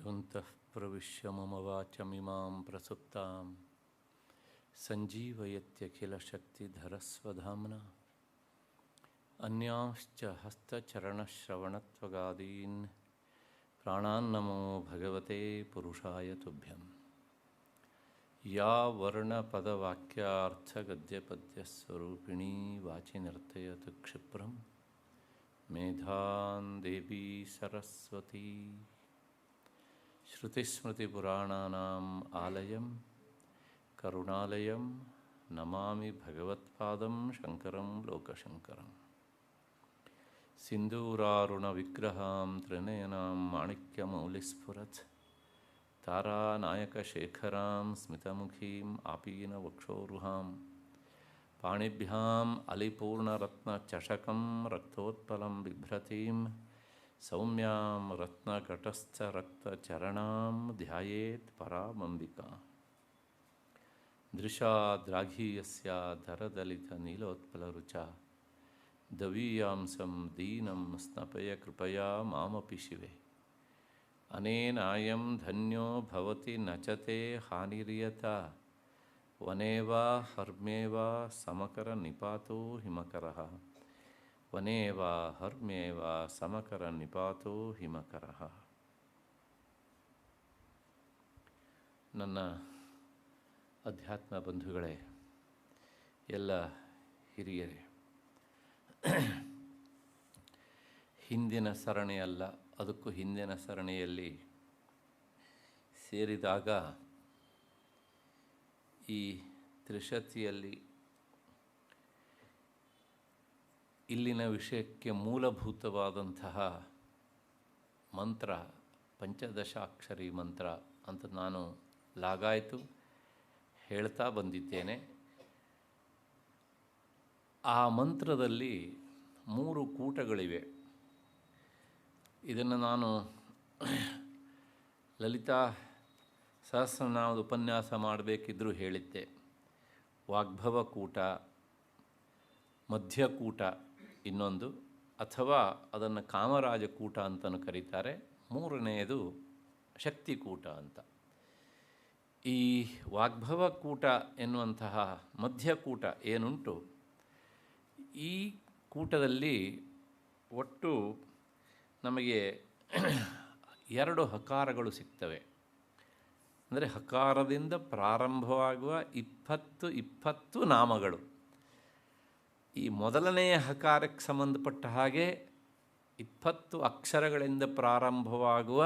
योऽन्तः प्रविश्य मम वाचमिमां प्रसुप्तां सञ्जीवयत्यखिलशक्तिधरस्वधाम्ना अन्यांश्च हस्तचरणश्रवणत्वगादीन् प्राणान्नमो भगवते पुरुषाय तुभ्यं। या वर्णपदवाक्यार्थगद्यपद्यस्वरूपिणी वाचि नर्तयतु क्षिप्रं मेधां देवी सरस्वती। श्रुतिस्मृतिपुराणानाम् आलयं करुणालयं नमामि भगवत्पादं शङ्करं लोकशङ्करम्। सिन्दूरारुणविग्रहां त्रिनयनां माणिक्यमौलिस्फुरत् तारानायकशेखरां स्मितमुखीम् आपीनवक्षोरुहां पाणिभ्याम् अलिपूर्णरत्नचषकं रक्तोत्पलं बिभ्रतीं सौम्यां रत्नघटस्थरक्तचरणां ध्यायेत् परामम्बिका। दृशाद्राघीयस्या धरदलितनीलोत्पलरुचा दवीयांसं दीनं स्नपय कृपया मामपि शिवे। अनेनायं धन्यो भवति न च ते हानिर्यथा वने वा हर्म्ये वा समकरनिपातो हिमकरः। वने वा हर्म्ये वा समकरनिपातो ಹಿಮಕರಃ। ನನ್ನ ಅಧ್ಯಾತ್ಮ ಬಂಧುಗಳೇ, ಎಲ್ಲ ಹಿರಿಯರೇ, ಹಿಂದಿನ ಸರಣಿಯಲ್ಲ, ಅದಕ್ಕೂ ಹಿಂದಿನ ಸರಣಿಯಲ್ಲಿ ಸೇರಿದಾಗ ಈ ತ್ರಿಶತಿಯಲ್ಲಿ ಇಲ್ಲಿನ ವಿಷಯಕ್ಕೆ ಮೂಲಭೂತವಾದಂತಹ ಮಂತ್ರ ಪಂಚದಶಾಕ್ಷರಿ ಮಂತ್ರ ಅಂತ ನಾನು ಲಾಗಾಯಿತು ಹೇಳ್ತಾ ಬಂದಿದ್ದೇನೆ. ಆ ಮಂತ್ರದಲ್ಲಿ 3 ಕೂಟಗಳಿವೆ. ಇದನ್ನು ನಾನು ಲಲಿತಾ ಸಹಸ್ರನಾಮದ ಉಪನ್ಯಾಸ ಮಾಡಬೇಕಿದ್ದರೂ ಹೇಳಿದ್ದೆ. ವಾಗ್ಭವ ಕೂಟ, ಮಧ್ಯಕೂಟ ಇನ್ನೊಂದು, ಅಥವಾ ಅದನ್ನು ಕಾಮರಾಜಕೂಟ ಅಂತಲೂ ಕರೀತಾರೆ. 3ನೇದು ಶಕ್ತಿಕೂಟ ಅಂತ. ಈ ವಾಗ್ಭವ ಕೂಟ ಎನ್ನುವಂತಹ ಮಧ್ಯಕೂಟ ಏನುಂಟು, ಈ ಕೂಟದಲ್ಲಿ ಒಟ್ಟು ನಮಗೆ 2 ಹಕಾರಗಳು ಸಿಗ್ತವೆ. ಅಂದರೆ ಹಕಾರದಿಂದ ಪ್ರಾರಂಭವಾಗುವ 20 ನಾಮಗಳು. ಈ ಮೊದಲನೆಯ ಹಕಾರಕ್ಕೆ ಸಂಬಂಧಪಟ್ಟ ಹಾಗೆ 20 ಅಕ್ಷರಗಳಿಂದ ಪ್ರಾರಂಭವಾಗುವ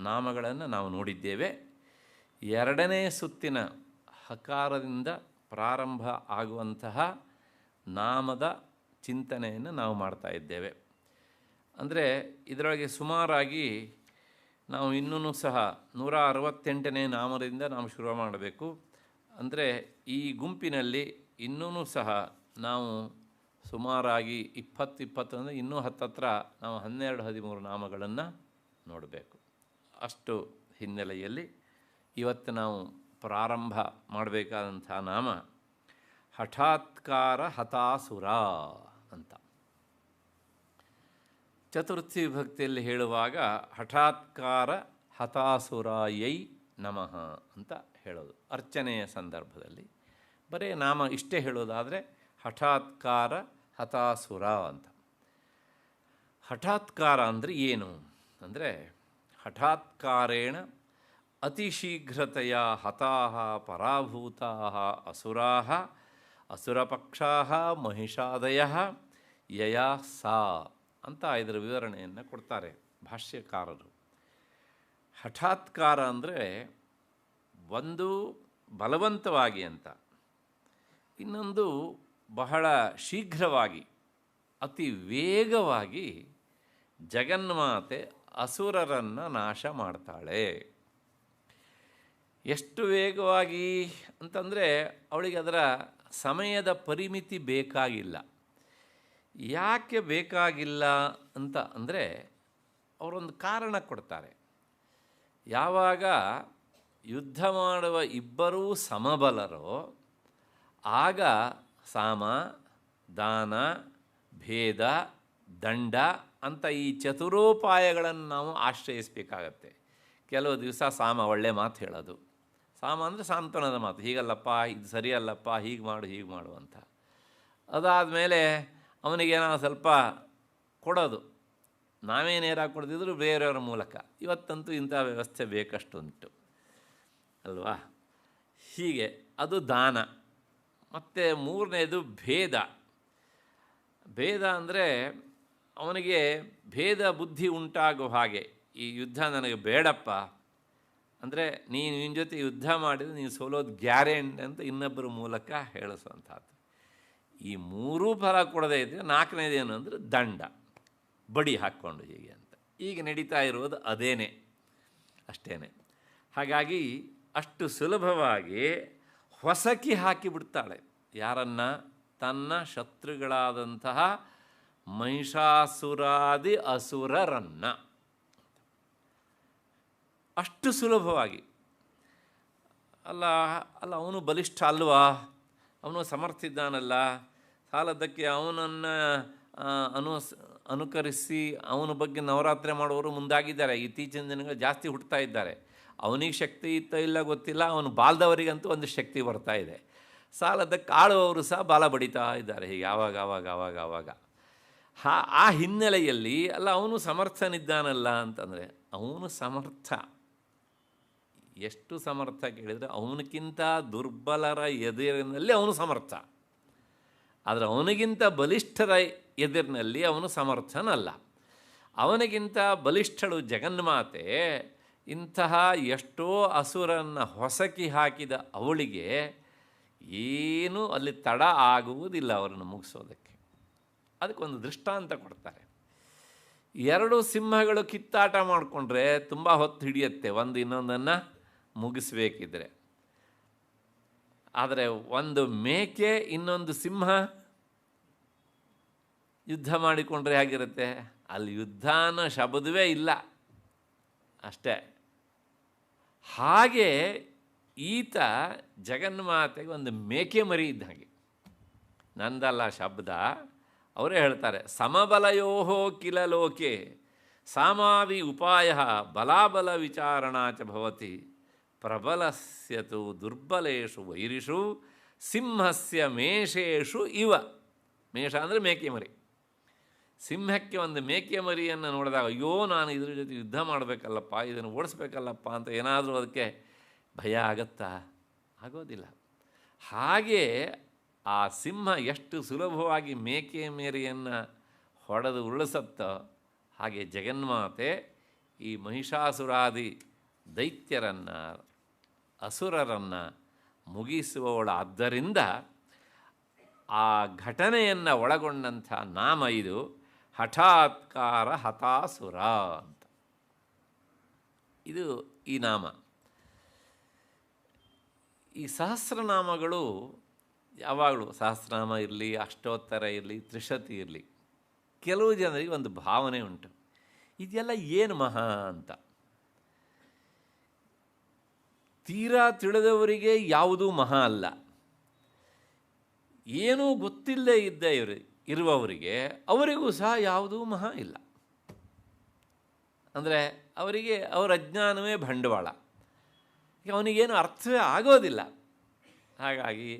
ನಾಮಗಳನ್ನು ನಾವು ನೋಡಿದ್ದೇವೆ. 2ನೇ ಸುತ್ತಿನ ಹಕಾರದಿಂದ ಪ್ರಾರಂಭ ಆಗುವಂತಹ ನಾಮದ ಚಿಂತನೆಯನ್ನು ನಾವು ಮಾಡ್ತಾ ಇದ್ದೇವೆ. ಅಂದರೆ ಇದರೊಳಗೆ ಸುಮಾರಾಗಿ ನಾವು ಇನ್ನೂ ಸಹ 168ನೇ ನಾಮದಿಂದ ನಾವು ಶುರು ಮಾಡಬೇಕು. ಅಂದರೆ ಈ ಗುಂಪಿನಲ್ಲಿ ಇನ್ನೂ ಸಹ ನಾವು ಸುಮಾರಾಗಿ 20 ಅಂದರೆ ಇನ್ನೂ ಹತ್ತತ್ರ ನಾವು 12-13 ನಾಮಗಳನ್ನು ನೋಡಬೇಕು. ಅಷ್ಟು ಹಿನ್ನೆಲೆಯಲ್ಲಿ ಇವತ್ತು ನಾವು ಪ್ರಾರಂಭ ಮಾಡಬೇಕಾದಂಥ ನಾಮ ಹಠಾತ್ಕಾರ ಹತಾಸುರ ಅಂತ. ಚತುರ್ಥಿ ವಿಭಕ್ತಿಯಲ್ಲಿ ಹೇಳುವಾಗ ಹಠಾತ್ಕಾರ ಹತಾಸುರಾಯೈ ನಮಃ ಅಂತ ಹೇಳೋದು. ಅರ್ಚನೆಯ ಸಂದರ್ಭದಲ್ಲಿ ಬರೀ ನಾಮ ಇಷ್ಟೇ ಹೇಳೋದಾದರೆ ಹಠಾತ್ಕಾರ ಹತಾಸುರ ಅಂತ. ಹಠಾತ್ಕಾರ ಅಂದರೆ ಏನು ಅಂದರೆ, ಹಠಾತ್ಕಾರೇಣ ಅತಿಶೀಘ್ರತೆಯ ಹತಾಃ ಪರಾಭೂತಾಃ ಅಸುರಾಃ ಅಸುರಪಕ್ಷಾಃ ಮಹಿಷಾದಯಃ ಯಯಾ ಸಾ ಅಂತ ಇದರ ವಿವರಣೆಯನ್ನು ಕೊಡ್ತಾರೆ ಭಾಷ್ಯಕಾರರು. ಹಠಾತ್ಕಾರ ಅಂದರೆ ಒಂದು ಬಲವಂತವಾಗಿ ಅಂತ, ಇನ್ನೊಂದು ಬಹಳ ಶೀಘ್ರವಾಗಿ ಅತಿ ವೇಗವಾಗಿ ಜಗನ್ಮಾತೆ ಅಸುರರನ್ನು ನಾಶ ಮಾಡ್ತಾಳೆ. ಎಷ್ಟು ವೇಗವಾಗಿ ಅಂತಂದರೆ ಅವಳಿಗೆ ಅದರ ಸಮಯದ ಪರಿಮಿತಿ ಬೇಕಾಗಿಲ್ಲ. ಯಾಕೆ ಬೇಕಾಗಿಲ್ಲ ಅಂತ ಅಂದರೆ ಅವರೊಂದು ಕಾರಣ ಕೊಡ್ತಾರೆ. ಯಾವಾಗ ಯುದ್ಧ ಮಾಡುವ ಇಬ್ಬರೂ ಸಮಬಲರೋ ಆಗ ಸಾಮ, ದಾನ, ಭೇದ, ದಂಡ ಅಂತ ಈ ಚತುರೋಪಾಯಗಳನ್ನು ನಾವು ಆಶ್ರಯಿಸಬೇಕಾಗತ್ತೆ. ಕೆಲವು ದಿವಸ ಸಾಮ ಒಳ್ಳೆ ಮಾತು ಹೇಳೋದು. ಸಾಮ ಅಂದರೆ ಸಾಂತ್ವನದ ಮಾತು, ಹೀಗಲ್ಲಪ್ಪ, ಇದು ಸರಿಯಲ್ಲಪ್ಪ, ಹೀಗೆ ಮಾಡು ಅಂತ. ಅದಾದಮೇಲೆ ಅವನಿಗೇನೋ ಸ್ವಲ್ಪ ಕೊಡೋದು, ನಾವೇ ನೇರಾಗಿ ಕೊಡ್ತಿದ್ರು ಬೇರೆಯವರ ಮೂಲಕ. ಇವತ್ತಂತೂ ಇಂಥ ವ್ಯವಸ್ಥೆ ಬೇಕಷ್ಟುಂಟು ಅಲ್ವಾ. ಹೀಗೆ ಅದು ದಾನ. ಮತ್ತು ಮೂರನೇದು ಭೇದ. ಭೇದ ಅಂದರೆ ಅವನಿಗೆ ಭೇದ ಬುದ್ಧಿ ಉಂಟಾಗೋ ಹಾಗೆ, ಈ ಯುದ್ಧ ನನಗೆ ಬೇಡಪ್ಪ ಅಂದರೆ ನೀನು ನಿನ್ನ ಜೊತೆ ಯುದ್ಧ ಮಾಡಿದರೆ ನೀನು ಸೋಲೋದು ಗ್ಯಾರಂಟಿ ಅಂತ ಇನ್ನೊಬ್ಬರ ಮೂಲಕ ಹೇಳಿಸುವಂಥದ್ದು. ಈ ಮೂರೂ ಫಲ ಕೊಡದೇ ಇದ್ದರೆ ನಾಲ್ಕನೇದೇನು ಅಂದರೆ ದಂಡ, ಬಡಿ ಹಾಕ್ಕೊಂಡು ಹೀಗೆ ಅಂತ. ಈಗ ನಡೀತಾ ಇರೋದು ಅದೇನೇ, ಅಷ್ಟೇ. ಹಾಗಾಗಿ ಅಷ್ಟು ಸುಲಭವಾಗಿ ಹೊಸಕಿ ಹಾಕಿಬಿಡ್ತಾಳೆ ಯಾರನ್ನು? ತನ್ನ ಶತ್ರುಗಳಾದಂತಹ ಮಹಿಷಾಸುರಾದಿ ಅಸುರರನ್ನು. ಅಷ್ಟು ಸುಲಭವಾಗಿ. ಅಲ್ಲ ಅವನು ಬಲಿಷ್ಠ ಅಲ್ವಾ, ಅವನು ಸಮರ್ಥ ಇದ್ದಾನಲ್ಲ, ಸಾಲದ್ದಕ್ಕೆ ಅವನನ್ನು ಅನುಕರಿಸಿ ಅವನ ಬಗ್ಗೆ ನವರಾತ್ರಿ ಮಾಡುವವರು ಮುಂದಾಗಿದ್ದಾರೆ. ಇತ್ತೀಚಿನ ದಿನಗಳು ಜಾಸ್ತಿ ಹುಟ್ಟುತ್ತಾ ಇದ್ದಾರೆ. ಅವನಿಗೆ ಶಕ್ತಿ ಇತ್ತ ಇಲ್ಲ ಗೊತ್ತಿಲ್ಲ, ಅವನು ಬಾಲ್ದವರಿಗಂತೂ ಒಂದು ಶಕ್ತಿ ಬರ್ತಾ ಇದೆ. ಸಾಲದ್ದಕ್ಕೆ ಆಳುವವರು ಸಹ ಬಾಲ ಬಡಿತಾ ಇದ್ದಾರೆ ಹೀಗೆ ಆವಾಗ. ಆ ಹಿನ್ನೆಲೆಯಲ್ಲಿ ಅಲ್ಲ ಅವನು ಸಮರ್ಥನಿದ್ದಾನಲ್ಲ ಅಂತಂದರೆ, ಅವನು ಸಮರ್ಥ. ಎಷ್ಟು ಸಮರ್ಥ ಕೇಳಿದರೆ ಅವನಕ್ಕಿಂತ ದುರ್ಬಲರ ಎದುರಿನಲ್ಲಿ ಅವನು ಸಮರ್ಥ, ಆದರೆ ಅವನಿಗಿಂತ ಬಲಿಷ್ಠರ ಎದುರಿನಲ್ಲಿ ಅವನು ಸಮರ್ಥನಲ್ಲ. ಅವನಿಗಿಂತ ಬಲಿಷ್ಠಳು ಜಗನ್ಮಾತೆ. ಇಂತಹ ಎಷ್ಟೋ ಅಸುರನ್ನು ಹೊಸಕಿ ಹಾಕಿದ ಅವಳಿಗೆ ಏನೂ ಅಲ್ಲಿ ತಡ ಆಗುವುದಿಲ್ಲ ಅವರನ್ನು ಮುಗಿಸೋದಕ್ಕೆ. ಅದಕ್ಕೊಂದು ದೃಷ್ಟಾಂತ ಕೊಡ್ತಾರೆ. ಎರಡು ಸಿಂಹಗಳು ಕಿತ್ತಾಟ ಮಾಡಿಕೊಂಡ್ರೆ ತುಂಬ ಹೊತ್ತು ಹಿಡಿಯುತ್ತೆ ಒಂದು ಇನ್ನೊಂದನ್ನು ಮುಗಿಸ್ಬೇಕಿದ್ರೆ. ಆದರೆ ಒಂದು ಮೇಕೆ ಇನ್ನೊಂದು ಸಿಂಹ ಯುದ್ಧ ಮಾಡಿಕೊಂಡ್ರೆ ಹೇಗಿರುತ್ತೆ? ಅಲ್ಲಿ ಯುದ್ಧ ಅನ್ನೋ ಶಬ್ದವೇ ಇಲ್ಲ, ಅಷ್ಟೇ. ಹಾಗೆ ಈತ ಜಗನ್ಮಾತೆಗೆ ಒಂದು ಮೇಕೆ ಮರಿ ಇದ್ದ ಹಾಗೆ. ನಂದಲ್ಲ ಶಬ್ದ, ಅವರೇ ಹೇಳ್ತಾರೆ, ಸಮಬಲಯೋ ಕಿಲ ಲೋಕೆ ಸಾಮಾವಿ ಉಪಾಯ ಬಲಾಬಲ ವಿಚಾರಣಾ ಚ ಭವತಿ ಪ್ರಬಲಸ್ಯತು ದುರ್ಬಲೇಶು ವೈರಿಷು ಸಿಂಹಸ್ಯ ಮೇಷೇಷು ಇವ. ಮೇಷ ಅಂದರೆ ಮೇಕೆ ಮರಿ. ಸಿಂಹಕ್ಕೆ ಒಂದು ಮೇಕೆ ಮರಿಯನ್ನು ನೋಡಿದಾಗ ಅಯ್ಯೋ ನಾನು ಇದ್ರ ಜೊತೆ ಯುದ್ಧ ಮಾಡಬೇಕಲ್ಲಪ್ಪ, ಇದನ್ನು ಓಡಿಸ್ಬೇಕಲ್ಲಪ್ಪ ಅಂತ ಏನಾದರೂ ಅದಕ್ಕೆ ಭಯ ಆಗತ್ತಾ? ಆಗೋದಿಲ್ಲ. ಹಾಗೆ ಆ ಸಿಂಹ ಎಷ್ಟು ಸುಲಭವಾಗಿ ಮೇಕೆ ಮೇರಿಯನ್ನು ಹೊಡೆದು ಉರುಳಿಸುತ್ತೋ ಹಾಗೆ ಜಗನ್ಮಾತೆ ಈ ಮಹಿಷಾಸುರಾದಿ ದೈತ್ಯರನ್ನು ಅಸುರರನ್ನು ಮುಗಿಸುವವಳಾದ್ದರಿಂದ ಆ ಘಟನೆಯನ್ನು ಒಳಗೊಂಡಂಥ ನಾಮ ಇದು ಹಠಾತ್ಕಾರ ಹತಾಸುರ ಅಂತ. ಇದು ಈ ನಾಮ. ಈ ಸಹಸ್ರನಾಮಗಳು ಯಾವಾಗಲೂ ಸಹಸ್ರನಾಮ ಇರಲಿ, ಅಷ್ಟೋತ್ತರ ಇರಲಿ, ತ್ರಿಶತಿ ಇರಲಿ, ಕೆಲವು ಜನರಿಗೆ ಒಂದು ಭಾವನೆ ಉಂಟು, ಇದೆಲ್ಲ ಏನು ಮಹಾ ಅಂತ. ತೀರಾ ತಿಳಿದವರಿಗೆ ಯಾವುದೂ ಮಹಾ ಅಲ್ಲ. ಏನೂ ಗೊತ್ತಿಲ್ಲದೆ ಇರುವವರಿಗೆ ಅವರಿಗೂ ಸಹ ಯಾವುದೂ ಮಹಾ ಇಲ್ಲ. ಅಂದರೆ ಅವರಿಗೆ ಅವರ ಅಜ್ಞಾನವೇ ಬಂಡವಾಳ, ಅವನಿಗೇನು ಅರ್ಥವೇ ಆಗೋದಿಲ್ಲ. ಹಾಗಾಗಿ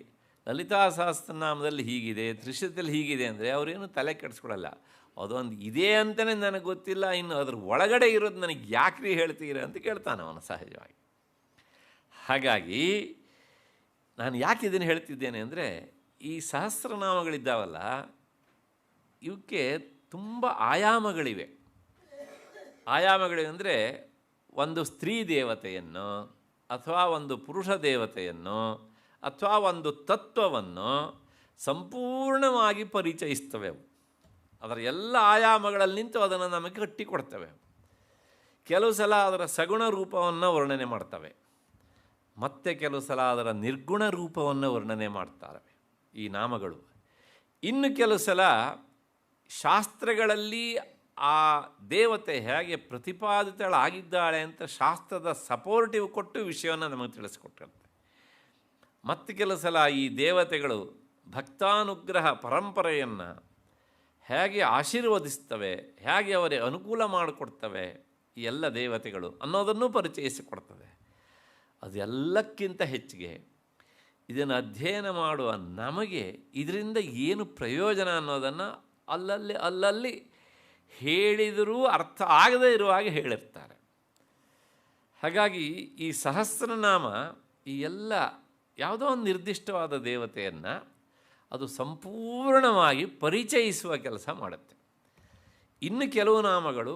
ಲಲಿತಾ ಸಹಸ್ರನಾಮದಲ್ಲಿ ಹೀಗಿದೆ, ತ್ರಿಶತಿಯಲ್ಲಿ ಹೀಗಿದೆ ಅಂದರೆ ಅವರೇನು ತಲೆ ಕೆಡಿಸ್ಕೊಳ್ಳಲ್ಲ. ಅದೊಂದು ಇದೆ ಅಂತಲೇ ನನಗೆ ಗೊತ್ತಿಲ್ಲ, ಇನ್ನು ಅದ್ರ ಒಳಗಡೆ ಇರೋದು ನನಗೆ ಯಾಕ್ರಿ ಹೇಳ್ತೀರ ಅಂತ ಕೇಳ್ತಾನೆ ಅವನು ಸಹಜವಾಗಿ. ಹಾಗಾಗಿ ನಾನು ಯಾಕೆ ಇದನ್ನು ಹೇಳ್ತಿದ್ದೇನೆ ಅಂದರೆ, ಈ ಸಹಸ್ರನಾಮಗಳಿದ್ದಾವಲ್ಲ ಇವಕ್ಕೆ ತುಂಬ ಆಯಾಮಗಳಿವೆ. ಆಯಾಮಗಳಿವೆ ಅಂದರೆ ಒಂದು ಸ್ತ್ರೀ ದೇವತೆಯನ್ನು ಅಥವಾ ಒಂದು ಪುರುಷ ದೇವತೆಯನ್ನು ಅಥವಾ ಒಂದು ತತ್ವವನ್ನು ಸಂಪೂರ್ಣವಾಗಿ ಪರಿಚಯಿಸ್ತವೆ ಅವು. ಅದರ ಎಲ್ಲ ಆಯಾಮಗಳಲ್ಲಿ ನಿಂತು ಅದನ್ನು ನಮಗೆ ಕಟ್ಟಿಕೊಡ್ತವೆ. ಕೆಲವು ಸಲ ಅದರ ಸಗುಣ ರೂಪವನ್ನು ವರ್ಣನೆ ಮಾಡ್ತವೆ, ಮತ್ತು ಕೆಲವು ಸಲ ಅದರ ನಿರ್ಗುಣ ರೂಪವನ್ನು ವರ್ಣನೆ ಮಾಡ್ತಾರೆ ಈ ನಾಮಗಳು. ಇನ್ನು ಕೆಲವು ಸಲ ಶಾಸ್ತ್ರಗಳಲ್ಲಿ ಆ ದೇವತೆ ಹೇಗೆ ಪ್ರತಿಪಾದಿತಳಾಗಿದ್ದಾಳೆ ಅಂತ ಶಾಸ್ತ್ರದ ಸಪೋರ್ಟಿವ್ ಕೊಟ್ಟು ವಿಷಯವನ್ನು ನಮಗೆ ತಿಳಿಸ್ಕೊಟ್ಟಿರುತ್ತೆ. ಮತ್ತು ಕೆಲವು ಸಲ ಈ ದೇವತೆಗಳು ಭಕ್ತಾನುಗ್ರಹ ಪರಂಪರೆಯನ್ನು ಹೇಗೆ ಆಶೀರ್ವದಿಸ್ತವೆ, ಹೇಗೆ ಅವರೇ ಅನುಕೂಲ ಮಾಡಿಕೊಡ್ತವೆ ಈ ಎಲ್ಲ ದೇವತೆಗಳು ಅನ್ನೋದನ್ನು ಪರಿಚಯಿಸಿಕೊಡ್ತದೆ. ಅದೆಲ್ಲಕ್ಕಿಂತ ಹೆಚ್ಚಿಗೆ ಇದನ್ನು ಅಧ್ಯಯನ ಮಾಡುವ ನಮಗೆ ಇದರಿಂದ ಏನು ಪ್ರಯೋಜನ ಅನ್ನೋದನ್ನು ಅಲ್ಲಲ್ಲಿ ಹೇಳಿದರೂ ಅರ್ಥ ಆಗದೇ ಇರುವಾಗ ಹೇಳಿರ್ತಾರೆ. ಹಾಗಾಗಿ ಈ ಸಹಸ್ರನಾಮ ಈ ಎಲ್ಲ ಯಾವುದೋ ಒಂದು ನಿರ್ದಿಷ್ಟವಾದ ದೇವತೆಯನ್ನು ಅದು ಸಂಪೂರ್ಣವಾಗಿ ಪರಿಚಯಿಸುವ ಕೆಲಸ ಮಾಡುತ್ತೆ. ಇನ್ನು ಕೆಲವು ನಾಮಗಳು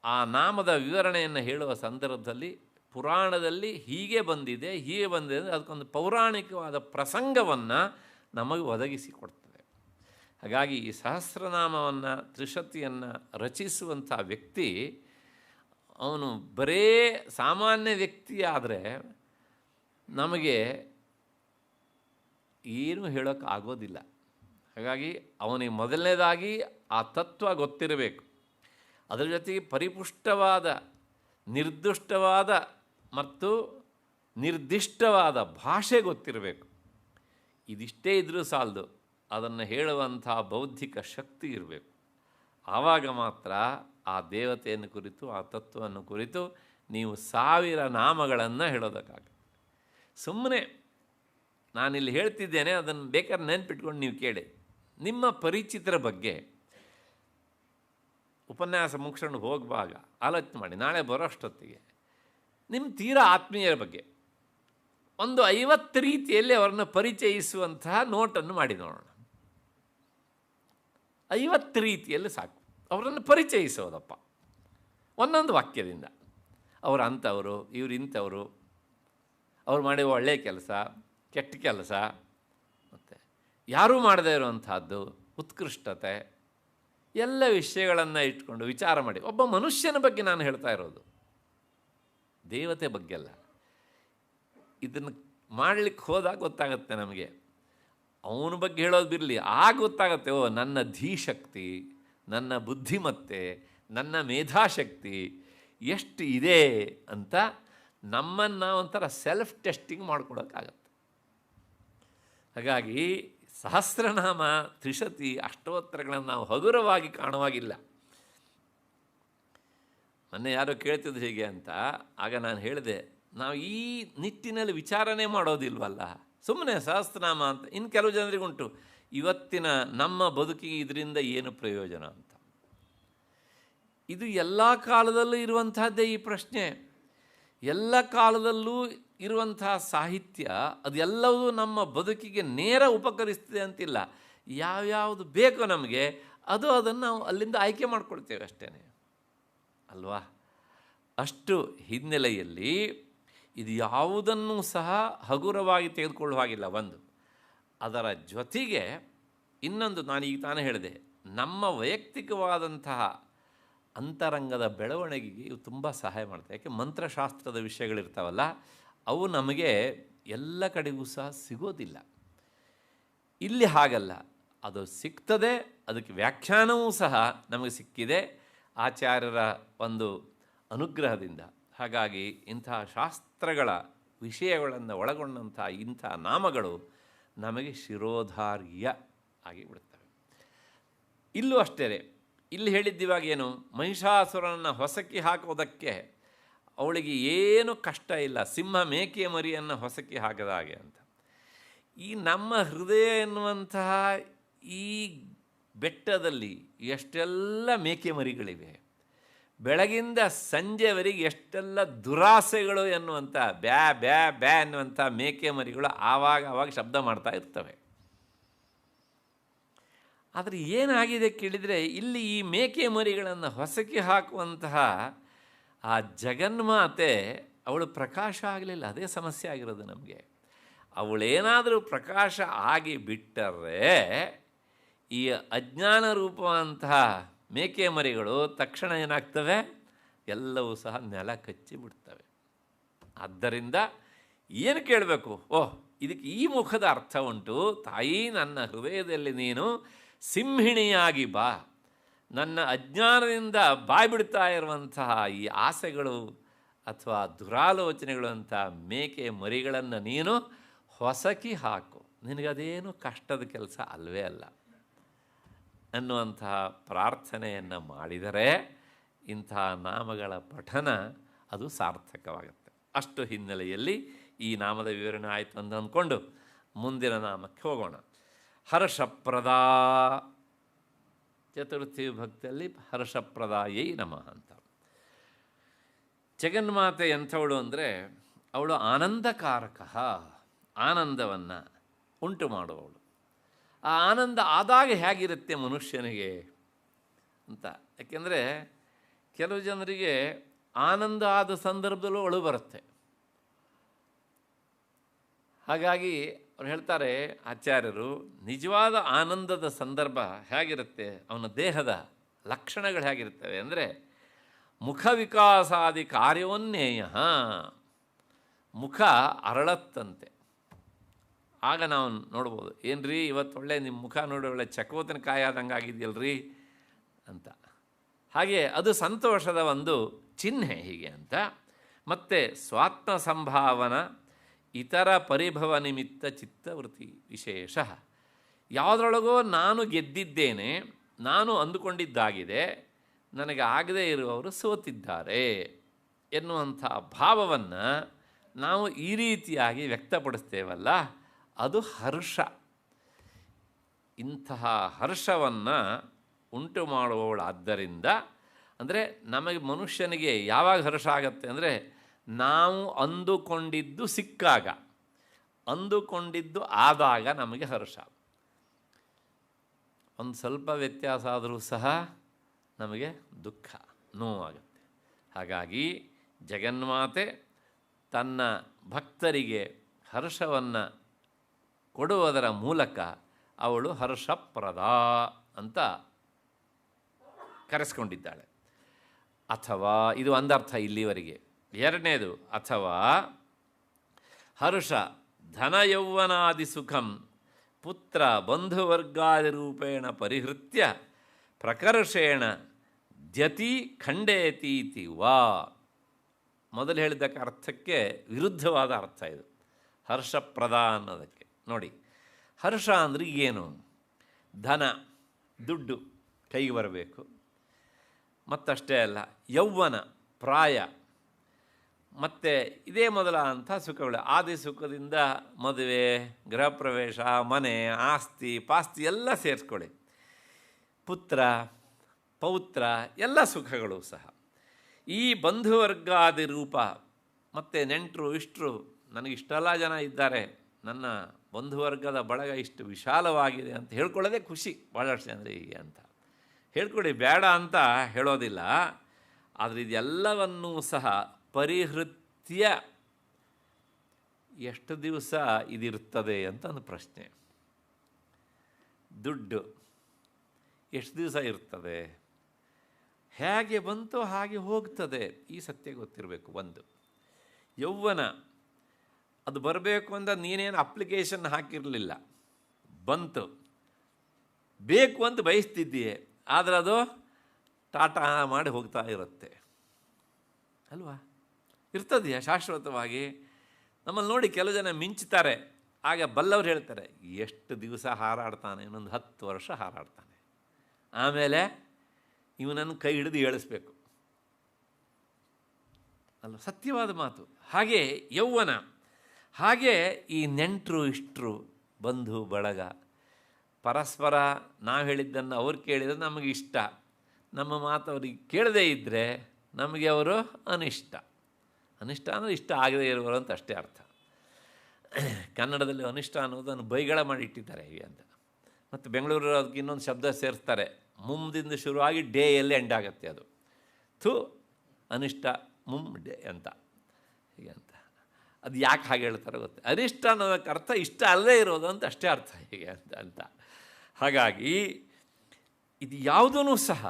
ಆ ನಾಮದ ವಿವರಣೆಯನ್ನು ಹೇಳುವ ಸಂದರ್ಭದಲ್ಲಿ ಪುರಾಣದಲ್ಲಿ ಹೀಗೆ ಬಂದಿದೆ ಅಂದರೆ ಅದಕ್ಕೊಂದು ಪೌರಾಣಿಕವಾದ ಪ್ರಸಂಗವನ್ನು ನಮಗೆ ಒದಗಿಸಿಕೊಡ್ತದೆ. ಹಾಗಾಗಿ ಈ ಸಹಸ್ರನಾಮವನ್ನು ತ್ರಿಶತಿಯನ್ನು ರಚಿಸುವಂಥ ವ್ಯಕ್ತಿ ಅವನು ಬರೇ ಸಾಮಾನ್ಯ ವ್ಯಕ್ತಿ ಆದರೆ ನಮಗೆ ಏನೂ ಹೇಳೋಕ್ಕಾಗೋದಿಲ್ಲ. ಹಾಗಾಗಿ ಅವನಿಗೆ ಮೊದಲನೇದಾಗಿ ಆ ತತ್ವ ಗೊತ್ತಿರಬೇಕು. ಅದರ ಜೊತೆಗೆ ಪರಿಪುಷ್ಟವಾದ ನಿರ್ದುಷ್ಟವಾದ ಮತ್ತು ನಿರ್ದಿಷ್ಟವಾದ ಭಾಷೆ ಗೊತ್ತಿರಬೇಕು. ಇದಿಷ್ಟೇ ಇದ್ದರೂ ಸಾಲದು, ಅದನ್ನು ಹೇಳುವಂಥ ಬೌದ್ಧಿಕ ಶಕ್ತಿ ಇರಬೇಕು. ಆವಾಗ ಮಾತ್ರ ಆ ದೇವತೆಯನ್ನು ಕುರಿತು ಆ ತತ್ವವನ್ನು ಕುರಿತು ನೀವು 1000 ನಾಮಗಳನ್ನು ಹೇಳೋದಕ್ಕಾಗುತ್ತೆ. ಸುಮ್ಮನೆ ನಾನಿಲ್ಲಿ ಹೇಳ್ತಿದ್ದೇನೆ, ಅದನ್ನು ಬೇಕಾದ್ರೆ ನೆನ್ಪಿಟ್ಕೊಂಡು ನೀವು ಕೇಳಿ. ನಿಮ್ಮ ಪರಿಚಿತರ ಬಗ್ಗೆ ಉಪನ್ಯಾಸ ಮುಗಿಸ್ಕೊಂಡು ಹೋಗುವಾಗ ಆಲೋಚನೆ ಮಾಡಿ, ನಾಳೆ ಬರೋಷ್ಟೊತ್ತಿಗೆ ನಿಮ್ಮ ತೀರಾ ಆತ್ಮೀಯರ ಬಗ್ಗೆ ಒಂದು 50 ರೀತಿಯಲ್ಲಿ ಅವರನ್ನು ಪರಿಚಯಿಸುವಂತಹ ನೋಟನ್ನು ಮಾಡಿ ನೋಡೋಣ. 50 ರೀತಿಯಲ್ಲಿ ಸಾಕು ಅವರನ್ನು ಪರಿಚಯಿಸೋದಪ್ಪ, ಒಂದೊಂದು ವಾಕ್ಯದಿಂದ. ಅವರು ಅಂಥವರು, ಇವರು ಇಂಥವರು, ಅವ್ರು ಮಾಡುವ ಒಳ್ಳೆಯ ಕೆಲಸ, ಕೆಟ್ಟ ಕೆಲಸ, ಮತ್ತು ಯಾರೂ ಮಾಡದೇ ಇರುವಂಥದ್ದು, ಉತ್ಕೃಷ್ಟತೆ, ಎಲ್ಲ ವಿಷಯಗಳನ್ನು ಇಟ್ಕೊಂಡು ವಿಚಾರ ಮಾಡಿ. ಒಬ್ಬ ಮನುಷ್ಯನ ಬಗ್ಗೆ ನಾನು ಹೇಳ್ತಾ ಇರೋದು, ದೇವತೆ ಬಗ್ಗೆ ಅಲ್ಲ. ಇದನ್ನು ಮಾಡಲಿಕ್ಕೆ ಹೋದಾಗ ಗೊತ್ತಾಗುತ್ತೆ ನಮಗೆ. ಅವನ ಬಗ್ಗೆ ಹೇಳೋದು ಬಿರಲಿ, ಆಗ ಗೊತ್ತಾಗುತ್ತೆ, ಓ ನನ್ನ ಧೀಶಕ್ತಿ, ನನ್ನ ಬುದ್ಧಿಮತ್ತೆ, ನನ್ನ ಮೇಧಾಶಕ್ತಿ ಎಷ್ಟು ಇದೆ ಅಂತ ನಮ್ಮನ್ನು ಒಂಥರ ಸೆಲ್ಫ್ ಟೆಸ್ಟಿಂಗ್ ಮಾಡ್ಕೊಡೋಕ್ಕಾಗತ್ತೆ. ಹಾಗಾಗಿ ಸಹಸ್ರನಾಮ, ತ್ರಿಶತಿ, ಅಷ್ಟೋತ್ತರಗಳನ್ನು ನಾವು ಹಗುರವಾಗಿ ಕಾಣುವಾಗಿಲ್ಲ. ಮೊನ್ನೆ ಯಾರೋ ಕೇಳ್ತಿದ್ರು ಹೀಗೆ ಅಂತ, ಆಗ ನಾನು ಹೇಳಿದೆ, ನಾವು ಈ ನಿಟ್ಟಿನಲ್ಲಿ ವಿಚಾರಣೆ ಮಾಡೋದಿಲ್ವಲ್ಲ, ಸುಮ್ಮನೆ ಸಹಸ್ರನಾಮ ಅಂತ. ಇನ್ನು ಕೆಲವು ಜನರಿಗುಂಟು, ಇವತ್ತಿನ ನಮ್ಮ ಬದುಕಿಗೆ ಇದರಿಂದ ಏನು ಪ್ರಯೋಜನ ಅಂತ. ಇದು ಎಲ್ಲ ಕಾಲದಲ್ಲೂ ಇರುವಂತಹದ್ದೇ ಈ ಪ್ರಶ್ನೆ. ಎಲ್ಲ ಕಾಲದಲ್ಲೂ ಇರುವಂತಹ ಸಾಹಿತ್ಯ ಅದೆಲ್ಲವೂ ನಮ್ಮ ಬದುಕಿಗೆ ನೇರ ಉಪಕರಿಸ್ತದೆ ಅಂತಿಲ್ಲ. ಯಾವ್ಯಾವುದು ಬೇಕೋ ನಮಗೆ ಅದನ್ನು ನಾವು ಅಲ್ಲಿಂದ ಆಯ್ಕೆ ಮಾಡ್ಕೊಳ್ತೇವೆ ಅಷ್ಟೇ ಅಲ್ವಾ. ಅಷ್ಟು ಹಿನ್ನೆಲೆಯಲ್ಲಿ ಇದು ಯಾವುದನ್ನು ಸಹ ಹಗುರವಾಗಿ ತೆಗೆದುಕೊಳ್ಳುವ ಹಾಗಿಲ್ಲ. ಒಂದು, ಅದರ ಜೊತೆಗೆ ಇನ್ನೊಂದು, ನಾನೀಗ ತಾನೇ ಹೇಳಿದೆ, ನಮ್ಮ ವೈಯಕ್ತಿಕವಾದಂತಹ ಅಂತರಂಗದ ಬೆಳವಣಿಗೆಗೆ ಇವು ತುಂಬ ಸಹಾಯ ಮಾಡ್ತವೆ. ಯಾಕೆ ಮಂತ್ರಶಾಸ್ತ್ರದ ವಿಷಯಗಳಿರ್ತಾವಲ್ಲ, ಅವು ನಮಗೆ ಎಲ್ಲ ಕಡೆಗೂ ಸಹ ಸಿಗೋದಿಲ್ಲ. ಇಲ್ಲಿ ಹಾಗಲ್ಲ, ಅದು ಸಿಗ್ತದೆ, ಅದಕ್ಕೆ ವ್ಯಾಖ್ಯಾನವೂ ಸಹ ನಮಗೆ ಸಿಕ್ಕಿದೆ ಆಚಾರ್ಯರ ಒಂದು ಅನುಗ್ರಹದಿಂದ. ಹಾಗಾಗಿ ಇಂತಹ ಶಾಸ್ತ್ರಗಳ ವಿಷಯಗಳನ್ನು ಒಳಗೊಂಡಂಥ ಇಂಥ ನಾಮಗಳು ನಮಗೆ ಶಿರೋಧಾರ್ಯ ಆಗಿಬಿಡ್ತವೆ. ಇಲ್ಲೂ ಅಷ್ಟೇ, ಇಲ್ಲಿ ಹೇಳಿದ್ದಿವಾಗ ಏನು, ಮಹಿಷಾಸುರನನ್ನು ಹೊಸಕಿ ಹಾಕೋದಕ್ಕೆ ಅವಳಿಗೆ ಏನು ಕಷ್ಟ ಇಲ್ಲ, ಸಿಂಹ ಮೇಕೆಯ ಮರಿಯನ್ನು ಹೊಸಕಿ ಹಾಕದ ಹಾಗೆ ಅಂತ. ಈ ನಮ್ಮ ಹೃದಯ ಎನ್ನುವಂತಹ ಈ ಬೆಟ್ಟದಲ್ಲಿ ಎಷ್ಟೆಲ್ಲ ಮೇಕೆ ಮರಿಗಳಿವೆ, ಬೆಳಗಿಂದ ಸಂಜೆವರೆಗೆ ಎಷ್ಟೆಲ್ಲ ದುರಾಸೆಗಳು ಎನ್ನುವಂಥ ಬ್ಯಾ ಬ್ಯಾ ಬ್ಯಾ ಎನ್ನುವಂಥ ಮೇಕೆ ಮರಿಗಳು ಆವಾಗ ಶಬ್ದ ಮಾಡ್ತಾ ಇರ್ತವೆ. ಆದರೆ ಏನಾಗಿದೆ ಕೇಳಿದರೆ, ಇಲ್ಲಿ ಈ ಮೇಕೆ ಮರಿಗಳನ್ನು ಹೊಸಕಿ ಹಾಕುವಂತಹ ಆ ಜಗನ್ಮಾತೆ ಅವಳು ಪ್ರಕಾಶ ಆಗಲಿಲ್ಲ. ಅದೇ ಸಮಸ್ಯೆ ಆಗಿರೋದು ನಮಗೆ. ಅವಳೇನಾದರೂ ಪ್ರಕಾಶ ಆಗಿ ಬಿಟ್ಟರೆ ಈ ಅಜ್ಞಾನ ರೂಪವಂತಹ ಮೇಕೆ ಮರಿಗಳು ತಕ್ಷಣ ಏನಾಗ್ತವೆ, ಎಲ್ಲವೂ ಸಹ ನೆಲ ಕಚ್ಚಿಬಿಡ್ತವೆ. ಆದ್ದರಿಂದ ಏನು ಕೇಳಬೇಕು, ಓಹ್ ಇದಕ್ಕೆ ಈ ಮುಖದ ಅರ್ಥ ಉಂಟು, ತಾಯಿ ನನ್ನ ಹೃದಯದಲ್ಲಿ ನೀನು ಸಿಂಹಿಣಿಯಾಗಿ ಬಾ, ನನ್ನ ಅಜ್ಞಾನದಿಂದ ಬಾಯ್ಬಿಡ್ತಾ ಇರುವಂತಹ ಈ ಆಸೆಗಳು ಅಥವಾ ದುರಾಲೋಚನೆಗಳು ಅಂತ ಮೇಕೆ ಮರಿಗಳನ್ನು ನೀನು ಹೊಸಕಿ ಹಾಕು, ನಿನಗದೇನು ಕಷ್ಟದ ಕೆಲಸ ಅಲ್ವೇ ಅಲ್ಲ ಅನ್ನುವಂತಹ ಪ್ರಾರ್ಥನೆಯನ್ನು ಮಾಡಿದರೆ ಇಂಥ ನಾಮಗಳ ಪಠನ ಅದು ಸಾರ್ಥಕವಾಗುತ್ತೆ. ಅಷ್ಟು ಹಿನ್ನೆಲೆಯಲ್ಲಿ ಈ ನಾಮದ ವಿವರಣೆ ಆಯಿತು ಅಂತ ಅಂದ್ಕೊಂಡು ಮುಂದಿನ ನಾಮಕ್ಕೆ ಹೋಗೋಣ. ಹರ್ಷಪ್ರದ, ಚತುರ್ಥಿ ವಿಭಕ್ತಿಯಲ್ಲಿ ಹರ್ಷಪ್ರದಾಯೈ ನಮಃ ಅಂತ. ಜಗನ್ಮಾತೆ ಎಂಥವಳು ಅಂದರೆ ಅವಳು ಆನಂದಕಾರಕ, ಆನಂದವನ್ನು ಉಂಟು ಮಾಡುವವಳು. ಆ ಆನಂದ ಆದಾಗ ಹೇಗಿರುತ್ತೆ ಮನುಷ್ಯನಿಗೆ ಅಂತ. ಯಾಕೆಂದರೆ ಕೆಲವು ಜನರಿಗೆ ಆನಂದ ಆದ ಸಂದರ್ಭದಲ್ಲೂ ಅಳು ಬರುತ್ತೆ. ಹಾಗಾಗಿ ಅವ್ರು ಹೇಳ್ತಾರೆ ಆಚಾರ್ಯರು, ನಿಜವಾದ ಆನಂದದ ಸಂದರ್ಭ ಹೇಗಿರುತ್ತೆ, ಅವನ ದೇಹದ ಲಕ್ಷಣಗಳು ಹೇಗಿರ್ತವೆ ಅಂದರೆ ಮುಖ ವಿಕಾಸಾದಿ ಕಾರ್ಯೋನ್ನೇಯ, ಮುಖ ಅರಳತ್ತಂತೆ. ಆಗ ನಾವು ನೋಡ್ಬೋದು, ಏನ್ರಿ ಇವತ್ತು ಒಳ್ಳೆ ನಿಮ್ಮ ಮುಖ ನೋಡಿ ಒಳ್ಳೆ ಚಕೋತನ ಕಾಯಿ ಆದಂಗೆ ಆಗಿದೆಯಲ್ರಿ ಅಂತ. ಹಾಗೆ ಅದು ಸಂತೋಷದ ಒಂದು ಚಿಹ್ನೆ ಹೀಗೆ ಅಂತ. ಮತ್ತು ಸ್ವಾತ್ಮ ಸಂಭಾವನ ಇತರ ಪರಿಭವ ನಿಮಿತ್ತ ಚಿತ್ತವೃತ್ತಿ ವಿಶೇಷ, ಯಾವುದ್ರೊಳಗೋ ನಾನು ಗೆದ್ದಿದ್ದೇನೆ, ನಾನು ಅಂದುಕೊಂಡಿದ್ದಾಗಿದೆ, ನನಗೆ ಆಗದೇ ಇರುವವರು ಸೋತಿದ್ದಾರೆ ಎನ್ನುವಂಥ ಭಾವವನ್ನು ನಾವು ಈ ರೀತಿಯಾಗಿ ವ್ಯಕ್ತಪಡಿಸ್ತೇವಲ್ಲ, ಅದು ಹರ್ಷ. ಇಂತಹ ಹರ್ಷವನ್ನು ಉಂಟು ಮಾಡುವವಳಾದ್ದರಿಂದ, ಅಂದರೆ ನಮಗೆ ಮನುಷ್ಯನಿಗೆ ಯಾವಾಗ ಹರ್ಷ ಆಗತ್ತೆ ಅಂದರೆ ನಾವು ಅಂದುಕೊಂಡಿದ್ದು ಸಿಕ್ಕಾಗ, ಅಂದುಕೊಂಡಿದ್ದು ಆದಾಗ ನಮಗೆ ಹರ್ಷ. ಒಂದು ಸ್ವಲ್ಪ ವ್ಯತ್ಯಾಸ ಆದರೂ ಸಹ ನಮಗೆ ದುಃಖ, ನೋವಾಗುತ್ತೆ. ಹಾಗಾಗಿ ಜಗನ್ಮಾತೆ ತನ್ನ ಭಕ್ತರಿಗೆ ಹರ್ಷವನ್ನು ಕೊಡುವುದರ ಮೂಲಕ ಅವಳು ಹರ್ಷಪ್ರದ ಅಂತ ಕರೆಸ್ಕೊಂಡಿದ್ದಾಳೆ. ಅಥವಾ ಇದು ಒಂದರ್ಥ ಇಲ್ಲಿವರೆಗೆ. ಎರಡನೇದು, ಅಥವಾ ಹರ್ಷ ಧನಯೌವನಾದಿ ಸುಖಂ ಪುತ್ರ ಬಂಧುವರ್ಗಾದಿ ರೂಪೇಣ ಪರಿಹೃತ್ಯ ಪ್ರಕರ್ಷೇಣ ದ್ಯತಿ ಖಂಡೇತೀತಿ ವಾ. ಮೊದಲು ಹೇಳಿದ್ದಕ್ಕೆ ಅರ್ಥಕ್ಕೆ ವಿರುದ್ಧವಾದ ಅರ್ಥ ಇದು, ಹರ್ಷಪ್ರದ ಅನ್ನೋದಕ್ಕೆ. ನೋಡಿ, ಹರ್ಷ ಅಂದರೆ ಏನು? ಧನ, ದುಡ್ಡು ಕೈಗೆ ಬರಬೇಕು. ಮತ್ತಷ್ಟೇ ಅಲ್ಲ, ಯೌವನ, ಪ್ರಾಯ, ಮತ್ತು ಇದೇ ಮೊದಲಾದಂಥ ಸುಖಗಳು. ಆದಿ ಸುಖದಿಂದ ಮದುವೆ, ಗೃಹ ಪ್ರವೇಶ, ಮನೆ, ಆಸ್ತಿ ಪಾಸ್ತಿ ಎಲ್ಲ ಸೇರಿಸ್ಕೊಳ್ಳಿ, ಪುತ್ರ ಪೌತ್ರ ಎಲ್ಲ ಸುಖಗಳು ಸಹ. ಈ ಬಂಧುವರ್ಗಾದಿ ರೂಪ ಮತ್ತು ನೆಂಟರು ಇಷ್ಟರು, ನನಗಿಷ್ಟೆಲ್ಲ ಜನ ಇದ್ದಾರೆ, ನನ್ನ ಬಂಧುವರ್ಗದ ಬಳಗ ಇಷ್ಟು ವಿಶಾಲವಾಗಿದೆ ಅಂತ ಹೇಳ್ಕೊಳ್ಳೋದೇ ಖುಷಿ ಭಾಳಷ್ಟು ಜನರಿಗೆ. ಹೀಗೆ ಅಂತ ಹೇಳ್ಕೊಡಿ, ಬೇಡ ಅಂತ ಹೇಳೋದಿಲ್ಲ. ಆದರೆ ಇದೆಲ್ಲವನ್ನೂ ಸಹ ಪರಿಹೃತ್ಯ ಎಷ್ಟು ದಿವಸ ಇದಿರ್ತದೆ ಅಂತ ಒಂದು ಪ್ರಶ್ನೆ. ದುಡ್ಡು ಎಷ್ಟು ದಿವಸ ಇರ್ತದೆ, ಹೇಗೆ ಬಂತೋ ಹಾಗೆ ಹೋಗ್ತದೆ, ಈ ಸತ್ಯ ಗೊತ್ತಿರಬೇಕು. ಒಂದು ಯೌವನ, ಅದು ಬರಬೇಕು ಅಂತ ನೀನೇನು ಅಪ್ಲಿಕೇಶನ್ ಹಾಕಿರಲಿಲ್ಲ, ಬಂತು, ಬೇಕು ಅಂತ ಬಯಸ್ತಿದ್ದೀಯೆ, ಆದರೆ ಅದು ಟಾಟಾ ಮಾಡಿ ಹೋಗ್ತಾ ಇರುತ್ತೆ ಅಲ್ವಾ? ಇರ್ತದೆಯಾ ಶಾಶ್ವತವಾಗಿ? ನಮ್ಮಲ್ಲಿ ನೋಡಿ ಕೆಲವು ಜನ ಮಿಂಚ್ತಾರೆ, ಆಗ ಬಲ್ಲವ್ರು ಹೇಳ್ತಾರೆ ಎಷ್ಟು ದಿವಸ ಹಾರಾಡ್ತಾನೆ, ಇನ್ನೊಂದು 10 ವರ್ಷ ಹಾರಾಡ್ತಾನೆ, ಆಮೇಲೆ ಇವನನ್ನು ಕೈ ಹಿಡಿದು ಏಳಿಸ್ಬೇಕು ಅಲ್ಲ, ಸತ್ಯವಾದ ಮಾತು. ಹಾಗೆ ಯೌವನ, ಹಾಗೆ ಈ ನೆಂಟರು ಇಷ್ಟರು ಬಂಧು ಬಳಗ, ಪರಸ್ಪರ ನಾವು ಹೇಳಿದ್ದನ್ನು ಅವ್ರು ಕೇಳಿದರೆ ನಮಗೆ ಇಷ್ಟ, ನಮ್ಮ ಮಾತು ಅವ್ರಿಗೆ ಕೇಳದೇ ಇದ್ದರೆ ನಮಗೆ ಅವರು ಅನಿಷ್ಟ. ಅನಿಷ್ಟ ಅಂದರೆ ಇಷ್ಟ ಆಗದೇ ಇರುವರು ಅಂತ ಅಷ್ಟೇ ಅರ್ಥ. ಕನ್ನಡದಲ್ಲಿ ಅನಿಷ್ಟ ಅನ್ನೋದನ್ನು ಬೈಗಳ ಮಾಡಿ ಇಟ್ಟಿದ್ದಾರೆ ಹೀಗೆ ಅಂತ. ಮತ್ತು ಬೆಂಗಳೂರು ಅದಕ್ಕೆ ಇನ್ನೊಂದು ಶಬ್ದ ಸೇರಿಸ್ತಾರೆ, ಮುಂದಿಂದ ಶುರುವಾಗಿ ಡೇಯಲ್ಲಿ ಎಂಡ್ ಆಗುತ್ತೆ ಅದು. ಥು ಅನಿಷ್ಟ ಮುಮ್ ಡೇ ಅಂತ ಹೀಗೆ ಅಂತ. ಅದು ಯಾಕೆ ಹಾಗೆ ಹೇಳ್ತಾರೆ ಗೊತ್ತೆ? ಅನಿಷ್ಟ ಅನ್ನೋದಕ್ಕೆ ಅರ್ಥ ಇಷ್ಟ ಅಲ್ಲದೇ ಇರೋದು ಅಂತ ಅಷ್ಟೇ ಅರ್ಥ ಹೀಗೆ ಅಂತ. ಹಾಗಾಗಿ ಇದು ಯಾವುದೂ ಸಹ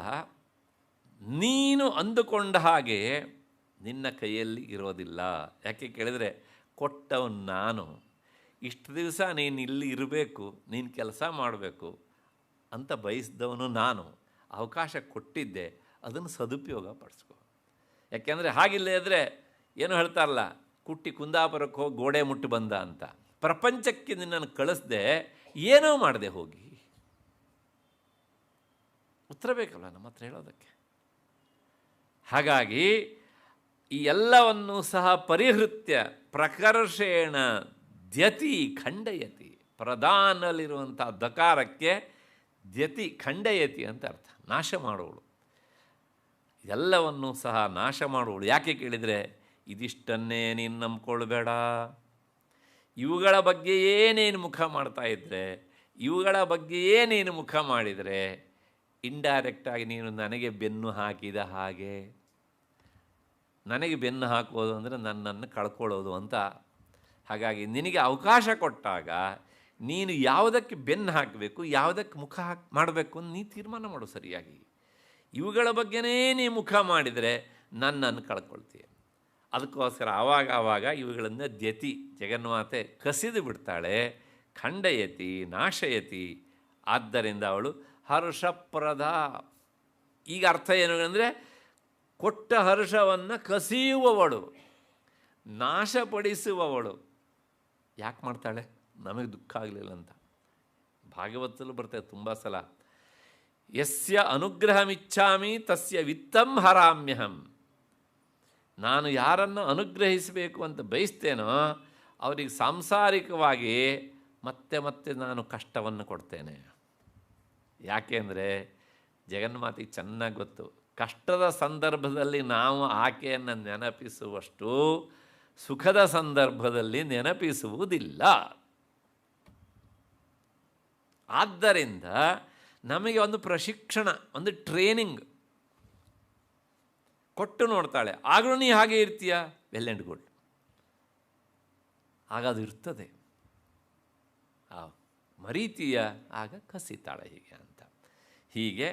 ನೀನು ಅಂದುಕೊಂಡ ಹಾಗೆ ನಿನ್ನ ಕೈಯಲ್ಲಿ ಇರೋದಿಲ್ಲ. ಯಾಕೆ ಕೇಳಿದರೆ, ಕೊಟ್ಟವನು ನಾನು, ಇಷ್ಟು ದಿವಸ ನೀನು ಇಲ್ಲಿ ಇರಬೇಕು, ನೀನು ಕೆಲಸ ಮಾಡಬೇಕು ಅಂತ ಬಯಸಿದವನು ನಾನು, ಅವಕಾಶ ಕೊಟ್ಟಿದ್ದೆ, ಅದನ್ನು ಸದುಪಯೋಗ ಪಡಿಸ್ಕೊ. ಯಾಕೆಂದರೆ ಹಾಗಿಲ್ಲೇ ಇದ್ದರೆ ಏನು ಹೇಳ್ತಾರಲ್ಲ, ಕುಟ್ಟಿ ಕುಂದಾಪುರಕ್ಕೆ ಹೋಗಿ ಗೋಡೆ ಮುಟ್ಟು ಬಂದ ಅಂತ. ಪ್ರಪಂಚಕ್ಕೆ ನಿನ್ನನ್ನು ಕಳಿಸ್ದೆ, ಏನೋ ಮಾಡದೆ ಹೋಗಿ. ಉತ್ತರ ಬೇಕಲ್ಲ ನಮ್ಮ ಹತ್ರ ಹೇಳೋದಕ್ಕೆ. ಹಾಗಾಗಿ ಈ ಎಲ್ಲವನ್ನೂ ಸಹ ಪರಿಹೃತ್ಯ ಪ್ರಕರ್ಷೇಣ ದ್ಯತಿ ಖಂಡಯತಿ. ಪ್ರಧಾನಲ್ಲಿರುವಂಥ ದಕಾರಕ್ಕೆ ದ್ಯತಿ ಖಂಡಯತಿ ಅಂತ ಅರ್ಥ, ನಾಶ ಮಾಡುವಳು. ಎಲ್ಲವನ್ನೂ ಸಹ ನಾಶ ಮಾಡುವಳು. ಯಾಕೆ ಕೇಳಿದರೆ, ಇದಿಷ್ಟನ್ನೇ ನೀನು ನಂಬ್ಕೊಳ್ಬೇಡ. ಇವುಗಳ ಬಗ್ಗೆಯೇ ನೀನು ಮುಖ ಮಾಡ್ತಾಯಿದ್ರೆ, ಇವುಗಳ ಬಗ್ಗೆಯೇ ನೀನು ಮುಖ ಮಾಡಿದರೆ ಇಂಡೈರೆಕ್ಟಾಗಿ ನೀನು ನನಗೆ ಬೆನ್ನು ಹಾಕಿದ ಹಾಗೆ. ನನಗೆ ಬೆನ್ನು ಹಾಕೋದು ಅಂದರೆ ನನ್ನನ್ನು ಕಳ್ಕೊಳ್ಳೋದು ಅಂತ. ಹಾಗಾಗಿ ನಿನಗೆ ಅವಕಾಶ ಕೊಟ್ಟಾಗ ನೀನು ಯಾವುದಕ್ಕೆ ಬೆನ್ನು ಹಾಕಬೇಕು, ಯಾವುದಕ್ಕೆ ಮುಖ ಮಾಡಬೇಕು ಅಂತ ನೀ ತೀರ್ಮಾನ ಮಾಡು ಸರಿಯಾಗಿ. ಇವುಗಳ ಬಗ್ಗೆನೇ ನೀ ಮುಖ ಮಾಡಿದರೆ ನನ್ನನ್ನು ಕಳ್ಕೊಳ್ತೀಯ. ಅದಕ್ಕೋಸ್ಕರ ಆವಾಗ ಇವುಗಳನ್ನು ದ್ಯತಿ ಜಗನ್ಮಾತೆ ಕಸಿದು ಬಿಡ್ತಾಳೆ. ಖಂಡಯತಿ ನಾಶಯತಿ. ಆದ್ದರಿಂದ ಅವಳು ಹರ್ಷಪ್ರದ. ಈಗ ಅರ್ಥ ಏನು ಅಂದರೆ, ಕೊಟ್ಟ ಹರ್ಷವನ್ನು ಕಸಿಯುವವಳು, ನಾಶಪಡಿಸುವವಳು. ಯಾಕೆ ಮಾಡ್ತಾಳೆ? ನಮಗೆ ದುಃಖ ಆಗಲಿಲ್ಲ ಅಂತ. ಭಾಗವತದಲ್ಲೂ ಬರ್ತದೆ ತುಂಬ ಸಲ, ಯಸ್ಯ ಅನುಗ್ರಹಮಿಚ್ಛಾಮಿ ತಸ್ಯ ವಿತ್ತಂ ಹರಾಮ್ಯಹಂ. ನಾನು ಯಾರನ್ನು ಅನುಗ್ರಹಿಸಬೇಕು ಅಂತ ಬಯಸ್ತೇನೋ ಅವರಿಗೆ ಸಾಂಸಾರಿಕವಾಗಿ ಮತ್ತೆ ಮತ್ತೆ ನಾನು ಕಷ್ಟವನ್ನು ಕೊಡ್ತೇನೆ. ಯಾಕೆ ಅಂದರೆ ಜಗನ್ಮಾತೆಗೆ ಚೆನ್ನಾಗಿ ಗೊತ್ತು, ಕಷ್ಟದ ಸಂದರ್ಭದಲ್ಲಿ ನಾವು ಆಕೆಯನ್ನು ನೆನಪಿಸುವಷ್ಟು ಸುಖದ ಸಂದರ್ಭದಲ್ಲಿ ನೆನಪಿಸುವುದಿಲ್ಲ. ಆದ್ದರಿಂದ ನಮಗೆ ಒಂದು ಪ್ರಶಿಕ್ಷಣ, ಒಂದು ಟ್ರೈನಿಂಗ್ ಕೊಟ್ಟು ನೋಡ್ತಾಳೆ. ಆಗಲೂ ನೀ ಹಾಗೆ ಇರ್ತೀಯ, ವೆಲ್ ಆ್ಯಂಡ್ ಗುಡ್. ಆಗ ಅದು ಇರ್ತದೆ. ಮರೀತೀಯ, ಆಗ ಕಸಿತಾಳೆ ಹೀಗೆ ಅಂತ. ಹೀಗೆ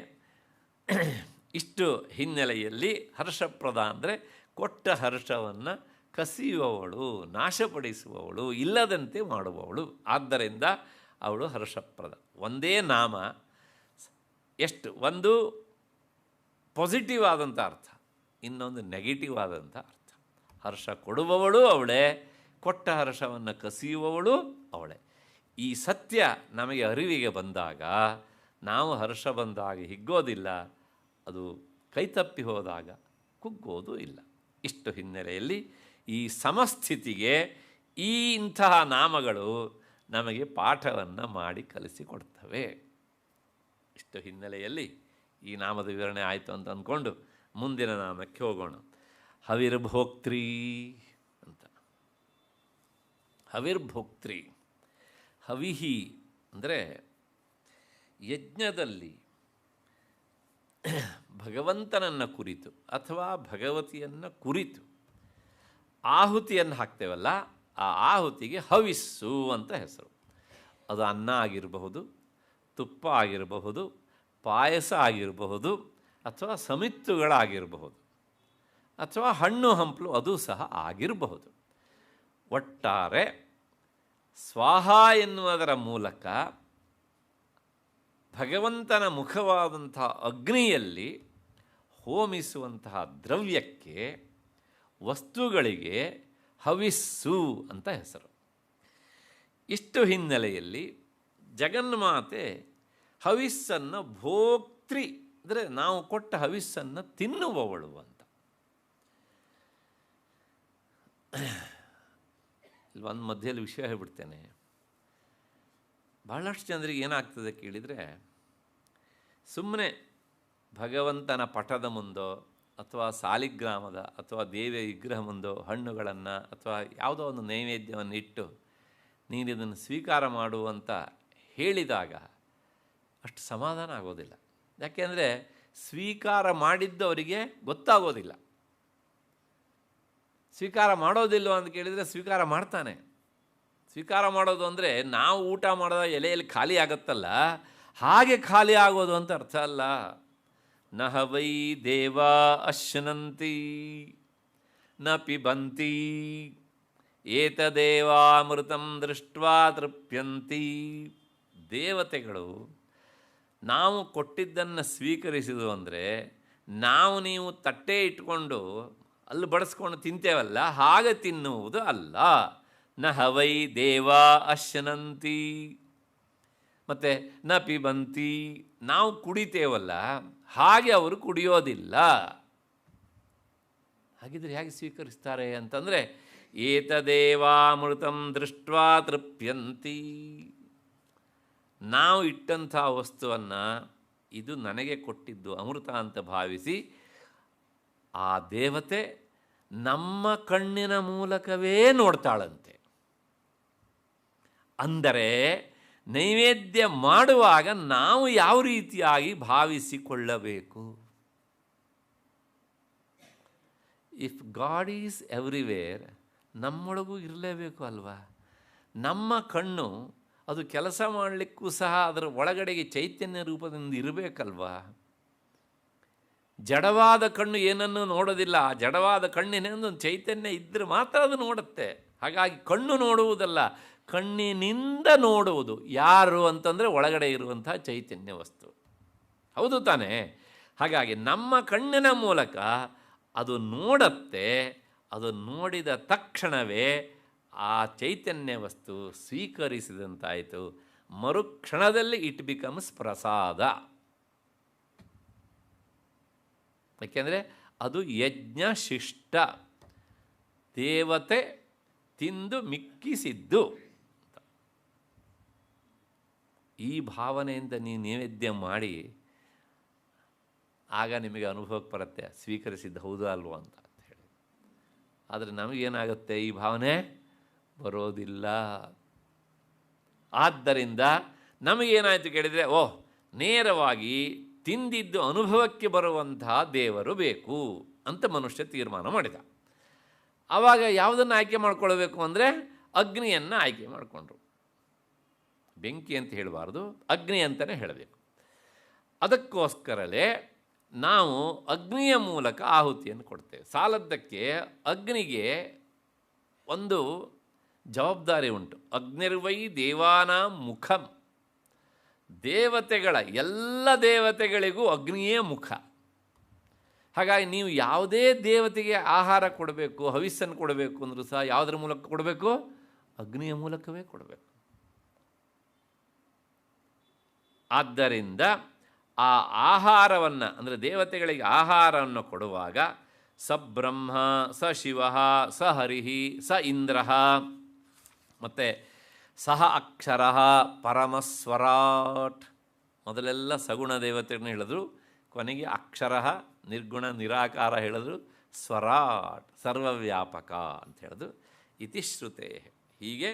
ಇಷ್ಟು ಹಿನ್ನೆಲೆಯಲ್ಲಿ ಹರ್ಷಪ್ರದ ಅಂದರೆ ಕೊಟ್ಟ ಹರ್ಷವನ್ನು ಕಸಿಯುವವಳು, ನಾಶಪಡಿಸುವವಳು, ಇಲ್ಲದಂತೆ ಮಾಡುವವಳು. ಆದ್ದರಿಂದ ಅವಳು ಹರ್ಷಪ್ರದ. ಒಂದೇ ನಾಮ ಎಷ್ಟು, ಒಂದು ಪಾಸಿಟಿವ್ ಆದಂಥ ಅರ್ಥ, ಇನ್ನೊಂದು ನೆಗೆಟಿವ್ ಆದಂಥ ಅರ್ಥ. ಹರ್ಷ ಕೊಡುವವಳು ಅವಳೇ, ಕೊಟ್ಟ ಹರ್ಷವನ್ನು ಕಸಿಯುವವಳು ಅವಳೇ. ಈ ಸತ್ಯ ನಮಗೆ ಅರಿವಿಗೆ ಬಂದಾಗ ನಾವು ಹರ್ಷ ಬಂದಾಗ ಹಿಗ್ಗೋದಿಲ್ಲ, ಅದು ಕೈತಪ್ಪಿ ಹೋದಾಗ ಕುಗ್ಗೋದು ಇಲ್ಲ. ಇಷ್ಟು ಹಿನ್ನೆಲೆಯಲ್ಲಿ ಈ ಸಮಸ್ಥಿತಿಗೆ ಇಂತಹ ನಾಮಗಳು ನಮಗೆ ಪಾಠವನ್ನು ಮಾಡಿ ಕಲಿಸಿಕೊಡ್ತವೆ. ಇಷ್ಟು ಹಿನ್ನೆಲೆಯಲ್ಲಿ ಈ ನಾಮದ ವಿವರಣೆ ಆಯಿತು ಅಂತ ಅಂದ್ಕೊಂಡು ಮುಂದಿನ ನಾಮಕ್ಕೆ ಹೋಗೋಣ. ಹವಿರ್ಭೋಕ್ತ್ರಿ ಅಂತ. ಹವಿರ್ಭೋಕ್ತ್ರಿ, ಹವಿಹಿ ಅಂದರೆ ಯಜ್ಞದಲ್ಲಿ ಭಗವಂತನನ್ನು ಕುರಿತು ಅಥವಾ ಭಗವತಿಯನ್ನು ಕುರಿತು ಆಹುತಿಯನ್ನು ಹಾಕ್ತೇವಲ್ಲ, ಆ ಆಹುತಿಗೆ ಹವಿಸ್ಸು ಅಂತ ಹೆಸರು. ಅದು ಅನ್ನ ಆಗಿರಬಹುದು, ತುಪ್ಪ ಆಗಿರಬಹುದು, ಪಾಯಸ ಆಗಿರಬಹುದು, ಅಥವಾ ಸಮಿತ್ತುಗಳಾಗಿರಬಹುದು, ಅಥವಾ ಹಣ್ಣು ಹಂಪಲು ಅದು ಸಹ ಆಗಿರಬಹುದು. ಒಟ್ಟಾರೆ ಸ್ವಾಹ ಎನ್ನುವುದರ ಮೂಲಕ ಭಗವಂತನ ಮುಖವಾದಂಥ ಅಗ್ನಿಯಲ್ಲಿ ಹೋಮಿಸುವಂತಹ ದ್ರವ್ಯಕ್ಕೆ, ವಸ್ತುಗಳಿಗೆ ಹವಿಸ್ಸು ಅಂತ ಹೆಸರು. ಇಷ್ಟು ಹಿನ್ನೆಲೆಯಲ್ಲಿ ಜಗನ್ಮಾತೆ ಹವಿಸ್ಸನ್ನು ಭೋಕ್ತ್ರಿ ಅಂದರೆ ನಾವು ಕೊಟ್ಟ ಹವಿಸ್ಸನ್ನು ತಿನ್ನುವವಳು ಅಂತ. ಇಲ್ಲಿ ಒಂದು ಮಧ್ಯದಲ್ಲಿ ವಿಷಯ ಹೇಳ್ಬಿಡ್ತೇನೆ. ಬಹಳಷ್ಟು ಜನರಿಗೆ ಏನಾಗ್ತದೆ ಕೇಳಿದರೆ, ಸುಮ್ಮನೆ ಭಗವಂತನ ಪಟದ ಮುಂದೋ ಅಥವಾ ಸಾಲಿಗ್ರಾಮದ ಅಥವಾ ದೇವಿಯ ವಿಗ್ರಹ ಮುಂದೋ ಹಣ್ಣುಗಳನ್ನು ಅಥವಾ ಯಾವುದೋ ಒಂದು ನೈವೇದ್ಯವನ್ನು ಇಟ್ಟು ನೀನು ಇದನ್ನು ಸ್ವೀಕಾರ ಮಾಡುವಂತ ಹೇಳಿದಾಗ ಅಷ್ಟು ಸಮಾಧಾನ ಆಗೋದಿಲ್ಲ. ಯಾಕೆಂದರೆ ಸ್ವೀಕಾರ ಮಾಡಿದ್ದವರಿಗೆ ಗೊತ್ತಾಗೋದಿಲ್ಲ. ಸ್ವೀಕಾರ ಮಾಡೋದಿಲ್ಲ ಅಂತ ಕೇಳಿದರೆ ಸ್ವೀಕಾರ ಮಾಡ್ತಾನೆ. ಸ್ವೀಕಾರ ಮಾಡೋದು ಅಂದರೆ ನಾವು ಊಟ ಮಾಡೋದ ಎಲೆಯಲ್ಲಿ ಖಾಲಿ ಆಗುತ್ತಲ್ಲ, ಹಾಗೆ ಖಾಲಿ ಆಗೋದು ಅಂತ ಅರ್ಥ ಅಲ್ಲ. ನಹ ವೈ ದೇವಾ ಅಶ್ನಂತಿ ನ ಪಿಬಂತಿ ಏತದೇವಾಮೃತಂ ದೃಷ್ಟ್ವಾ ತೃಪ್ಯಂತಿ. ದೇವತೆಗಳು ನಾವು ಕೊಟ್ಟಿದ್ದನ್ನು ಸ್ವೀಕರಿಸಿದು ಅಂದರೆ ನಾವು ನೀವು ತಟ್ಟೆ ಇಟ್ಕೊಂಡು ಅಲ್ಲಿ ಬಡಿಸ್ಕೊಂಡು ತಿಂತೇವಲ್ಲ, ಹಾಗೆ ತಿನ್ನುವುದು ಅಲ್ಲ. ನ ಹವೈ ದೇವಾ ಅಶ್ನಂತಿ, ಮತ್ತು ನ ಪಿಬಂತಿ, ನಾವು ಕುಡಿತೇವಲ್ಲ ಹಾಗೆ ಅವರು ಕುಡಿಯೋದಿಲ್ಲ. ಹಾಗಿದ್ರೆ ಹೇಗೆ ಸ್ವೀಕರಿಸ್ತಾರೆ ಅಂತಂದರೆ, ಏತದೇವಾಮೃತಂ ದೃಷ್ಟ್ವಾ ತೃಪ್ಯಂತಿ. ನಾವು ಇಟ್ಟಂಥ ವಸ್ತುವನ್ನು ಇದು ನನಗೆ ಕೊಟ್ಟಿದ್ದು ಅಮೃತ ಅಂತ ಭಾವಿಸಿ ಆ ದೇವತೆ ನಮ್ಮ ಕಣ್ಣಿನ ಮೂಲಕವೇ ನೋಡ್ತಾಳಂತೆ. ಅಂದರೆ ನೈವೇದ್ಯ ಮಾಡುವಾಗ ನಾವು ಯಾವ ರೀತಿಯಾಗಿ ಭಾವಿಸಿಕೊಳ್ಳಬೇಕು. ಇಫ್ ಗಾಡ್ ಈಸ್ ಎವ್ರಿವೇರ್, ನಮ್ಮೊಳಗೂ ಇರಲೇಬೇಕು ಅಲ್ವಾ. ನಮ್ಮ ಕಣ್ಣು ಅದು ಕೆಲಸ ಮಾಡಲಿಕ್ಕೂ ಸಹ ಅದರ ಒಳಗಡೆಗೆ ಚೈತನ್ಯ ರೂಪದಿಂದ ಇರಬೇಕಲ್ವಾ. ಜಡವಾದ ಕಣ್ಣು ಏನನ್ನೂ ನೋಡೋದಿಲ್ಲ. ಆ ಜಡವಾದ ಕಣ್ಣಿನೊಂದು ಚೈತನ್ಯ ಇದ್ದರೆ ಮಾತ್ರ ಅದು ನೋಡುತ್ತೆ. ಹಾಗಾಗಿ ಕಣ್ಣು ನೋಡುವುದಲ್ಲ, ಕಣ್ಣಿನಿಂದ ನೋಡುವುದು. ಯಾರು ಅಂತಂದರೆ ಒಳಗಡೆ ಇರುವಂಥ ಚೈತನ್ಯ ವಸ್ತು. ಹೌದು ತಾನೇ? ಹಾಗಾಗಿ ನಮ್ಮ ಕಣ್ಣಿನ ಮೂಲಕ ಅದು ನೋಡತ್ತೆ. ಅದು ನೋಡಿದ ತಕ್ಷಣವೇ ಆ ಚೈತನ್ಯ ವಸ್ತು ಸ್ವೀಕರಿಸಿದಂತಾಯಿತು. ಮರುಕ್ಷಣದಲ್ಲಿ ಇಟ್ ಬಿಕಮ್ಸ್ ಪ್ರಸಾದ. ಯಾಕೆಂದರೆ ಅದು ಯಜ್ಞಶಿಷ್ಟ, ದೇವತೆ ತಿಂದು ಮಿಕ್ಕಿಸಿದ್ದು. ಈ ಭಾವನೆಯಿಂದ ನೀವು ನೈವೇದ್ಯ ಮಾಡಿ ಆಗ ನಿಮಗೆ ಅನುಭವಕ್ಕೆ ಬರುತ್ತೆ ಸ್ವೀಕರಿಸಿದ್ದು ಹೌದು ಅಲ್ವೋ ಅಂತ ಹೇಳಿ. ಆದರೆ ನಮಗೇನಾಗುತ್ತೆ, ಈ ಭಾವನೆ ಬರೋದಿಲ್ಲ. ಆದ್ದರಿಂದ ನಮಗೇನಾಯಿತು ಕೇಳಿದರೆ, ನೇರವಾಗಿ ತಿಂದಿದ್ದು ಅನುಭವಕ್ಕೆ ಬರುವಂತಹ ದೇವರು ಬೇಕು ಅಂತ ಮನುಷ್ಯ ತೀರ್ಮಾನ ಮಾಡಿದ. ಆವಾಗ ಯಾವುದನ್ನು ಆಯ್ಕೆ ಮಾಡ್ಕೊಳ್ಬೇಕು ಅಂದರೆ ಅಗ್ನಿಯನ್ನು ಆಯ್ಕೆ ಮಾಡಿಕೊಂಡ್ರು. ಬೆಂಕಿ ಅಂತ ಹೇಳಬಾರ್ದು, ಅಗ್ನಿ ಅಂತಲೇ ಹೇಳಬೇಕು. ಅದಕ್ಕೋಸ್ಕರಲೇ ನಾವು ಅಗ್ನಿಯ ಮೂಲಕ ಆಹುತಿಯನ್ನು ಕೊಡ್ತೇವೆ. ಸಾಲದ್ದಕ್ಕೆ ಅಗ್ನಿಗೆ ಒಂದು ಜವಾಬ್ದಾರಿ ಉಂಟು. ಅಗ್ನಿರ್ವೈ ದೇವಾನಾಂ ಮುಖಂ. ದೇವತೆಗಳ ಎಲ್ಲ ದೇವತೆಗಳಿಗೂ ಅಗ್ನಿಯೇ ಮುಖ. ಹಾಗಾಗಿ ನೀವು ಯಾವುದೇ ದೇವತೆಗೆ ಆಹಾರ ಕೊಡಬೇಕು, ಹವಿಸ್ಸನ್ನು ಕೊಡಬೇಕು ಅಂದರೂ ಸಹ ಯಾವುದರ ಮೂಲಕ ಕೊಡಬೇಕು? ಅಗ್ನಿಯ ಮೂಲಕವೇ ಕೊಡಬೇಕು. ಆದ್ದರಿಂದ ಆ ಆಹಾರವನ್ನು, ಅಂದರೆ ದೇವತೆಗಳಿಗೆ ಆಹಾರವನ್ನು ಕೊಡುವಾಗ ಸ ಬ್ರಹ್ಮ, ಸ ಶಿವ, ಸ ಹರಿ, ಸ ಇಂದ್ರ, ಮತ್ತು ಸಹ ಅಕ್ಷರ ಪರಮಸ್ವರಾಟ್. ಮೊದಲೆಲ್ಲ ಸಗುಣ ದೇವತೆಗಳನ್ನ ಹೇಳಿದ್ರು, ಕೊನೆಗೆ ಅಕ್ಷರ, ನಿರ್ಗುಣ, ನಿರಾಕಾರ ಹೇಳಿದ್ರು, ಸ್ವರಾಟ್ ಸರ್ವವ್ಯಾಪಕ ಅಂತ ಹೇಳಿದ್ರು. ಇತಿ ಶ್ರುತೆ. ಹೀಗೆ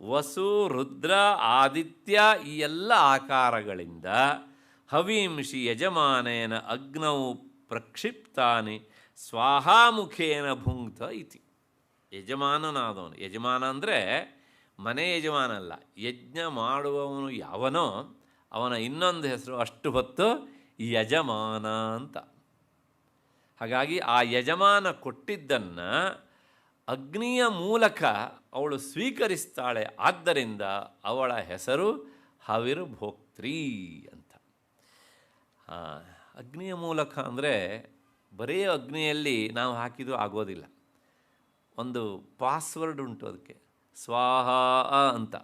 ವಸು, ರುದ್ರ, ಆದಿತ್ಯ ಈ ಎಲ್ಲ ಆಕಾರಗಳಿಂದ ಹವಿಂಷಿ ಯಜಮಾನೇನ ಅಗ್ನೌ ಪ್ರಕ್ಷಿಪ್ತಾನಿ ಸ್ವಾಹಾಮುಖೇನ ಭುಂಕ್ತ ಇತಿ. ಯಜಮಾನನಾದವನು, ಯಜಮಾನ ಅಂದರೆ ಮನೆ ಯಜಮಾನ ಅಲ್ಲ, ಯಜ್ಞ ಮಾಡುವವನು ಯಾವನೋ ಅವನ ಇನ್ನೊಂದು ಹೆಸರು ಅಷ್ಟು ಹೊತ್ತು ಯಜಮಾನ ಅಂತ. ಹಾಗಾಗಿ ಆ ಯಜಮಾನ ಕೊಟ್ಟಿದ್ದನ್ನು ಅಗ್ನಿಯ ಮೂಲಕ ಅವಳು ಸ್ವೀಕರಿಸ್ತಾಳೆ. ಆದ್ದರಿಂದ ಅವಳ ಹೆಸರು ಹವಿರ್ಭೋಕ್ತ್ರಿ ಅಂತ. ಅಗ್ನಿಯ ಮೂಲಕ ಅಂದರೆ ಬರೀ ಅಗ್ನಿಯಲ್ಲಿ ನಾವು ಹಾಕಿದರೂ ಆಗೋದಿಲ್ಲ. ಒಂದು ಪಾಸ್ವರ್ಡ್ ಉಂಟು ಅದಕ್ಕೆ, ಸ್ವಾಹ ಅಂತ.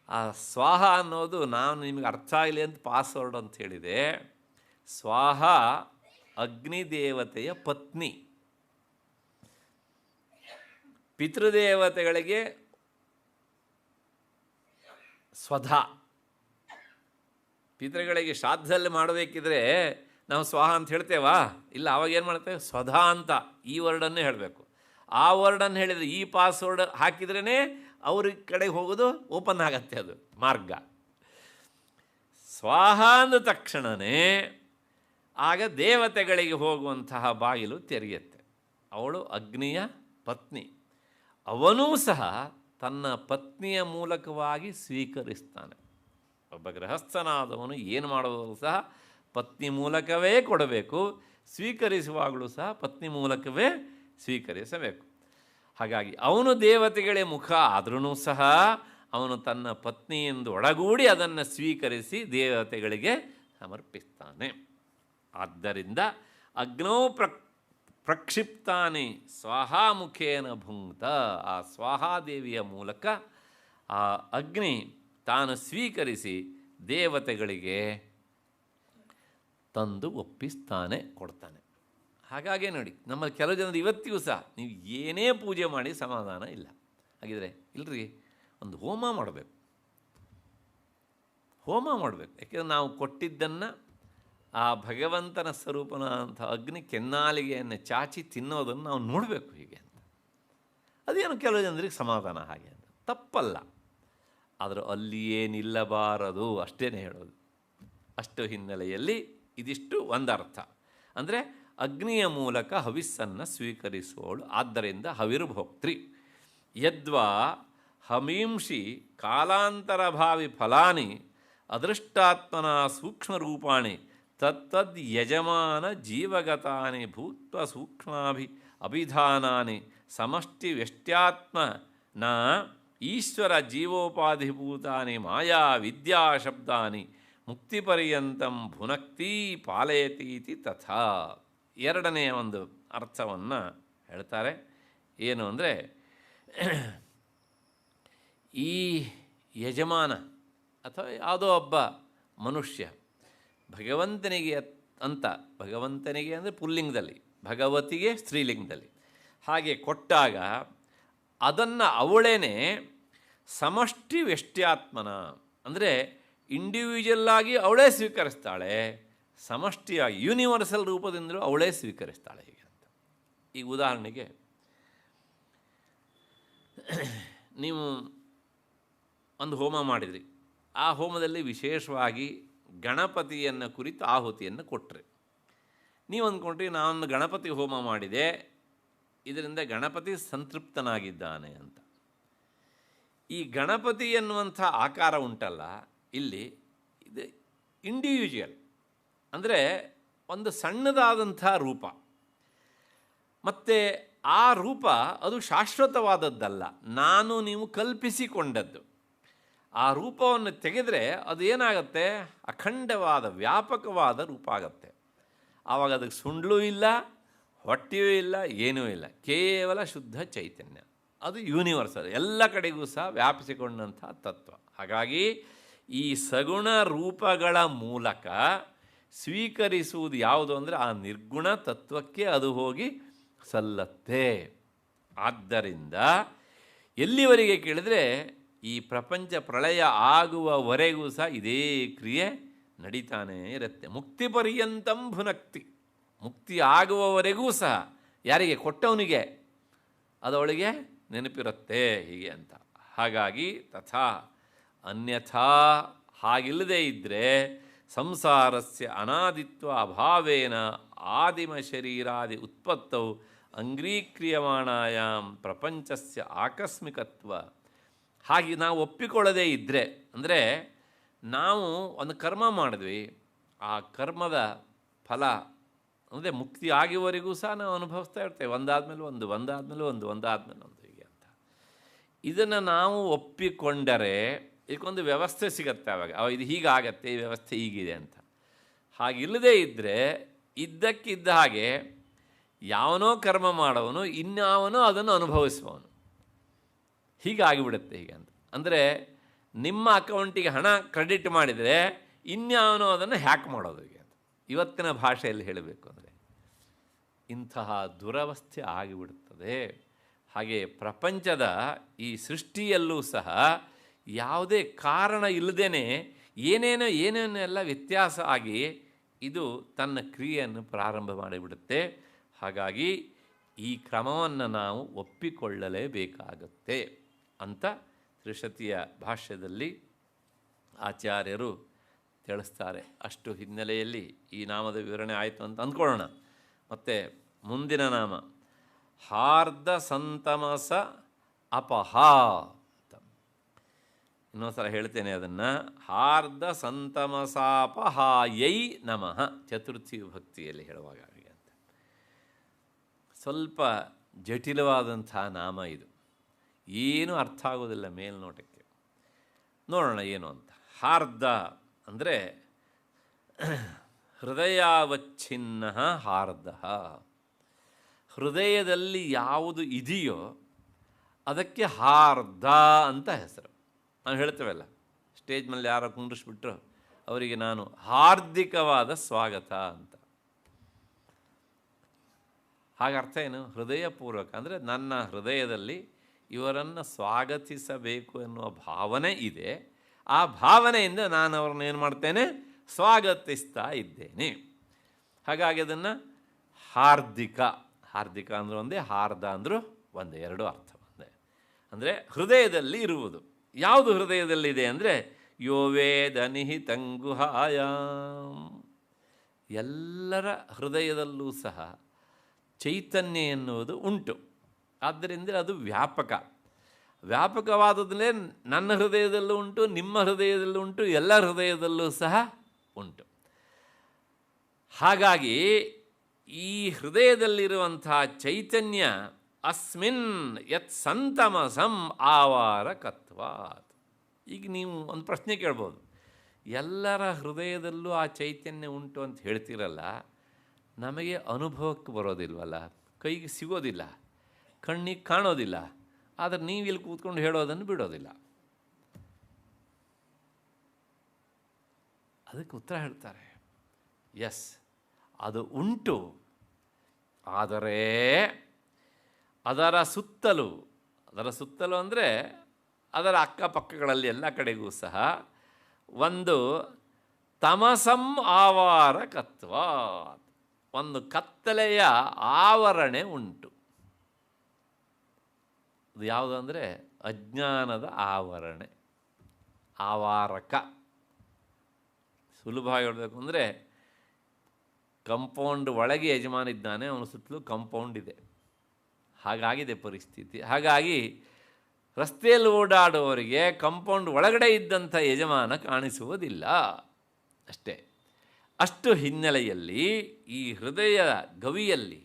ಆ ಸ್ವಾಹ ಅನ್ನೋದು ನಾನು ನಿಮಗೆ ಅರ್ಥ ಆಗಲಿ ಅಂತ ಪಾಸ್ವರ್ಡ್ ಅಂತ ಹೇಳಿದೆ. ಸ್ವಾಹ ಅಗ್ನಿದೇವತೆಯ ಪತ್ನಿ. ಪಿತೃದೇವತೆಗಳಿಗೆ ಸ್ವಧಾ. ಪಿತೃಗಳಿಗೆ ಶ್ರಾದ್ದದಲ್ಲಿ ಮಾಡಬೇಕಿದ್ರೆ ನಾವು ಸ್ವಾಹ ಅಂತ ಹೇಳ್ತೇವಾ? ಇಲ್ಲ, ಅವಾಗ ಏನು ಮಾಡ್ತೇವೆ? ಸ್ವಧಾ ಅಂತ ಈ ವರ್ಡನ್ನೇ ಹೇಳಬೇಕು. ಆ ವರ್ಡನ್ನು ಹೇಳಿದರೆ, ಈ ಪಾಸ್ವರ್ಡ್ ಹಾಕಿದ್ರೇ ಅವ್ರ ಕಡೆಗೆ ಹೋಗೋದು ಓಪನ್ ಆಗತ್ತೆ, ಅದು ಮಾರ್ಗ. ಸ್ವಾಹ ಅಂದ ತಕ್ಷಣವೇ ಆಗ ದೇವತೆಗಳಿಗೆ ಹೋಗುವಂತಹ ಬಾಗಿಲು ತೆರೆಯುತ್ತೆ. ಅವಳು ಅಗ್ನಿಯ ಪತ್ನಿ. ಅವನೂ ಸಹ ತನ್ನ ಪತ್ನಿಯ ಮೂಲಕವಾಗಿ ಸ್ವೀಕರಿಸ್ತಾನೆ. ಒಬ್ಬ ಗೃಹಸ್ಥನಾದವನು ಏನು ಮಾಡೋದು ಸಹ ಪತ್ನಿ ಮೂಲಕವೇ ಕೊಡಬೇಕು, ಸ್ವೀಕರಿಸುವಾಗಲೂ ಸಹ ಪತ್ನಿ ಮೂಲಕವೇ ಸ್ವೀಕರಿಸಬೇಕು. ಹಾಗಾಗಿ ಅವನು ದೇವತೆಗಳೇ ಮುಖ ಆದ್ರೂ ಸಹ ಅವನು ತನ್ನ ಪತ್ನಿಯಿಂದ ಒಳಗೂಡಿ ಅದನ್ನು ಸ್ವೀಕರಿಸಿ ದೇವತೆಗಳಿಗೆ ಸಮರ್ಪಿಸ್ತಾನೆ. ಆದ್ದರಿಂದ ಅಗ್ನೋ ಪ್ರಕ್ಷಿಪ್ತಾನೆ ಸ್ವಾಹಾಮುಖೇನ ಭುಂಕ್ತ. ಆ ಸ್ವಾಹಾದೇವಿಯ ಮೂಲಕ ಆ ಅಗ್ನಿ ತಾನು ಸ್ವೀಕರಿಸಿ ದೇವತೆಗಳಿಗೆ ತಂದು ಒಪ್ಪಿಸ್ತಾನೆ, ಕೊಡ್ತಾನೆ. ಹಾಗಾಗಿ ನೋಡಿ, ನಮ್ಮಲ್ಲಿ ಕೆಲವು ಜನರು ಇವತ್ತಿಗೂ ಸಹ ನೀವು ಏನೇ ಪೂಜೆ ಮಾಡಿ ಸಮಾಧಾನ ಇಲ್ಲ. ಹಾಗಿದ್ರೆ ಇಲ್ಲರಿ, ಒಂದು ಹೋಮ ಮಾಡಬೇಕು. ಯಾಕೆಂದರೆ ನಾವು ಕೊಟ್ಟಿದ್ದನ್ನು ಆ ಭಗವಂತನ ಸ್ವರೂಪನ ಅಂಥ ಅಗ್ನಿ ಕೆನ್ನಾಲಿಗೆಯನ್ನು ಚಾಚಿ ತಿನ್ನೋದನ್ನು ನಾವು ನೋಡಬೇಕು ಹೀಗೆ ಅಂತ. ಅದೇನು ಕೆಲವು ಜನರಿಗೆ ಸಮಾಧಾನ ಹಾಗೆ ಅಂತ, ತಪ್ಪಲ್ಲ. ಆದರೆ ಅಲ್ಲಿಯೇ ನಿಲ್ಲಬಾರದು, ಅಷ್ಟೇ ಹೇಳೋದು. ಅಷ್ಟು ಹಿನ್ನೆಲೆಯಲ್ಲಿ ಇದಿಷ್ಟು ಒಂದರ್ಥ. ಅಂದರೆ ಅಗ್ನಿಯ ಮೂಲಕ ಹವಿಸ್ಸನ್ನು ಸ್ವೀಕರಿಸುವವಳು, ಆದ್ದರಿಂದ ಹವಿರ್ಭೋಕ್ತ್ರಿ. ಯದ್ವಾ ಹಮೀಂಷಿ ಕಾಲಾಂತರಭಾವಿ ಫಲಾನಿ ಅದೃಷ್ಟಾತ್ಮನ ಸೂಕ್ಷ್ಮರೂಪಾಣಿ ತತ್ತದ್ ಯಜಮಾನ ಜೀವಗತಾನಿ ಭೂತ್ವ ಅಭಿಧಾನಾನಿ ಸಮಷ್ಟಿ ವ್ಯಷ್ಟ್ಯಾತ್ಮನ ಈಶ್ವರ ಜೀವೋಪಾಧಿಭೂತಾನಿ ಮಾಯಾ ವಿದ್ಯಾಶಬ್ದಾನಿ ಮುಕ್ತಿಪರ್ಯಂತಂ ಭುನಕ್ತಿ ಪಾಲಯತೀತಿ ತಥಾ. ಎರಡನೆಯ ಒಂದು ಅರ್ಥವನ್ನು ಹೇಳ್ತಾರೆ. ಏನು ಅಂದರೆ, ಈ ಯಜಮಾನ ಅಥವಾ ಯಾವುದೋ ಒಬ್ಬ ಮನುಷ್ಯ ಭಗವಂತನಿಗೆ ಅಂತ, ಭಗವಂತನಿಗೆ ಅಂದರೆ ಪುಲ್ಲಿಂಗದಲ್ಲಿ, ಭಗವತಿಗೆ ಸ್ತ್ರೀಲಿಂಗದಲ್ಲಿ ಹಾಗೆ ಕೊಟ್ಟಾಗ ಅದನ್ನು ಅವಳೇನೆ ಸಮಷ್ಟಿ ವ್ಯಷ್ಟ್ಯಾತ್ಮನ ಅಂದರೆ ಇಂಡಿವಿಜುವಲ್ಲಾಗಿ ಅವಳೇ ಸ್ವೀಕರಿಸ್ತಾಳೆ, ಸಮಷ್ಟಿಯಾಗಿ ಯೂನಿವರ್ಸಲ್ ರೂಪದಿಂದಲೂ ಅವಳೇ ಸ್ವೀಕರಿಸ್ತಾಳೆ ಹೀಗೆ ಅಂತ. ಈಗ ಉದಾಹರಣೆಗೆ ನೀವು ಒಂದು ಹೋಮ ಮಾಡಿದ್ರಿ, ಆ ಹೋಮದಲ್ಲಿ ವಿಶೇಷವಾಗಿ ಗಣಪತಿಯನ್ನು ಕುರಿತು ಆಹುತಿಯನ್ನು ಕೊಟ್ಟರೆ, ನೀವು ಅಂದ್ಕೊಂಡ್ರಿ ನಾನು ಗಣಪತಿ ಹೋಮ ಮಾಡಿದೆ, ಇದರಿಂದ ಗಣಪತಿ ಸಂತೃಪ್ತನಾಗಿದ್ದಾನೆ ಅಂತ. ಈ ಗಣಪತಿ ಎನ್ನುವಂಥ ಆಕಾರ ಉಂಟಲ್ಲ, ಇಲ್ಲಿ ಇದು ಇಂಡಿವಿಜುವಲ್, ಅಂದರೆ ಒಂದು ಸಣ್ಣದಾದಂಥ ರೂಪ, ಮತ್ತು ಆ ರೂಪ ಅದು ಶಾಶ್ವತವಾದದ್ದಲ್ಲ, ನಾನು ನೀವು ಕಲ್ಪಿಸಿಕೊಂಡದ್ದು. ಆ ರೂಪವನ್ನು ತೆಗೆದರೆ ಅದು ಏನಾಗುತ್ತೆ, ಅಖಂಡವಾದ ವ್ಯಾಪಕವಾದ ರೂಪ ಆಗುತ್ತೆ. ಆವಾಗ ಅದಕ್ಕೆ ಸುಂಡ್ಲೂ ಇಲ್ಲ, ಹೊಟ್ಟೆಯೂ ಇಲ್ಲ, ಏನೂ ಇಲ್ಲ, ಕೇವಲ ಶುದ್ಧ ಚೈತನ್ಯ. ಅದು ಯೂನಿವರ್ಸಲ್, ಎಲ್ಲ ಕಡೆಗೂ ಸಹ ವ್ಯಾಪಿಸಿಕೊಂಡಂಥ ತತ್ವ. ಹಾಗಾಗಿ ಈ ಸಗುಣ ರೂಪಗಳ ಮೂಲಕ ಸ್ವೀಕರಿಸುವುದು ಯಾವುದು ಅಂದರೆ ಆ ನಿರ್ಗುಣ ತತ್ವಕ್ಕೆ ಅದು ಹೋಗಿ ಸಲ್ಲತ್ತೆ. ಆದ್ದರಿಂದ ಎಲ್ಲಿವರೆಗೆ ಕೇಳಿದರೆ ಈ ಪ್ರಪಂಚ ಪ್ರಳಯ ಆಗುವವರೆಗೂ ಸಹ ಇದೇ ಕ್ರಿಯೆ ನಡೀತಾನೇ ಇರುತ್ತೆ. ಮುಕ್ತಿ ಪರ್ಯಂತಂ ಭುನಕ್ತಿ, ಮುಕ್ತಿ ಆಗುವವರೆಗೂ ಸಹ ಯಾರಿಗೆ ಕೊಟ್ಟವನಿಗೆ ಅದವಳಿಗೆ ನೆನಪಿರುತ್ತೆ ಹೀಗೆ ಅಂತ. ಹಾಗಾಗಿ ತಥಾ ಅನ್ಯಥಾ ಹಾಗಿಲ್ಲದೆ ಇದ್ದರೆ ಸಂಸಾರಸ್ಯ ಅನಾದಿತ್ವ ಅಭಾವೇನ ಆದಿಮ ಶರೀರಾದಿ ಉತ್ಪತ್ತವು ಅಂಗೀಕ್ರಿಯಮಾಣಾಯಾಮ್ ಪ್ರಪಂಚಸ್ಯ ಆಕಸ್ಮಿಕತ್ವ. ಹಾಗೆ ನಾವು ಒಪ್ಪಿಕೊಳ್ಳದೇ ಇದ್ದರೆ, ಅಂದರೆ ನಾವು ಒಂದು ಕರ್ಮ ಮಾಡಿದ್ವಿ, ಆ ಕರ್ಮದ ಫಲ ಅಂದರೆ ಮುಕ್ತಿ ಆಗುವವರೆಗೂ ಸಹ ನಾವು ಅನುಭವಿಸ್ತಾ ಇರ್ತೇವೆ, ಒಂದಾದಮೇಲೆ ಒಂದು ಹೀಗೆ ಅಂತ. ಇದನ್ನು ನಾವು ಒಪ್ಪಿಕೊಂಡರೆ ಇದಕ್ಕೊಂದು ವ್ಯವಸ್ಥೆ ಸಿಗುತ್ತೆ. ಆವಾಗ ಇದು ಹೀಗಾಗತ್ತೆ, ಈ ವ್ಯವಸ್ಥೆ ಹೀಗಿದೆ ಅಂತ. ಹಾಗಿಲ್ಲದೇ ಇದ್ದರೆ ಇದ್ದಕ್ಕಿದ್ದ ಹಾಗೆ ಯಾವನೋ ಕರ್ಮ ಮಾಡೋವನು ಇನ್ಯಾವನೋ ಅದನ್ನು ಅನುಭವಿಸುವವನು, ಹೀಗಾಗಿಬಿಡುತ್ತೆ ಹೀಗೆ ಅಂತ. ಅಂದರೆ ನಿಮ್ಮ ಅಕೌಂಟಿಗೆ ಹಣ ಕ್ರೆಡಿಟ್ ಮಾಡಿದರೆ ಇನ್ಯಾವನೋ ಅದನ್ನು ಹ್ಯಾಕ್ ಮಾಡೋದು ಹೀಗೆ ಅಂತ. ಇವತ್ತಿನ ಭಾಷೆಯಲ್ಲಿ ಹೇಳಬೇಕು ಅಂದರೆ ಇಂತಹ ದುರವಸ್ಥೆ ಆಗಿಬಿಡುತ್ತದೆ. ಹಾಗೆ ಪ್ರಪಂಚದ ಈ ಸೃಷ್ಟಿಯಲ್ಲೂ ಸಹ ಯಾವುದೇ ಕಾರಣ ಇಲ್ಲದೇ ಏನೇನೆಲ್ಲ ವ್ಯತ್ಯಾಸ ಆಗಿ ಇದು ತನ್ನ ಕ್ರಿಯೆಯನ್ನು ಪ್ರಾರಂಭ ಮಾಡಿಬಿಡುತ್ತೆ. ಹಾಗಾಗಿ ಈ ಕ್ರಮವನ್ನು ನಾವು ಒಪ್ಪಿಕೊಳ್ಳಲೇಬೇಕಾಗುತ್ತೆ ಅಂತ ತ್ರಿಶತಿಯ ಭಾಷ್ಯದಲ್ಲಿ ಆಚಾರ್ಯರು ತಿಳಿಸ್ತಾರೆ. ಅಷ್ಟು ಹಿನ್ನೆಲೆಯಲ್ಲಿ ಈ ನಾಮದ ವಿವರಣೆ ಆಯಿತು ಅಂತ ಅಂದ್ಕೊಳ್ಳೋಣ. ಮತ್ತು ಮುಂದಿನ ನಾಮ ಹಾರ್ದ ಸಂತಮಸ ಅಪಹ ಅಂತ. ಇನ್ನೊಂದು ಸಲ ಹೇಳ್ತೇನೆ ಅದನ್ನು. ಹಾರ್ದ ಸಂತಮಸಾಪಹಾಯೈ ನಮಃ, ಚತುರ್ಥಿ ವಿಭಕ್ತಿಯಲ್ಲಿ ಹೇಳುವಾಗ ಹಾಗೆ ಅಂತ. ಸ್ವಲ್ಪ ಜಟಿಲವಾದಂಥ ನಾಮ ಇದು, ಏನೂ ಅರ್ಥ ಆಗೋದಿಲ್ಲ ಮೇಲ್ನೋಟಕ್ಕೆ. ನೋಡೋಣ ಏನು ಅಂತ. ಹಾರ್ದ ಅಂದರೆ ಹೃದಯಾವಚ್ಛಿನ್ನ ಹಾರ್ದ, ಹೃದಯದಲ್ಲಿ ಯಾವುದು ಇದೆಯೋ ಅದಕ್ಕೆ ಹಾರ್ದ ಅಂತ ಹೆಸರು. ನಾವು ಹೇಳ್ತೇವಲ್ಲ, ಸ್ಟೇಜ್ ಮೇಲೆ ಯಾರೋ ಕುಂಡ್ರಿಸ್ಬಿಟ್ರು ಅವರಿಗೆ ನಾನು ಹಾರ್ದಿಕವಾದ ಸ್ವಾಗತ ಅಂತ. ಹಾಗರ್ಥ ಏನು? ಹೃದಯಪೂರ್ವಕ ಅಂದರೆ ನನ್ನ ಹೃದಯದಲ್ಲಿ ಇವರನ್ನು ಸ್ವಾಗತಿಸಬೇಕು ಎನ್ನುವ ಭಾವನೆ ಇದೆ. ಆ ಭಾವನೆಯಿಂದ ನಾನು ಅವ್ರನ್ನ ಏನು ಮಾಡ್ತೇನೆ? ಸ್ವಾಗತಿಸ್ತಾ ಇದ್ದೇನೆ. ಹಾಗಾಗಿ ಅದನ್ನು ಹಾರ್ದಿಕ, ಹಾರ್ದಿಕ ಅಂದರೂ ಒಂದೇ, ಹಾರ್ದ ಅಂದರೂ ಒಂದೇ, ಎರಡು ಅರ್ಥ ಒಂದೇ. ಅಂದರೆ ಹೃದಯದಲ್ಲಿ ಇರುವುದು. ಯಾವುದು ಹೃದಯದಲ್ಲಿದೆ ಅಂದರೆ ಯೋ ವೇದ ನಿಹಿತಂ ಗುಹಾಯಾಮ್. ಎಲ್ಲರ ಹೃದಯದಲ್ಲೂ ಸಹ ಚೈತನ್ಯ ಎನ್ನುವುದು ಉಂಟು. ಆದ್ದರಿಂದ ಅದು ವ್ಯಾಪಕ. ವ್ಯಾಪಕವಾದದ್ದೇ ನನ್ನ ಹೃದಯದಲ್ಲೂ ಉಂಟು, ನಿಮ್ಮ ಹೃದಯದಲ್ಲೂ ಉಂಟು, ಎಲ್ಲ ಹೃದಯದಲ್ಲೂ ಸಹ ಉಂಟು. ಹಾಗಾಗಿ ಈ ಹೃದಯದಲ್ಲಿರುವಂಥ ಚೈತನ್ಯ ಅಸ್ಮಿನ್ ಯತ್ ಸಂತಮಸಂ ಆವಾರಕತ್ವಾತ್. ಈಗ ನೀವು ಒಂದು ಪ್ರಶ್ನೆ ಕೇಳ್ಬೋದು, ಎಲ್ಲರ ಹೃದಯದಲ್ಲೂ ಆ ಚೈತನ್ಯ ಉಂಟು ಅಂತ ಹೇಳ್ತೀರಲ್ಲ, ನಮಗೆ ಅನುಭವಕ್ಕೆ ಬರೋದಿಲ್ವಲ್ಲ, ಕೈಗೆ ಸಿಗೋದಿಲ್ಲ, ಕಣ್ಣಿಗೆ ಕಾಣೋದಿಲ್ಲ, ಆದರೆ ನೀವು ಇಲ್ಲಿ ಕೂತ್ಕೊಂಡು ಹೇಳೋದನ್ನು ಬಿಡೋದಿಲ್ಲ. ಅದಕ್ಕೆ ಉತ್ತರ ಹೇಳ್ತಾರೆ, ಎಸ್ ಅದು ಉಂಟು, ಆದರೆ ಅದರ ಸುತ್ತಲೂ ಅಂದರೆ ಅದರ ಅಕ್ಕಪಕ್ಕಗಳಲ್ಲಿ ಎಲ್ಲ ಕಡೆಗೂ ಸಹ ಒಂದು ತಮಸಂ ಆವಾರಕತ್ವ, ಒಂದು ಕತ್ತಲೆಯ ಆವರಣೆ ಉಂಟು. ಅದು ಯಾವುದು ಅಂದರೆ ಅಜ್ಞಾನದ ಆವರಣೆ, ಆವಾರಕ. ಸುಲಭವಾಗಿ ಹೇಳಬೇಕು ಅಂದರೆ ಕಂಪೌಂಡ್ ಒಳಗೆ ಯಜಮಾನ ಇದ್ದಾನೆ, ಅವನ ಸುತ್ತಲೂ ಕಾಂಪೌಂಡ್ ಇದೆ. ಹಾಗಾಗಿದೆ ಪರಿಸ್ಥಿತಿ. ಹಾಗಾಗಿ ರಸ್ತೆಯಲ್ಲಿ ಓಡಾಡುವವರಿಗೆ ಕಾಂಪೌಂಡ್ ಒಳಗಡೆ ಇದ್ದಂಥ ಯಜಮಾನ ಕಾಣಿಸುವುದಿಲ್ಲ ಅಷ್ಟೇ. ಅಷ್ಟು ಹಿನ್ನೆಲೆಯಲ್ಲಿ ಈ ಹೃದಯ ಗವಿಯಲ್ಲಿ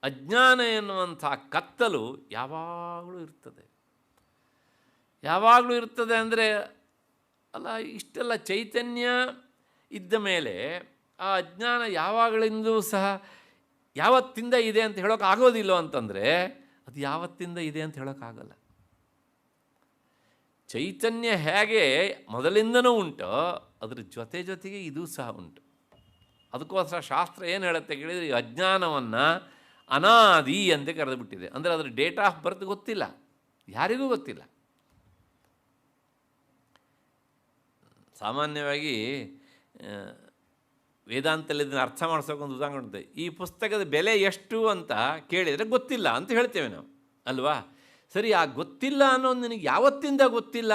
ಅಜ್ಞಾನ ಎನ್ನುವಂಥ ಕತ್ತಲು ಯಾವಾಗಲೂ ಇರ್ತದೆ. ಯಾವಾಗಲೂ ಇರ್ತದೆ ಅಂದರೆ ಅಲ್ಲ, ಇಷ್ಟೆಲ್ಲ ಚೈತನ್ಯ ಇದ್ದ ಮೇಲೆ ಆ ಅಜ್ಞಾನ ಯಾವಾಗಲಿಂದಲೂ ಸಹ ಯಾವತ್ತಿಂದ ಇದೆ ಅಂತ ಹೇಳೋಕ್ಕಾಗೋದಿಲ್ಲ ಅಂತಂದರೆ ಅದು ಯಾವತ್ತಿಂದ ಇದೆ ಅಂತ ಹೇಳೋಕ್ಕಾಗಲ್ಲ. ಚೈತನ್ಯ ಹೇಗೆ ಮೊದಲಿಂದನೂ ಉಂಟೋ ಅದರ ಜೊತೆಗೆ ಇದೂ ಸಹ ಉಂಟು. ಅದಕ್ಕೋಸ್ಕರ ಶಾಸ್ತ್ರ ಏನು ಹೇಳುತ್ತೆ ಕೇಳಿದರೆ, ಈ ಅಜ್ಞಾನವನ್ನು ಅನಾದಿ ಅಂತ ಕರೆದುಬಿಟ್ಟಿದೆ. ಅಂದರೆ ಅದರ ಡೇಟ್ ಆಫ್ ಬರ್ತ್ ಗೊತ್ತಿಲ್ಲ, ಯಾರಿಗೂ ಗೊತ್ತಿಲ್ಲ. ಸಾಮಾನ್ಯವಾಗಿ ವೇದಾಂತದಲ್ಲಿ ಇದನ್ನು ಅರ್ಥ ಮಾಡಿಸೋಕೊಂದು ಉದಾಹರಣೆ ಕೊಡುತ್ತೆ. ಈ ಪುಸ್ತಕದ ಬೆಲೆ ಎಷ್ಟು ಅಂತ ಕೇಳಿದರೆ ಗೊತ್ತಿಲ್ಲ ಅಂತ ಹೇಳ್ತೇವೆ ನಾವು, ಅಲ್ವಾ? ಸರಿ, ಆ ಗೊತ್ತಿಲ್ಲ ಅನ್ನೋದು ನಿನಗೆ ಯಾವತ್ತಿಂದ ಗೊತ್ತಿಲ್ಲ?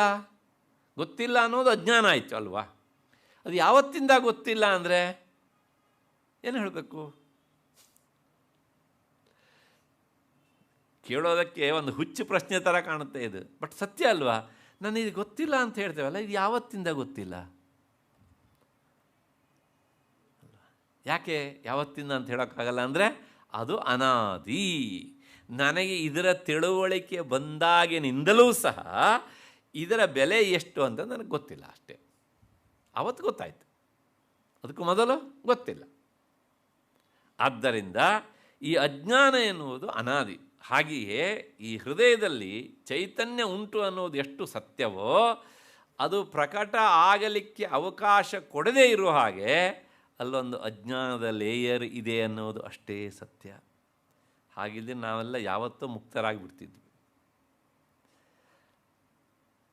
ಗೊತ್ತಿಲ್ಲ ಅನ್ನೋದು ಅಜ್ಞಾನ ಆಯಿತು ಅಲ್ವಾ? ಅದು ಯಾವತ್ತಿಂದ ಗೊತ್ತಿಲ್ಲ ಅಂದರೆ ಏನು ಹೇಳಬೇಕು? ಕೇಳೋದಕ್ಕೆ ಒಂದು ಹುಚ್ಚು ಪ್ರಶ್ನೆ ಥರ ಕಾಣುತ್ತೆ ಇದು, ಬಟ್ ಸತ್ಯ ಅಲ್ವಾ? ನಾನು ಇದು ಗೊತ್ತಿಲ್ಲ ಅಂತ ಹೇಳ್ತೇವಲ್ಲ, ಇದು ಯಾವತ್ತಿಂದ ಗೊತ್ತಿಲ್ಲ? ಯಾಕೆ ಯಾವತ್ತಿಂದ ಅಂತ ಹೇಳೋಕ್ಕಾಗಲ್ಲ ಅಂದರೆ ಅದು ಅನಾದಿ. ನನಗೆ ಇದರ ತಿಳುವಳಿಕೆ ಬಂದಾಗಿನಿಂದಲೂ ಸಹ ಇದರ ಬೆಲೆ ಎಷ್ಟು ಅಂತ ನನಗೆ ಗೊತ್ತಿಲ್ಲ ಅಷ್ಟೇ. ಅವತ್ತು ಗೊತ್ತಾಯಿತು, ಅದಕ್ಕೂ ಮೊದಲು ಗೊತ್ತಿಲ್ಲ. ಆದ್ದರಿಂದ ಈ ಅಜ್ಞಾನ ಎನ್ನುವುದು ಅನಾದಿ. ಹಾಗೆಯೇ ಈ ಹೃದಯದಲ್ಲಿ ಚೈತನ್ಯ ಉಂಟು ಅನ್ನೋದು ಎಷ್ಟು ಸತ್ಯವೋ, ಅದು ಪ್ರಕಟ ಆಗಲಿಕ್ಕೆ ಅವಕಾಶ ಕೊಡದೇ ಇರುವ ಹಾಗೆ ಅಲ್ಲೊಂದು ಅಜ್ಞಾನದ ಲೇಯರ್ ಇದೆ ಅನ್ನೋದು ಅಷ್ಟೇ ಸತ್ಯ. ಹಾಗಿದ್ದರೆ ನಾವೆಲ್ಲ ಯಾವತ್ತೂ ಮುಕ್ತರಾಗಿಬಿಡ್ತಿದ್ವಿ.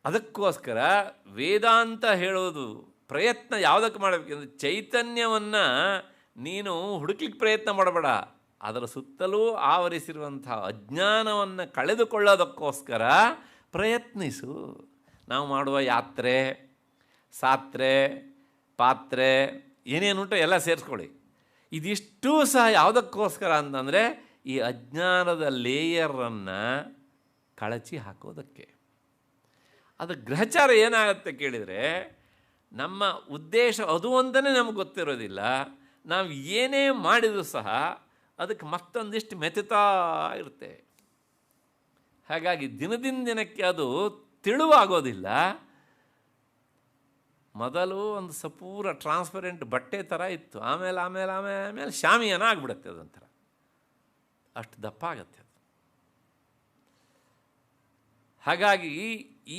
ಅದಕ್ಕೋಸ್ಕರ ವೇದಾಂತ ಹೇಳೋದು ಪ್ರಯತ್ನ ಯಾವುದಕ್ಕೆ ಮಾಡಬೇಕೆಂದರೆ, ಚೈತನ್ಯವನ್ನು ನೀನು ಹುಡುಕಲಿಕ್ಕೆ ಪ್ರಯತ್ನ ಮಾಡಬೇಡ, ಅದರ ಸುತ್ತಲೂ ಆವರಿಸಿರುವಂಥ ಅಜ್ಞಾನವನ್ನು ಕಳೆದುಕೊಳ್ಳೋದಕ್ಕೋಸ್ಕರ ಪ್ರಯತ್ನಿಸು. ನಾವು ಮಾಡುವ ಯಾತ್ರೆ, ಸಾತ್ರೆ, ಪಾತ್ರೆ ಏನೇನುಂಟು ಎಲ್ಲ ಸೇರಿಸ್ಕೊಳ್ಳಿ. ಇದಿಷ್ಟೂ ಸಹ ಯಾವುದಕ್ಕೋಸ್ಕರ ಅಂತಂದರೆ ಈ ಅಜ್ಞಾನದ ಲೇಯರನ್ನು ಕಳಚಿ ಹಾಕೋದಕ್ಕೆ. ಅದು ಗ್ರಹಚಾರ ಏನಾಗುತ್ತೆ ಕೇಳಿದರೆ, ನಮ್ಮ ಉದ್ದೇಶ ಅದು ಅಂತಲೇ ನಮಗೆ ಗೊತ್ತಿರೋದಿಲ್ಲ. ನಾವು ಏನೇ ಮಾಡಿದರೂ ಸಹ ಅದಕ್ಕೆ ಮತ್ತೊಂದಿಷ್ಟು ಮೆತ್ತುತ್ತಾ ಇರುತ್ತೆ. ಹಾಗಾಗಿ ದಿನದಿಂದ ದಿನಕ್ಕೆ ಅದು ತಿಳುವಾಗೋದಿಲ್ಲ. ಮೊದಲು ಒಂದು ಸಪೂರ ಟ್ರಾನ್ಸ್ಪರೆಂಟ್ ಬಟ್ಟೆ ಥರ ಇತ್ತು, ಆಮೇಲೆ ಆಮೇಲೆ ಆಮೇಲೆ ಆಮೇಲೆ ಶಾಮಿಯಾನ ಆಗಿಬಿಡುತ್ತೆ ಅದೊಂಥರ, ಅಷ್ಟು ದಪ್ಪ ಆಗತ್ತೆ ಅದು. ಹಾಗಾಗಿ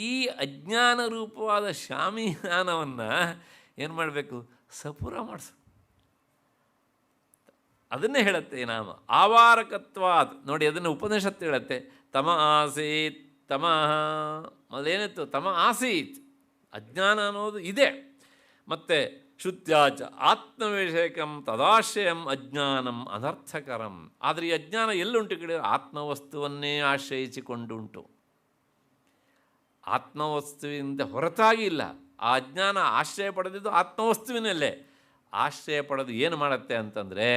ಈ ಅಜ್ಞಾನ ರೂಪವಾದ ಶಾಮಿಯಾನವನ್ನು ಏನು ಮಾಡಬೇಕು? ಸಪೂರ ಮಾಡಿಸು. ಅದನ್ನೇ ಹೇಳುತ್ತೆ ಈ ನಾಮ. ಆವಾರಕತ್ವಾತ್ ನೋಡಿ, ಅದನ್ನು ಉಪನಿಷತ್ತು ಹೇಳುತ್ತೆ. ತಮ ಆಸೀತ್ ತಮಃ, ಮೊದಲೇನಿತ್ತು? ತಮ ಆಸೀತ್, ಅಜ್ಞಾನ ಅನ್ನೋದು ಇದೆ. ಮತ್ತು ಶುದ್ಧಾಚ ಆತ್ಮವಿಷಯಕಂ ತದಾಶ್ರಯಂ ಅಜ್ಞಾನಂ ಅನರ್ಥಕರಂ. ಆದರೆ ಈ ಅಜ್ಞಾನ ಎಲ್ಲುಂಟು ಕೇಳಿದರೆ ಆತ್ಮವಸ್ತುವನ್ನೇ ಆಶ್ರಯಿಸಿಕೊಂಡುಂಟು. ಆತ್ಮವಸ್ತುವಿನಿಂದ ಹೊರತಾಗಿ ಇಲ್ಲ. ಆ ಅಜ್ಞಾನ ಆಶ್ರಯ ಪಡೆದಿದ್ದು ಆತ್ಮವಸ್ತುವಿನಲ್ಲೇ. ಆಶ್ರಯ ಪಡೆದು ಏನು ಮಾಡುತ್ತೆ ಅಂತಂದರೆ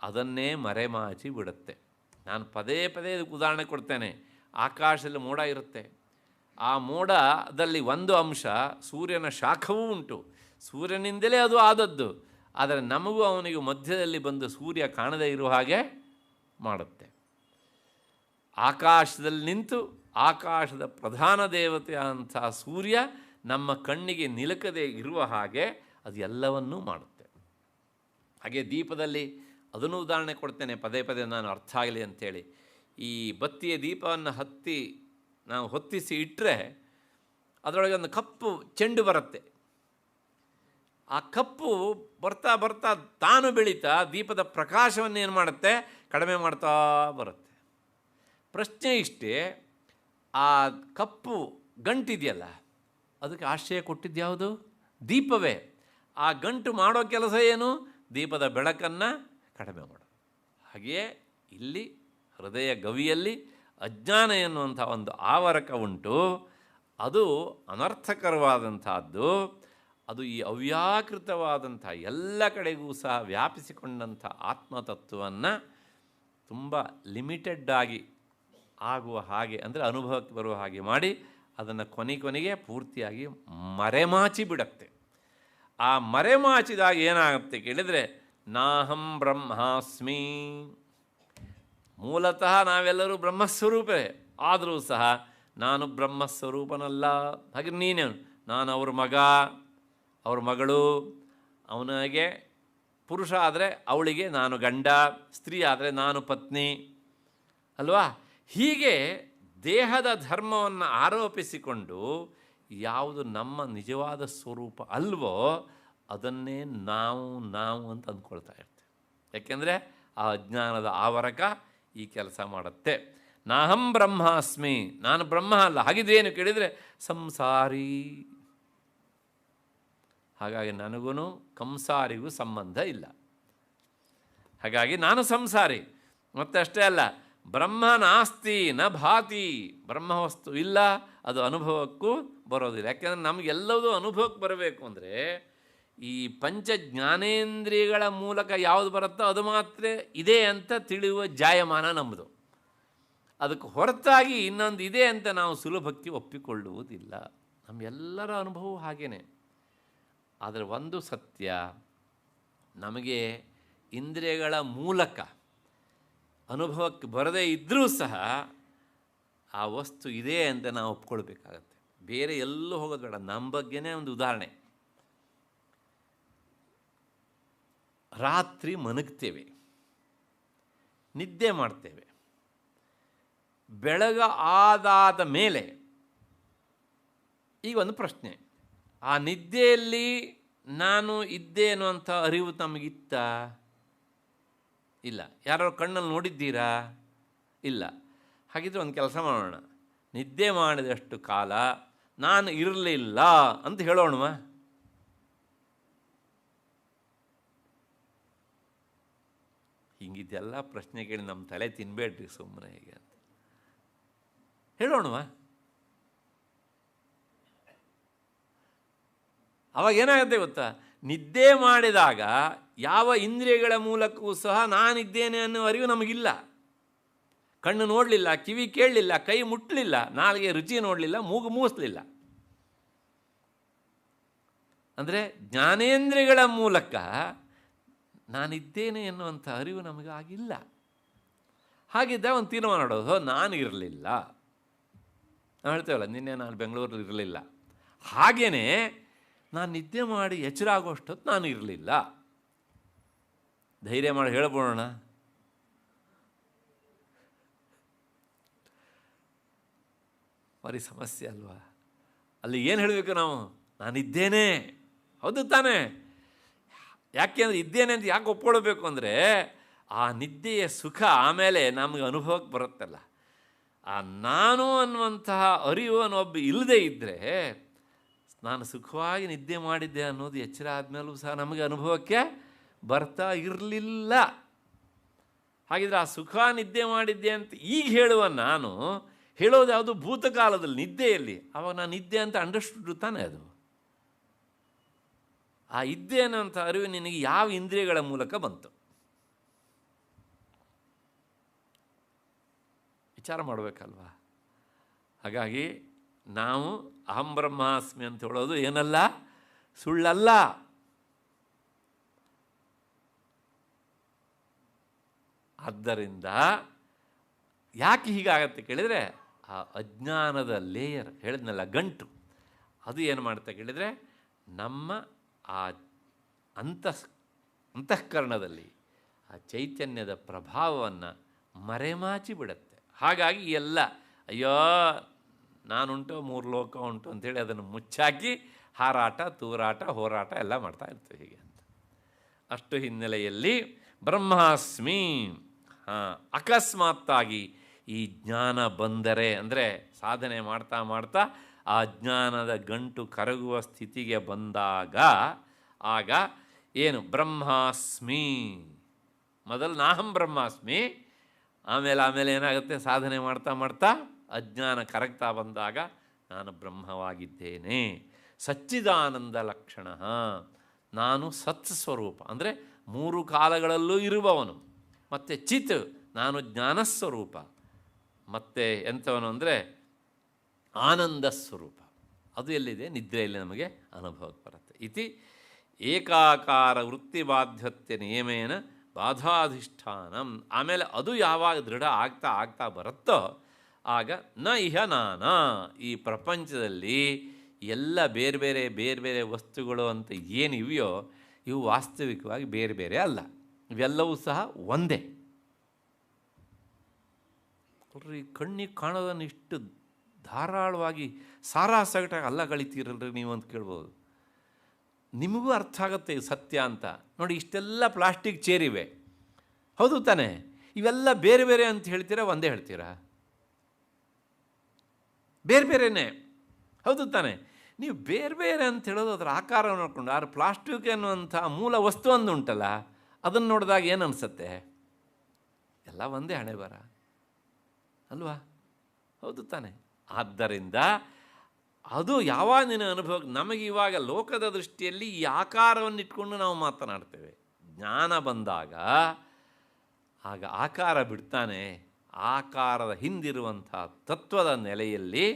ಅದನ್ನೇ ಮರೆಮಾಚಿ ಬಿಡುತ್ತೆ. ನಾನು ಪದೇ ಪದೇ ಇದಕ್ಕೆ ಉದಾಹರಣೆ ಕೊಡ್ತೇನೆ. ಆಕಾಶದಲ್ಲಿ ಮೋಡ ಇರುತ್ತೆ. ಆ ಮೋಡದಲ್ಲಿ ಒಂದು ಅಂಶ ಸೂರ್ಯನ ಶಾಖವೂ ಉಂಟು, ಸೂರ್ಯನಿಂದಲೇ ಅದು ಆದದ್ದು. ಆದರೆ ನಮಗೂ ಅವನಿಗೂ ಮಧ್ಯದಲ್ಲಿ ಬಂದು ಸೂರ್ಯ ಕಾಣದೇ ಇರುವ ಹಾಗೆ ಮಾಡುತ್ತೆ. ಆಕಾಶದಲ್ಲಿ ನಿಂತು ಆಕಾಶದ ಪ್ರಧಾನ ದೇವತೆ ಅಂಥ ಸೂರ್ಯ ನಮ್ಮ ಕಣ್ಣಿಗೆ ನಿಲುಕದೇ ಇರುವ ಹಾಗೆ ಅದು ಎಲ್ಲವನ್ನೂ ಮಾಡುತ್ತೆ. ಹಾಗೆ ದೀಪದಲ್ಲಿ ಅದನ್ನು ಉದಾಹರಣೆ ಕೊಡ್ತೇನೆ ಪದೇ ಪದೇ, ನಾನು ಅರ್ಥ ಆಗಲಿ ಅಂಥೇಳಿ. ಈ ಬತ್ತಿಯ ದೀಪವನ್ನು ನಾವು ಹೊತ್ತಿಸಿ ಇಟ್ಟರೆ ಅದರೊಳಗೆ ಒಂದು ಕಪ್ಪು ಚೆಂಡು ಬರುತ್ತೆ. ಆ ಕಪ್ಪು ಬರ್ತಾ ಬರ್ತಾ ತಾನು ಬೆಳೀತಾ ದೀಪದ ಪ್ರಕಾಶವನ್ನು ಏನು ಮಾಡುತ್ತೆ? ಕಡಿಮೆ ಮಾಡ್ತಾ ಬರುತ್ತೆ. ಪ್ರಶ್ನೆ ಇಷ್ಟೇ, ಆ ಕಪ್ಪು ಗಂಟಿದೆಯಲ್ಲ, ಅದಕ್ಕೆ ಆಶ್ರಯ ಕೊಟ್ಟಿದ್ದು ಯಾವುದು? ದೀಪವೇ. ಆ ಗಂಟು ಮಾಡೋ ಕೆಲಸ ಏನು? ದೀಪದ ಬೆಳಕನ್ನು ಕಡಿಮೆ ಮಾಡೋದು. ಹಾಗೆಯೇ ಇಲ್ಲಿ ಹೃದಯ ಗವಿಯಲ್ಲಿ ಅಜ್ಞಾನ ಎನ್ನುವಂಥ ಒಂದು ಆವರಕ ಉಂಟು. ಅದು ಅನರ್ಥಕರವಾದಂಥದ್ದು. ಅದು ಈ ಅವ್ಯಾಕೃತವಾದಂಥ ಎಲ್ಲ ಕಡೆಗೂ ಸಹ ವ್ಯಾಪಿಸಿಕೊಂಡಂಥ ಆತ್ಮತತ್ವವನ್ನು ತುಂಬ ಲಿಮಿಟೆಡ್ಡಾಗಿ ಆಗುವ ಹಾಗೆ, ಅಂದರೆ ಅನುಭವಕ್ಕೆ ಬರುವ ಹಾಗೆ ಮಾಡಿ ಅದನ್ನು ಕೊನೆಗೆ ಪೂರ್ತಿಯಾಗಿ ಮರೆಮಾಚಿ ಬಿಡುತ್ತೆ. ಆ ಮರೆಮಾಚಿದಾಗ ಏನಾಗುತ್ತೆ ಕೇಳಿದರೆ, ನಾಹಂ ಬ್ರಹ್ಮಾಸ್ಮಿ. ಮೂಲತಃ ನಾವೆಲ್ಲರೂ ಬ್ರಹ್ಮಸ್ವರೂಪವೇ, ಆದರೂ ಸಹ ನಾನು ಬ್ರಹ್ಮಸ್ವರೂಪನಲ್ಲ. ಹಾಗೆ ನೀನೇನು? ನಾನು ಅವ್ರ ಮಗ, ಅವ್ರ ಮಗಳು. ಅವನಿಗೆ ಪುರುಷ ಆದರೆ ಅವಳಿಗೆ ನಾನು ಗಂಡ, ಸ್ತ್ರೀ ಆದರೆ ನಾನು ಪತ್ನಿ ಅಲ್ವಾ? ಹೀಗೆ ದೇಹದ ಧರ್ಮವನ್ನು ಆರೋಪಿಸಿಕೊಂಡು ಯಾವುದು ನಮ್ಮ ನಿಜವಾದ ಸ್ವರೂಪ ಅಲ್ವೋ ಅದನ್ನೇ ನಾವು ಅಂತ ಅಂದ್ಕೊಳ್ತಾ ಇರ್ತೇವೆ. ಯಾಕೆಂದರೆ ಆ ಅಜ್ಞಾನದ ಆವರಕ ಈ ಕೆಲಸ ಮಾಡುತ್ತೆ. ನಾಹಂ ಬ್ರಹ್ಮಾಸ್ಮಿ, ನಾನು ಬ್ರಹ್ಮ ಅಲ್ಲ. ಹಾಗಿದೇನು ಕೇಳಿದರೆ ಸಂಸಾರಿ. ಹಾಗಾಗಿ ನನಗೂ ಕಂಸಾರಿಗೂ ಸಂಬಂಧ ಇಲ್ಲ. ಹಾಗಾಗಿ ನಾನು ಸಂಸಾರಿ. ಮತ್ತು ಅಷ್ಟೇ ಅಲ್ಲ, ಬ್ರಹ್ಮ ನಾಸ್ತಿ ನ ಭಾತಿ. ಬ್ರಹ್ಮವಸ್ತು ಇಲ್ಲ, ಅದು ಅನುಭವಕ್ಕೂ ಬರೋದಿಲ್ಲ. ಯಾಕೆಂದರೆ ನಮಗೆಲ್ಲವೂ ಅನುಭವಕ್ಕೆ ಬರಬೇಕು ಅಂದರೆ ಈ ಪಂಚ ಜ್ಞಾನೇಂದ್ರಿಯಗಳ ಮೂಲಕ ಯಾವುದು ಬರುತ್ತೋ ಅದು ಮಾತ್ರ ಇದೆ ಅಂತ ತಿಳಿಯುವ ಜಾಯಮಾನ ನಮ್ಮದು. ಅದಕ್ಕೆ ಹೊರತಾಗಿ ಇನ್ನೊಂದು ಇದೆ ಅಂತ ನಾವು ಸುಲಭಕ್ಕೆ ಒಪ್ಪಿಕೊಳ್ಳುವುದಿಲ್ಲ. ನಮ್ಮೆಲ್ಲರ ಅನುಭವವೂ ಹಾಗೇ. ಆದರೆ ಒಂದು ಸತ್ಯ, ನಮಗೆ ಇಂದ್ರಿಯಗಳ ಮೂಲಕ ಅನುಭವಕ್ಕೆ ಬರದೇ ಇದ್ದರೂ ಸಹ ಆ ವಸ್ತು ಇದೆ ಅಂತ ನಾವು ಒಪ್ಕೊಳ್ಬೇಕಾಗತ್ತೆ. ಬೇರೆ ಎಲ್ಲೂ ಹೋಗೋದು ಬೇಡ. ನಮ್ಮ ಬಗ್ಗೆನೇ ಒಂದು ಉದಾಹರಣೆ. ರಾತ್ರಿ ಮಲಗ್ತೇವೆ, ನಿದ್ದೆ ಮಾಡ್ತೇವೆ. ಬೆಳಗ ಆದಾದ ಮೇಲೆ ಈಗ ಒಂದು ಪ್ರಶ್ನೆ, ಆ ನಿದ್ದೆಯಲ್ಲಿ ನಾನು ಇದ್ದೆ ಅನ್ನುವಂಥ ಅರಿವು ತಮಗಿತ್ತ? ಇಲ್ಲ. ಯಾರೋ ಕಣ್ಣಲ್ಲಿ ನೋಡಿದ್ದೀರಾ? ಇಲ್ಲ. ಹಾಗಿದ್ರೆ ಒಂದು ಕೆಲಸ ಮಾಡೋಣ, ನಿದ್ದೆ ಮಾಡಿದಷ್ಟು ಕಾಲ ನಾನು ಇರಲಿಲ್ಲ ಅಂತ ಹೇಳೋಣವ? ಹಿಂಗಿದ್ದೆಲ್ಲ ಪ್ರಶ್ನೆ ಕೇಳಿ ನಮ್ಮ ತಲೆ ತಿನ್ನಬೇಡ್ರಿ ಸುಮ್ಮನೆ ಹೀಗೆ ಅಂತ ಹೇಳೋಣವ? ಅವಾಗ ಏನಾಗುತ್ತೆ ಗೊತ್ತಾ? ನಿದ್ದೆ ಮಾಡಿದಾಗ ಯಾವ ಇಂದ್ರಿಯಗಳ ಮೂಲಕವೂ ಸಹ ನಾನಿದ್ದೇನೆ ಅನ್ನೋ ಅರಿವು ನಮಗಿಲ್ಲ. ಕಣ್ಣು ನೋಡಲಿಲ್ಲ, ಕಿವಿ ಕೇಳಲಿಲ್ಲ, ಕೈ ಮುಟ್ಟಲಿಲ್ಲ, ನಾಲಿಗೆ ರುಚಿ ನೋಡಲಿಲ್ಲ, ಮೂಗು ಮೂಸಲಿಲ್ಲ. ಅಂದರೆ ಜ್ಞಾನೇಂದ್ರಿಯಗಳ ಮೂಲಕ ನಾನಿದ್ದೇನೆ ಎನ್ನುವಂಥ ಅರಿವು ನಮಗಾಗಿಲ್ಲ. ಹಾಗಿದ್ದಾಗ ಒಂದು ತೀರ್ಮಾನ ಮಾಡೋದು, ನಾನು ಇರಲಿಲ್ಲ. ನಾವು ಹೇಳ್ತೇವಲ್ಲ, ನಿನ್ನೆ ನಾನು ಬೆಂಗಳೂರಲ್ಲಿ ಇರಲಿಲ್ಲ. ಹಾಗೆಯೇ ನಾನು ನಿದ್ದೆ ಮಾಡಿ ಎಚ್ಚರ ಆಗೋಷ್ಟೊತ್ತು ನಾನು ಇರಲಿಲ್ಲ. ಧೈರ್ಯ ಮಾಡಿ ಹೇಳ್ಬೋಣ. ಭಾರಿ ಸಮಸ್ಯೆ ಅಲ್ವಾ? ಅಲ್ಲಿ ಏನು ಹೇಳಬೇಕು ನಾವು? ನಾನಿದ್ದೇನೆ. ಹೌದು ತಾನೇ? ಯಾಕೆ ಅಂದರೆ ಇದ್ದೇನೆ ಅಂತ ಯಾಕೆ ಒಪ್ಕೊಳ್ಬೇಕು ಅಂದರೆ ಆ ನಿದ್ದೆಯ ಸುಖ ಆಮೇಲೆ ನಮಗೆ ಅನುಭವಕ್ಕೆ ಬರುತ್ತಲ್ಲ, ಆ ನಾನು ಅನ್ನುವಂತಹ ಅರಿವು ಅನ್ನೊಬ್ಬ ಇಲ್ಲದೇ ಇದ್ದರೆ ನಾನು ಸುಖವಾಗಿ ನಿದ್ದೆ ಮಾಡಿದ್ದೆ ಅನ್ನೋದು ಎಚ್ಚರ ಆದಮೇಲೂ ಸಹ ನಮಗೆ ಅನುಭವಕ್ಕೆ ಬರ್ತಾ ಇರಲಿಲ್ಲ. ಹಾಗಿದ್ರೆ ಆ ಸುಖ ನಿದ್ದೆ ಮಾಡಿದ್ದೆ ಅಂತ ಈಗ ಹೇಳುವ ನಾನು ಹೇಳೋದು ಯಾವುದು ಭೂತಕಾಲದಲ್ಲಿ ನಿದ್ದೆಯಲ್ಲಿ. ಆವಾಗ ನಾನು ನಿದ್ದೆ ಅಂತ ಅಂಡರ್ಸ್ಟುಡ್ ತಾನೇ ಅದು. ಆ ಇದ್ದೆ ಅನ್ನೋಂಥ ಅರಿವು ನಿನಗೆ ಯಾವ ಇಂದ್ರಿಯಗಳ ಮೂಲಕ ಬಂತು ವಿಚಾರ ಮಾಡಬೇಕಲ್ವ. ಹಾಗಾಗಿ ನಾವು ಅಹಂ ಬ್ರಹ್ಮಾಸ್ಮಿ ಅಂತ ಹೇಳೋದು ಏನಲ್ಲ, ಸುಳ್ಳಲ್ಲ. ಆದ್ದರಿಂದ ಯಾಕೆ ಹೀಗಾಗತ್ತೆ ಕೇಳಿದರೆ, ಆ ಅಜ್ಞಾನದ ಲೇಯರ್ ಹೇಳಿದ್ನಲ್ಲ, ಗಂಟು, ಅದು ಏನು ಮಾಡುತ್ತೆ ಕೇಳಿದರೆ ನಮ್ಮ ಆ ಅಂತಃಕರಣದಲ್ಲಿ ಆ ಚೈತನ್ಯದ ಪ್ರಭಾವವನ್ನು ಮರೆಮಾಚಿ ಬಿಡುತ್ತೆ. ಹಾಗಾಗಿ ಎಲ್ಲ ಅಯ್ಯೋ ನಾನುಂಟು 3 ಲೋಕ ಉಂಟು ಅಂಥೇಳಿ ಅದನ್ನು ಮುಚ್ಚಾಕಿ ಹಾರಾಟ ತೂರಾಟ ಹೋರಾಟ ಎಲ್ಲ ಮಾಡ್ತಾ ಇರ್ತೀವಿ ಹೀಗೆ ಅಂತ. ಅಷ್ಟು ಹಿನ್ನೆಲೆಯಲ್ಲಿ ಬ್ರಹ್ಮಾಸ್ಮಿ ಅಕಸ್ಮಾತ್ತಾಗಿ ಈ ಜ್ಞಾನ ಬಂದರೆ, ಅಂದರೆ ಸಾಧನೆ ಮಾಡ್ತಾ ಮಾಡ್ತಾ ಆ ಜ್ಞಾನದ ಗಂಟು ಕರಗುವ ಸ್ಥಿತಿಗೆ ಬಂದಾಗ ಆಗ ಏನು ಬ್ರಹ್ಮಾಸ್ಮಿ, ಮೊದಲು ನಾಹಂ ಬ್ರಹ್ಮಾಸ್ಮಿ, ಆಮೇಲೆ ಏನಾಗುತ್ತೆ, ಸಾಧನೆ ಮಾಡ್ತಾ ಮಾಡ್ತಾ ಅಜ್ಞಾನ ಕರಗ್ತಾ ಬಂದಾಗ ನಾನು ಬ್ರಹ್ಮವಾಗಿದ್ದೇನೆ, ಸಚ್ಚಿದಾನಂದ ಲಕ್ಷಣ, ನಾನು ಸತ್ ಸ್ವರೂಪ, ಅಂದರೆ 3 ಕಾಲಗಳಲ್ಲೂ ಇರುವವನು, ಮತ್ತು ಚಿತ್ ನಾನು ಜ್ಞಾನಸ್ವರೂಪ, ಮತ್ತು ಎಂಥವನು ಅಂದರೆ ಆನಂದ ಸ್ವರೂಪ. ಅದು ಎಲ್ಲಿದೆ, ನಿದ್ರೆಯಲ್ಲಿ ನಮಗೆ ಅನುಭವಕ್ಕೆ ಬರುತ್ತೆ. ಇತಿ ಏಕಾಕಾರ ವೃತ್ತಿ ಬಾಧ್ಯತ್ಯ ನಿಯಮೇನ ಬಾಧಾಧಿಷ್ಠಾನಂ. ಆಮೇಲೆ ಅದು ಯಾವಾಗ ದೃಢ ಆಗ್ತಾ ಆಗ್ತಾ ಬರುತ್ತೋ ಆಗ ನ ಇಹ ನಾನ, ಈ ಪ್ರಪಂಚದಲ್ಲಿ ಎಲ್ಲ ಬೇರೆ ಬೇರೆ ವಸ್ತುಗಳು ಅಂತ ಏನಿವೆಯೋ ಇವು ವಾಸ್ತವಿಕವಾಗಿ ಬೇರೆ ಬೇರೆ ಅಲ್ಲ, ಇವೆಲ್ಲವೂ ಸಹ ಒಂದೇ. ನೋಡ್ರಿ, ಕಣ್ಣಿಗೆ ಕಾಣೋದನ್ನು ಇಷ್ಟು ಧಾರಾಳವಾಗಿ ಸಾರಾಸಗಟಾಗಿ ಅಲ್ಲ ಕಳಿತೀರಲ್ರಿ ನೀವು ಅಂತ ಕೇಳ್ಬೋದು. ನಿಮಗೂ ಅರ್ಥ ಆಗುತ್ತೆ ಇದು ಸತ್ಯ ಅಂತ. ನೋಡಿ, ಇಷ್ಟೆಲ್ಲ ಪ್ಲಾಸ್ಟಿಕ್ ಚೇರಿವೆ, ಹೌದು ತಾನೆ? ಇವೆಲ್ಲ ಬೇರೆ ಬೇರೆ ಅಂತ ಹೇಳ್ತೀರಾ, ಒಂದೇ ಹೇಳ್ತೀರಾ? ಬೇರೆ ಬೇರೆಯೇ, ಹೌದು ತಾನೆ? ನೀವು ಬೇರೆ ಬೇರೆ ಅಂತ ಹೇಳೋದು ಅದರ ಆಕಾರ ನೋಡಿಕೊಂಡು, ಆದ್ರೆ ಪ್ಲಾಸ್ಟಿಕ್ ಅನ್ನುವಂಥ ಮೂಲ ವಸ್ತು ಒಂದು ಉಂಟಲ್ಲ, ಅದನ್ನು ನೋಡಿದಾಗ ಏನು ಅನಿಸುತ್ತೆ? ಎಲ್ಲ ಒಂದೇ ಹಣೆ ಬರ ಅಲ್ವಾ, ಹೌದು ತಾನೆ? ಆದ್ದರಿಂದ ಅದು ಯಾವಾಗ ನಿನ್ನ ಅನುಭವ, ನಮಗೆ ಇವಾಗ ಲೋಕದ ದೃಷ್ಟಿಯಲ್ಲಿ ಈ ಆಕಾರವನ್ನು ಇಟ್ಕೊಂಡು ನಾವು ಮಾತನಾಡ್ತೇವೆ. ಜ್ಞಾನ ಬಂದಾಗ ಆಗ ಆಕಾರ ಬಿಡ್ತಾನೆ, ಆಕಾರದ ಹಿಂದಿರುವಂಥ ತತ್ವದ ನೆಲೆಯಲ್ಲಿ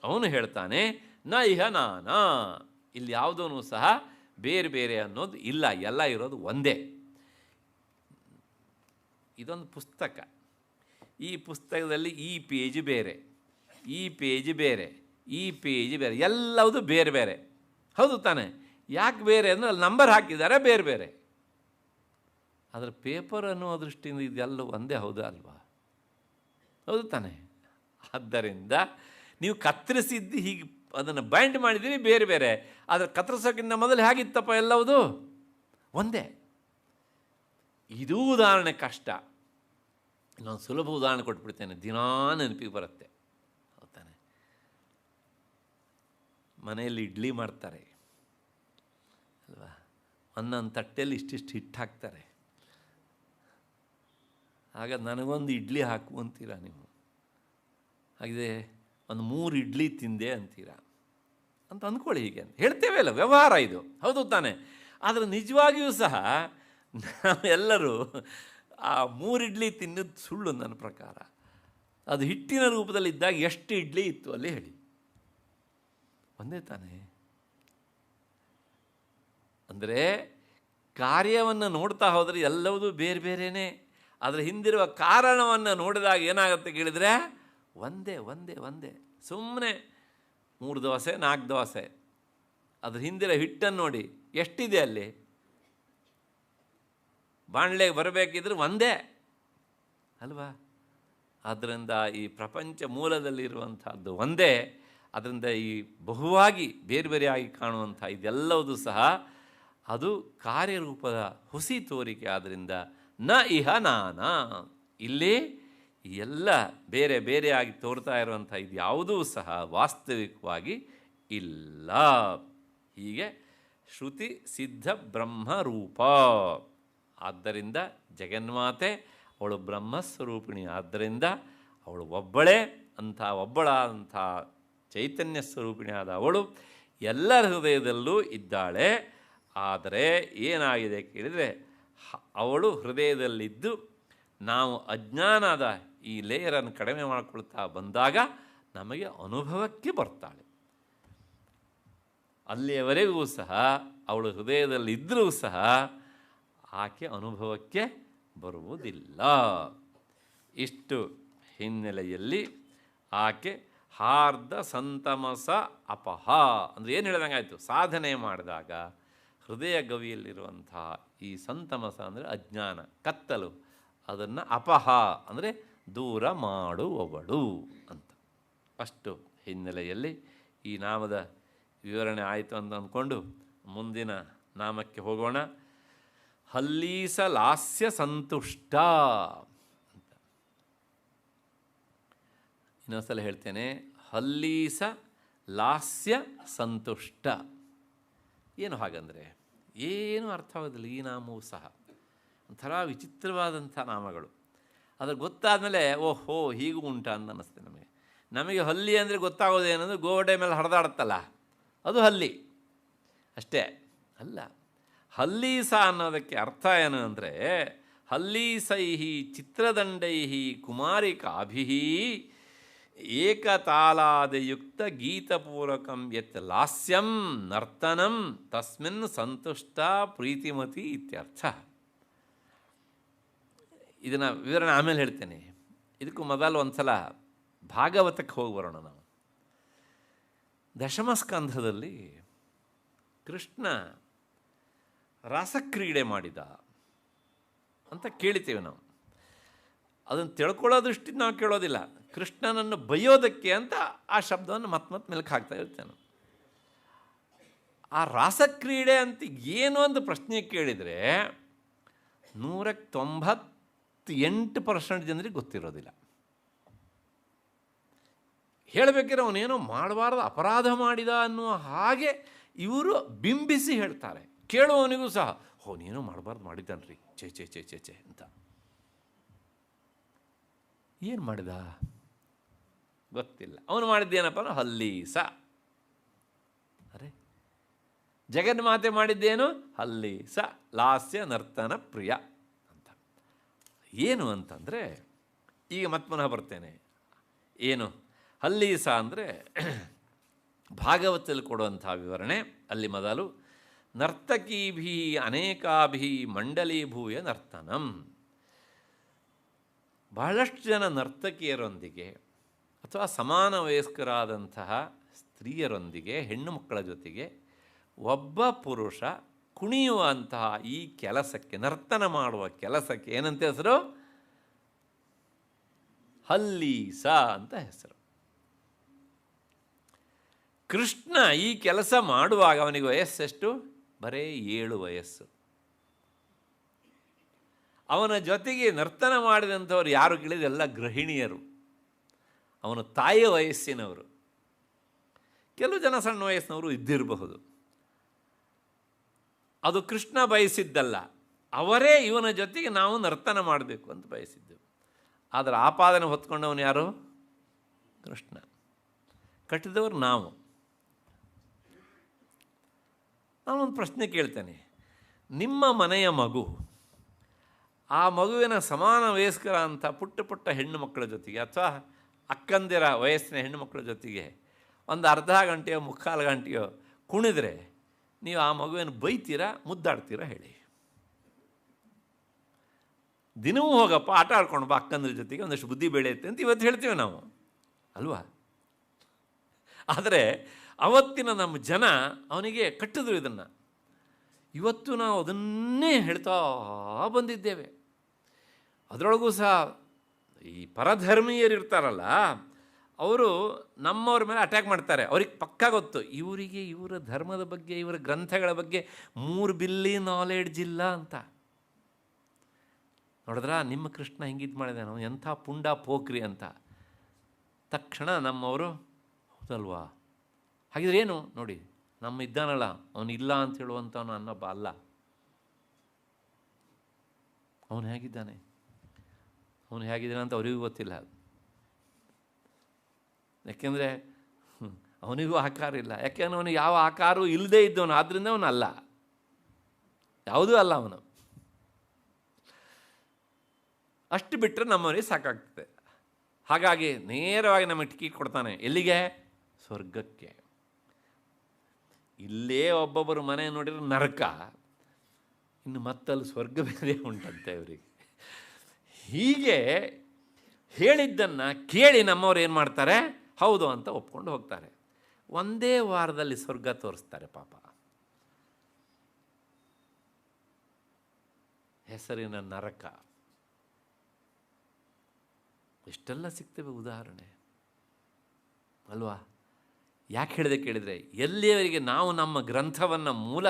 ಅವನು ಹೇಳ್ತಾನೆ ನ ಇಹ ನಾನ, ಇಲ್ಲಿ ಯಾವುದೂ ಸಹ ಬೇರೆ ಬೇರೆ ಅನ್ನೋದು ಇಲ್ಲ, ಎಲ್ಲ ಇರೋದು ಒಂದೇ. ಇದೊಂದು ಪುಸ್ತಕ, ಈ ಪುಸ್ತಕದಲ್ಲಿ ಈ ಪೇಜ್ ಬೇರೆ, ಈ ಪೇಜ್ ಬೇರೆ, ಈ ಪೇಜ್ ಬೇರೆ, ಎಲ್ಲವುದು ಬೇರೆ ಬೇರೆ, ಹೌದು ತಾನೆ? ಯಾಕೆ ಬೇರೆ ಅಂದರೆ ಅಲ್ಲಿ ನಂಬರ್ ಹಾಕಿದ್ದಾರೆ ಬೇರೆ ಬೇರೆ, ಆದರೆ ಪೇಪರ್ ಅನ್ನುವ ದೃಷ್ಟಿಯಿಂದ ಇದೆಲ್ಲ ಒಂದೇ, ಹೌದು ಅಲ್ವಾ, ಹೌದು ತಾನೆ? ಆದ್ದರಿಂದ ನೀವು ಕತ್ತರಿಸಿದ್ದು ಹೀಗೆ ಅದನ್ನು ಬೈಂಡ್ ಮಾಡಿದ್ದೀವಿ ಬೇರೆ ಬೇರೆ, ಆದರೆ ಕತ್ತರಿಸೋಕ್ಕಿಂತ ಮೊದಲು ಹೇಗಿತ್ತಪ್ಪ ಎಲ್ಲವುದು ಒಂದೇ. ಇದೂ ಉದಾಹರಣೆ ಕಷ್ಟ. ಇನ್ನೊಂದು ಸುಲಭ ಉದಾಹರಣೆ ಕೊಟ್ಬಿಡ್ತೇನೆ, ದಿನಾ ನೆನಪಿಗೆ ಬರುತ್ತೆ, ಹೌದಾನೆ? ಮನೆಯಲ್ಲಿ ಇಡ್ಲಿ ಮಾಡ್ತಾರೆ ಅಲ್ವಾ, ಒಂದೊಂದು ತಟ್ಟೆಯಲ್ಲಿ ಇಷ್ಟಿಷ್ಟು ಹಿಟ್ಟು ಹಾಕ್ತಾರೆ. ಆಗ ನನಗೊಂದು ಇಡ್ಲಿ ಹಾಕು ಅಂತೀರಾ ನೀವು, ಹಾಗಿದೆ ಒಂದು 3 ಇಡ್ಲಿ ತಿಂದೆ ಅಂತೀರಾ ಅಂತ ಅಂದ್ಕೊಳ್ಳಿ. ಹೀಗೆ ಅಂತ ಹೇಳ್ತೇವೆ ಅಲ್ಲ, ವ್ಯವಹಾರ ಇದು, ಹೌದು ತಾನೆ? ಆದರೆ ನಿಜವಾಗಿಯೂ ಸಹ ನಾವೆಲ್ಲರೂ ಆ 3 ಇಡ್ಲಿ ತಿನ್ನೋದು ಸುಳ್ಳು ನನ್ನ ಪ್ರಕಾರ. ಅದು ಹಿಟ್ಟಿನ ರೂಪದಲ್ಲಿದ್ದಾಗ ಎಷ್ಟು ಇಡ್ಲಿ ಇತ್ತು ಅಲ್ಲಿ ಹೇಳಿ, ಒಂದೇ ತಾನೇ? ಅಂದರೆ ಕಾರ್ಯವನ್ನು ನೋಡ್ತಾ ಹೋದರೆ ಎಲ್ಲವೂ ಬೇರೆ ಬೇರೆಯೇ, ಅದರ ಹಿಂದಿರುವ ಕಾರಣವನ್ನು ನೋಡಿದಾಗ ಏನಾಗುತ್ತೆ ಕೇಳಿದರೆ ಒಂದೇ ಒಂದೇ ಒಂದೇ. ಸುಮ್ಮನೆ 3 ದೋಸೆ 4 ದೋಸೆ, ಅದ್ರ ಹಿಂದಿರೋ ಹಿಟ್ಟನ್ನು ನೋಡಿ ಎಷ್ಟಿದೆ ಅಲ್ಲಿ, ಬಾಣಲೆಗೆ ಬರಬೇಕಿದ್ರೆ ಒಂದೇ ಅಲ್ವಾ? ಆದ್ದರಿಂದ ಈ ಪ್ರಪಂಚ ಮೂಲದಲ್ಲಿರುವಂಥದ್ದು ಒಂದೇ. ಅದರಿಂದ ಈ ಬಹುವಾಗಿ ಬೇರೆ ಬೇರೆಯಾಗಿ ಕಾಣುವಂಥ ಇದೆಲ್ಲವೂ ಸಹ ಅದು ಕಾರ್ಯರೂಪದ ಹುಸಿ ತೋರಿಕೆ. ಆದ್ದರಿಂದ ನ ಇಹ ನಾನಾ. ಇಲ್ಲಿ ಎಲ್ಲ ಬೇರೆ ಬೇರೆಯಾಗಿ ತೋರ್ತಾ ಇರುವಂಥ ಇದು ಯಾವುದೂ ಸಹ ವಾಸ್ತವಿಕವಾಗಿ ಇಲ್ಲ. ಹೀಗೆ ಶ್ರುತಿ ಸಿದ್ಧ ಬ್ರಹ್ಮರೂಪ. ಆದ್ದರಿಂದ ಜಗನ್ಮಾತೆ ಅವಳು ಬ್ರಹ್ಮಸ್ವರೂಪಿಣಿ. ಆದ್ದರಿಂದ ಅವಳು ಒಬ್ಬಳೇ ಒಬ್ಬಳಾದಂಥ ಚೈತನ್ಯ ಸ್ವರೂಪಿಣಿಯಾದ ಅವಳು ಎಲ್ಲರ ಹೃದಯದಲ್ಲೂ ಇದ್ದಾಳೆ. ಆದರೆ ಏನಾಗಿದೆ ಕೇಳಿದರೆ, ಅವಳು ಹೃದಯದಲ್ಲಿದ್ದು ನಾವು ಅಜ್ಞಾನದ ಈ ಲೇಯರನ್ನು ಕಡಿಮೆ ಮಾಡಿಕೊಳ್ತಾ ಬಂದಾಗ ನಮಗೆ ಅನುಭವಕ್ಕೆ ಬರ್ತಾಳೆ. ಅಲ್ಲಿಯವರೆಗೂ ಸಹ ಅವಳು ಹೃದಯದಲ್ಲಿದ್ದರೂ ಸಹ ಆಕೆ ಅನುಭವಕ್ಕೆ ಬರುವುದಿಲ್ಲ. ಇಷ್ಟು ಹಿನ್ನೆಲೆಯಲ್ಲಿ ಆಕೆ ಹಾರ್ದ ಸಂತಮಸ ಅಪಹ ಅಂದರೆ ಏನು ಹೇಳ್ದಂಗಾಯಿತು, ಸಾಧನೆ ಮಾಡಿದಾಗ ಹೃದಯ ಗವಿಯಲ್ಲಿರುವಂಥ ಈ ಸಂತಮಸ ಅಂದರೆ ಅಜ್ಞಾನ, ಕತ್ತಲು, ಅದನ್ನು ಅಪಹ ಅಂದರೆ ದೂರ ಮಾಡುವವಳು ಅಂತ. ಅಷ್ಟು ಹಿನ್ನೆಲೆಯಲ್ಲಿ ಈ ನಾಮದ ವಿವರಣೆ ಆಯಿತು ಅಂತ ಅಂದ್ಕೊಂಡು ಮುಂದಿನ ನಾಮಕ್ಕೆ ಹೋಗೋಣ. ಹಲ್ಲೀಸ ಲಾಸ್ಯ ಸಂತುಷ್ಟ ಅಂತ. ಇನ್ನೊಂದ್ಸಲ ಹೇಳ್ತೇನೆ, ಹಲ್ಲೀಸ ಲಾಸ್ಯ ಸಂತುಷ್ಟ. ಏನು ಹಾಗಂದರೆ ಏನು ಅರ್ಥವಾಗೋದಿಲ್ಲ. ಈ ನಾಮವೂ ಸಹ ಒಂಥರ ವಿಚಿತ್ರವಾದಂಥ ನಾಮಗಳು. ಅದು ಗೊತ್ತಾದಮೇಲೆ ಓಹೋ ಹೀಗೂ ಉಂಟ ಅಂತ ಅನ್ನಿಸ್ತದೆ ನಮಗೆ. ನಮಗೆ ಹಲ್ಲಿ ಅಂದರೆ ಗೊತ್ತಾಗೋದೇನೆಂದ್ರೆ ಗೋಡೆ ಮೇಲೆ ಹರಿದಾಡುತ್ತಲ್ಲ, ಅದು ಹಲ್ಲಿ ಅಷ್ಟೇ ಅಲ್ಲ. ಹಲ್ಲೀಸ ಅನ್ನೋದಕ್ಕೆ ಅರ್ಥ ಏನು ಅಂದರೆ, ಹಲ್ಲೀಸೈಹಿ ಚಿತ್ರದಂಡೈಹಿ ಕುಮಾರಿಕಾಭಿ ಏಕತಾಲಾದಿಯುಕ್ತ ಗೀತಪೂರ್ವಕಂ ಯತ್ ಲಾಸ್ಯಂ ನರ್ತನಂ ತಸ್ಮಿನ್ ಸಂತುಷ್ಟ ಪ್ರೀತಿಮತಿ ಇತ್ಯರ್ಥ. ಇದನ್ನು ವಿವರಣೆ ಆಮೇಲೆ ಹೇಳ್ತೇನೆ. ಇದಕ್ಕೂ ಮೊದಲು ಒಂದು ಸಲ ಭಾಗವತಕ್ಕೆ ಹೋಗಿ ಬರೋಣ ನಾವು. ದಶಮಸ್ಕಂಧದಲ್ಲಿ ಕೃಷ್ಣ ರಾಸಕ್ರೀಡೆ ಮಾಡಿದ ಅಂತ ಕೇಳ್ತೇವೆ ನಾವು. ಅದನ್ನು ತಿಳ್ಕೊಳ್ಳೋ ದೃಷ್ಟಿಯಿಂದ ನಾವು ಕೇಳೋದಿಲ್ಲ. ಕೃಷ್ಣನನ್ನು ಬೈಯೋದಕ್ಕೆ ಅಂತ ಆ ಶಬ್ದವನ್ನು ಮತ್ತೆ ಮೆಲುಕು ಹಾಕ್ತಾ ಇರ್ತೇನೆ. ಆ ರಾಸಕ್ರೀಡೆ ಅಂತ ಏನು ಅಂತ ಪ್ರಶ್ನೆ ಕೇಳಿದರೆ 98% ಜನರಿಗೆ ಗೊತ್ತಿರೋದಿಲ್ಲ. ಹೇಳಬೇಕಿದ್ರೆ ಅವನೇನೋ ಮಾಡಬಾರ್ದು ಅಪರಾಧ ಮಾಡಿದ ಅನ್ನುವ ಹಾಗೆ ಇವರು ಬಿಂಬಿಸಿ ಹೇಳ್ತಾರೆ. ಕೇಳುವವನಿಗೂ ಸಹ ನೀನೋ ಮಾಡಬಾರ್ದು ಮಾಡಿದ್ದಾನ್ರಿ, ಚೇ ಚೇ ಚೇ ಚೇ ಚೇ ಅಂತ. ಏನು ಮಾಡಿದ ಗೊತ್ತಿಲ್ಲ. ಅವನು ಮಾಡಿದ್ದೇನಪ್ಪ ಅಂದ್ರೆ ಹಲ್ಲೀಸ. ಅರೆ ಜಗನ್ಮಾತೆ ಮಾಡಿದ್ದೇನು? ಹಲ್ಲೀಸ, ಲಾಸ್ಯ ನರ್ತನ ಪ್ರಿಯ ಅಂತ. ಏನು ಅಂತಂದರೆ ಈಗ ಮತ್ತೆ ಪುನಃ ಬರ್ತೇನೆ. ಏನು ಹಲ್ಲೀಸ ಅಂದರೆ ಭಾಗವತದಲ್ಲಿ ಕೊಡುವಂಥ ವಿವರಣೆ. ಅಲ್ಲಿ ಮೊದಲು ನರ್ತಕೀಭಿ ಅನೇಕಾಭಿ ಮಂಡಲೀಭೂಯ ನರ್ತನಂ. ಬಹಳಷ್ಟು ಜನ ನರ್ತಕಿಯರೊಂದಿಗೆ ಅಥವಾ ಸಮಾನ ವಯಸ್ಕರಾದಂತಹ ಸ್ತ್ರೀಯರೊಂದಿಗೆ, ಹೆಣ್ಣು ಮಕ್ಕಳ ಜೊತೆಗೆ ಒಬ್ಬ ಪುರುಷ ಕುಣಿಯುವಂತಹ ಈ ಕೆಲಸಕ್ಕೆ, ನರ್ತನ ಮಾಡುವ ಕೆಲಸಕ್ಕೆ ಏನಂತ ಹೆಸರು? ಹಲ್ಲೀಸ ಅಂತ ಹೆಸರು. ಕೃಷ್ಣ ಈ ಕೆಲಸ ಮಾಡುವಾಗ ಅವನಿಗೆ ವಯಸ್ಸೆಷ್ಟು? ಬರೇ 7 ವಯಸ್ಸು. ಅವನ ಜೊತೆಗೆ ನರ್ತನ ಮಾಡಿದಂಥವ್ರು ಯಾರು ಕೇಳಿದ್ರೆ ಎಲ್ಲ ಗೃಹಿಣಿಯರು, ಅವನ ತಾಯಿಯ ವಯಸ್ಸಿನವರು. ಕೆಲವು ಜನ ಸಣ್ಣ ವಯಸ್ಸಿನವರು ಇದ್ದಿರಬಹುದು. ಅದು ಕೃಷ್ಣ ಬಯಸಿದ್ದಲ್ಲ, ಅವರೇ ಇವನ ಜೊತೆಗೆ ನಾವು ನರ್ತನ ಮಾಡಬೇಕು ಅಂತ ಬಯಸಿದ್ದೆವು. ಆದರೆ ಆಪಾದನೆ ಹೊತ್ಕೊಂಡವನು ಯಾರು? ಕೃಷ್ಣ. ಕಟ್ಟಿದವರು ನಾವು. ನಾನೊಂದು ಪ್ರಶ್ನೆ ಕೇಳ್ತೇನೆ. ನಿಮ್ಮ ಮನೆಯ ಮಗು ಆ ಮಗುವಿನ ಸಮಾನ ವಯಸ್ಕರ ಅಂತ ಪುಟ್ಟ ಹೆಣ್ಣು ಮಕ್ಕಳ ಜೊತೆಗೆ ಅಥವಾ ಅಕ್ಕಂದಿರ ವಯಸ್ಸಿನ ಹೆಣ್ಣು ಮಕ್ಕಳ ಜೊತೆಗೆ ಒಂದು ಅರ್ಧ ಗಂಟೆಯೋ 3/4 ಗಂಟೆಯೋ ಕುಣಿದ್ರೆ ನೀವು ಆ ಮಗುವಿನ ಬೈತೀರಾ, ಮುದ್ದಾಡ್ತೀರಾ? ಹೇಳಿ. ದಿನವೂ ಹೋಗಪ್ಪ ಆಟ ಆಡ್ಕೊಂಡು ಬಾ ಅಕ್ಕಂದ್ರ ಜೊತೆಗೆ, ಒಂದಷ್ಟು ಬುದ್ಧಿ ಬೆಳೆಯುತ್ತೆ ಅಂತ ಇವತ್ತು ಹೇಳ್ತೀವಿ ನಾವು ಅಲ್ವಾ? ಆದರೆ ಅವತ್ತಿನ ನಮ್ಮ ಜನ ಅವನಿಗೆ ಕಟ್ಟಿದ್ರು ಇದನ್ನು. ಇವತ್ತು ನಾವು ಅದನ್ನೇ ಹೇಳ್ತಾ ಬಂದಿದ್ದೇವೆ. ಅದರೊಳಗೂ ಸಹ ಈ ಪರಧರ್ಮೀಯರು ಇರ್ತಾರಲ್ಲ, ಅವರು ನಮ್ಮವ್ರ ಮೇಲೆ ಅಟ್ಯಾಕ್ ಮಾಡ್ತಾರೆ. ಅವ್ರಿಗೆ ಪಕ್ಕಾ ಗೊತ್ತು, ಇವರಿಗೆ ಇವರ ಧರ್ಮದ ಬಗ್ಗೆ, ಇವರ ಗ್ರಂಥಗಳ ಬಗ್ಗೆ 3 ಬಿಲ್ಲಿ ನಾಲೆಡ್ಜ್ ಇಲ್ಲ ಅಂತ. ನೋಡಿದ್ರ ನಿಮ್ಮ ಕೃಷ್ಣ ಹಿಂಗಿದ್ದು ಮಾಡಿದಾನೆ, ಅವನು ಎಂಥ ಪುಂಡ ಪೋಖ್ರಿ ಅಂತ. ತಕ್ಷಣ ನಮ್ಮವರು ಹೌದಲ್ವಾ, ಹಾಗಿದ್ರೆ ಏನು ನೋಡಿ, ನಮ್ಮ ಇದ್ದಾನಲ್ಲ ಅವನು ಇಲ್ಲ ಅಂತ ಹೇಳುವಂಥವನು ಅನ್ನೊಬ್ಬ ಅಲ್ಲ. ಅವನು ಹೇಗಿದ್ದಾನೆ ಅಂತ ಅವರಿಗೂ ಗೊತ್ತಿಲ್ಲ. ಯಾಕೆಂದರೆ ಅವನಿಗೂ ಆಕಾರ ಇಲ್ಲ. ಯಾಕೆಂದರೆ ಅವನಿಗೆ ಯಾವ ಆಕಾರವೂ ಇಲ್ಲದೇ ಇದ್ದವನು, ಆದ್ದರಿಂದ ಅವನು ಅಲ್ಲ, ಯಾವುದೂ ಅಲ್ಲ ಅವನು. ಅಷ್ಟು ಬಿಟ್ಟರೆ ನಮ್ಮವನಿಗೆ ಸಾಕಾಗ್ತದೆ. ಹಾಗಾಗಿ ನೇರವಾಗಿ ನಮಗೆ ಟಿಕೆಟ್ ಕೊಡ್ತಾನೆ. ಎಲ್ಲಿಗೆ? ಸ್ವರ್ಗಕ್ಕೆ. ಇಲ್ಲೇ ಒಬ್ಬೊಬ್ಬರು ಮನೆ ನೋಡಿದ್ರೆ ನರಕ, ಇನ್ನು ಮತ್ತಲ್ಲಿ ಸ್ವರ್ಗ ಬೇರೆ ಉಂಟಂತೆ ಇವರಿಗೆ. ಹೀಗೆ ಹೇಳಿದ್ದನ್ನು ಕೇಳಿ ನಮ್ಮವ್ರು ಏನು ಮಾಡ್ತಾರೆ, ಹೌದು ಅಂತ ಒಪ್ಕೊಂಡು ಹೋಗ್ತಾರೆ. ಒಂದೇ ವಾರದಲ್ಲಿ ಸ್ವರ್ಗ ತೋರಿಸ್ತಾರೆ ಪಾಪ. ಹೆಸರಿನ ನರಕ. ಎಷ್ಟೆಲ್ಲ ಸಿಗ್ತೇವೆ ಉದಾಹರಣೆ ಅಲ್ವಾ? ಯಾಕೆ ಹೇಳಿದೆ ಕೇಳಿದರೆ, ಎಲ್ಲಿಯವರೆಗೆ ನಾವು ನಮ್ಮ ಗ್ರಂಥವನ್ನು ಮೂಲ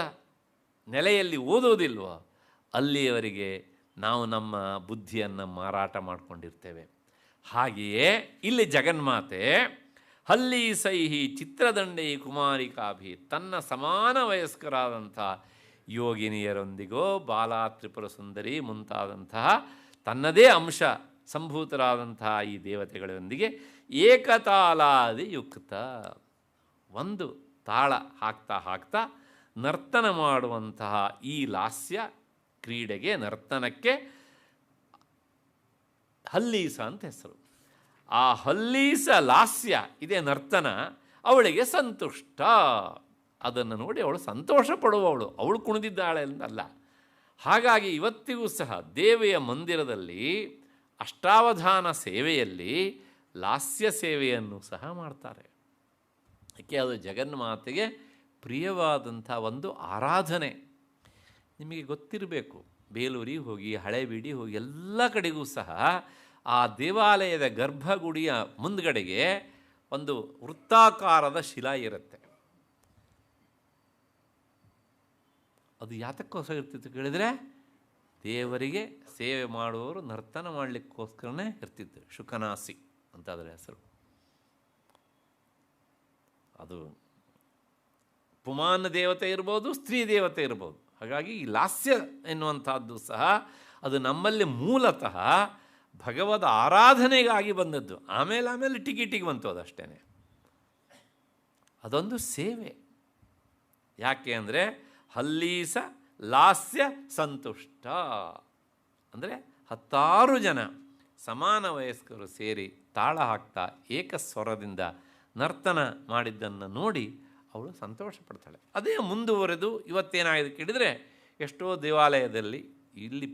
ನೆಲೆಯಲ್ಲಿ ಓದೋದಿಲ್ವೋ ಅಲ್ಲಿಯವರೆಗೆ ನಾವು ನಮ್ಮ ಬುದ್ಧಿಯನ್ನು ಮಾರಾಟ ಮಾಡಿಕೊಂಡಿರ್ತೇವೆ. ಹಾಗೆಯೇ ಇಲ್ಲಿ ಜಗನ್ಮಾತೆ ಹಲ್ಲೀಸೈಹಿ ಚಿತ್ರದಂಡೈ ಕುಮಾರಿಕಾಭಿ, ತನ್ನ ಸಮಾನ ವಯಸ್ಕರಾದಂಥ ಯೋಗಿನಿಯರೊಂದಿಗೋ ಬಾಲಾ ತ್ರಿಪುರ ಸುಂದರಿ ಮುಂತಾದಂತಹ ತನ್ನದೇ ಅಂಶ ಸಂಭೂತರಾದಂತಹ ಈ ದೇವತೆಗಳೊಂದಿಗೆ ಏಕತಾಲಾದಿಯುಕ್ತ, ಒಂದು ತಾಳ ಹಾಕ್ತಾ ನರ್ತನ ಮಾಡುವಂತಹ ಈ ಲಾಸ್ಯ ಕ್ರೀಡೆಗೆ, ನರ್ತನಕ್ಕೆ ಹಲ್ಲೀಸ ಅಂತ ಹೆಸರು. ಆ ಹಲ್ಲೀಸ ಲಾಸ್ಯ ಇದೇ ನರ್ತನ ಅವಳಿಗೆ ಸಂತುಷ್ಟ. ಅದನ್ನು ನೋಡಿ ಅವಳು ಸಂತೋಷ ಪಡುವವಳು, ಅವಳು ಕುಣಿದಿದ್ದಾಳೆ ಅಂತಲ್ಲ. ಹಾಗಾಗಿ ಇವತ್ತಿಗೂ ಸಹ ದೇವಿಯ ಮಂದಿರದಲ್ಲಿ ಅಷ್ಟಾವಧಾನ ಸೇವೆಯಲ್ಲಿ ಲಾಸ್ಯ ಸೇವೆಯನ್ನು ಸಹ ಮಾಡ್ತಾರೆ. ಯಾಕೆ? ಅದು ಜಗನ್ಮಾತೆಗೆ ಪ್ರಿಯವಾದಂಥ ಒಂದು ಆರಾಧನೆ. ನಿಮಗೆ ಗೊತ್ತಿರಬೇಕು, ಬೇಲೂರಿಗೆ ಹೋಗಿ, ಹಳೇಬೀಡಿ ಹೋಗಿ, ಎಲ್ಲ ಕಡೆಗೂ ಸಹ ಆ ದೇವಾಲಯದ ಗರ್ಭಗುಡಿಯ ಮುಂದ್ಗಡೆಗೆ ಒಂದು ವೃತ್ತಾಕಾರದ ಶಿಲಾ ಇರುತ್ತೆ. ಅದು ಯಾತಕ್ಕೋಸ್ಕರ ಇರ್ತಿತ್ತು ಕೇಳಿದರೆ, ದೇವರಿಗೆ ಸೇವೆ ಮಾಡುವವರು ನರ್ತನ ಮಾಡಲಿಕ್ಕೋಸ್ಕರನೇ ಇರ್ತಿತ್ತು. ಶುಕನಾಸಿ ಅಂತ ಅದರ ಹೆಸರು. ಅದು ಪುಮಾನ ದೇವತೆ ಇರ್ಬೋದು, ಸ್ತ್ರೀ ದೇವತೆ ಇರ್ಬೋದು. ಹಾಗಾಗಿ ಈ ಲಾಸ್ಯ ಎನ್ನುವಂಥದ್ದು ಸಹ ಅದು ನಮ್ಮಲ್ಲಿ ಮೂಲತಃ ಭಗವದ್ ಆರಾಧನೆಗಾಗಿ ಬಂದದ್ದು. ಆಮೇಲೆ ಟಿಕಿಟಿಗೆ ಬಂತು ಅದಷ್ಟೇ. ಅದೊಂದು ಸೇವೆ. ಯಾಕೆ ಅಂದರೆ ಹಲ್ಲೀಸ ಲಾಸ್ಯ ಸಂತುಷ್ಟ ಅಂದರೆ 10 ಜನ ಸಮಾನ ವಯಸ್ಕರು ಸೇರಿ ತಾಳ ಹಾಕ್ತಾ ಏಕಸ್ವರದಿಂದ ನರ್ತನ ಮಾಡಿದ್ದನ್ನು ನೋಡಿ ಅವಳು ಸಂತೋಷ ಪಡ್ತಾಳೆ. ಅದೇ ಮುಂದುವರೆದು ಇವತ್ತೇನಾಗಿದೆ ಕೇಳಿದರೆ, ಎಷ್ಟೋ ದೇವಾಲಯದಲ್ಲಿ, ಇಲ್ಲಿ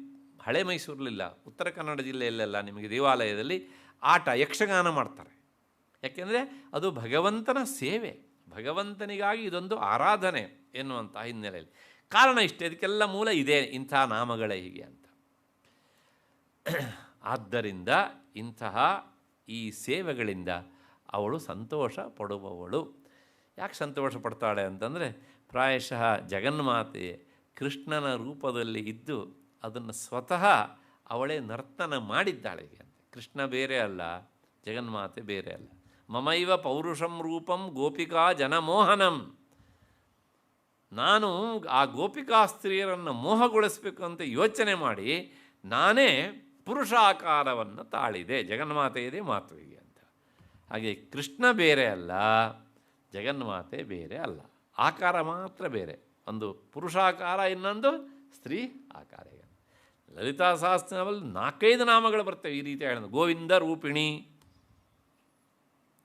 ಹಳೆ ಮೈಸೂರಲ್ಲಿಲ್ಲ, ಉತ್ತರ ಕನ್ನಡ ಜಿಲ್ಲೆಯಲ್ಲೆಲ್ಲ ನಿಮಗೆ ದೇವಾಲಯದಲ್ಲಿ ಆಟ ಯಕ್ಷಗಾನ ಮಾಡ್ತಾರೆ. ಯಾಕೆಂದರೆ ಅದು ಭಗವಂತನ ಸೇವೆ, ಭಗವಂತನಿಗಾಗಿ ಇದೊಂದು ಆರಾಧನೆ ಎನ್ನುವಂಥ ಹಿನ್ನೆಲೆಯಲ್ಲಿ. ಕಾರಣ ಇಷ್ಟೇ, ಇದಕ್ಕೆಲ್ಲ ಮೂಲ ಇದೆ, ಇಂಥ ನಾಮಗಳೇ ಹೀಗೆ ಅಂತ. ಆದ್ದರಿಂದ ಇಂತಹ ಈ ಸೇವೆಗಳಿಂದ ಅವಳು ಸಂತೋಷ ಪಡುವವಳು. ಯಾಕೆ ಸಂತೋಷ ಪಡ್ತಾಳೆ ಅಂತಂದರೆ, ಪ್ರಾಯಶಃ ಜಗನ್ಮಾತೆ ಕೃಷ್ಣನ ರೂಪದಲ್ಲಿ ಇದ್ದು ಅದನ್ನು ಸ್ವತಃ ಅವಳೇ ನರ್ತನ ಮಾಡಿದ್ದಾಳೆ ಅಂತ. ಕೃಷ್ಣ ಬೇರೆ ಅಲ್ಲ, ಜಗನ್ಮಾತೆ ಬೇರೆ ಅಲ್ಲ. ಮಮೈವ ಪೌರುಷಂ ರೂಪಂ ಗೋಪಿಕಾ ಜನಮೋಹನಂ. ನಾನು ಆ ಗೋಪಿಕಾ ಸ್ತ್ರೀಯರನ್ನು ಮೋಹಗೊಳಿಸಬೇಕು ಅಂತ ಯೋಚನೆ ಮಾಡಿ ನಾನೇ ಪುರುಷಾಕಾರವನ್ನು ತಾಳಿದೆ. ಜಗನ್ಮಾತೆಯದೇ ಮಾತು ಹೀಗೆ ಅಂತ. ಹಾಗೆ ಕೃಷ್ಣ ಬೇರೆ ಅಲ್ಲ, ಜಗನ್ಮಾತೆ ಬೇರೆ ಅಲ್ಲ. ಆಕಾರ ಮಾತ್ರ ಬೇರೆ, ಒಂದು ಪುರುಷಾಕಾರ, ಇನ್ನೊಂದು ಸ್ತ್ರೀ ಆಕಾರ. ಲಲಿತಾ ಸಹಸ್ರನಾಮದಲ್ಲಿ 4-5 ನಾಮಗಳು ಬರ್ತವೆ ಈ ರೀತಿ ಹೇಳಿದ. ಗೋವಿಂದ ರೂಪಿಣಿ,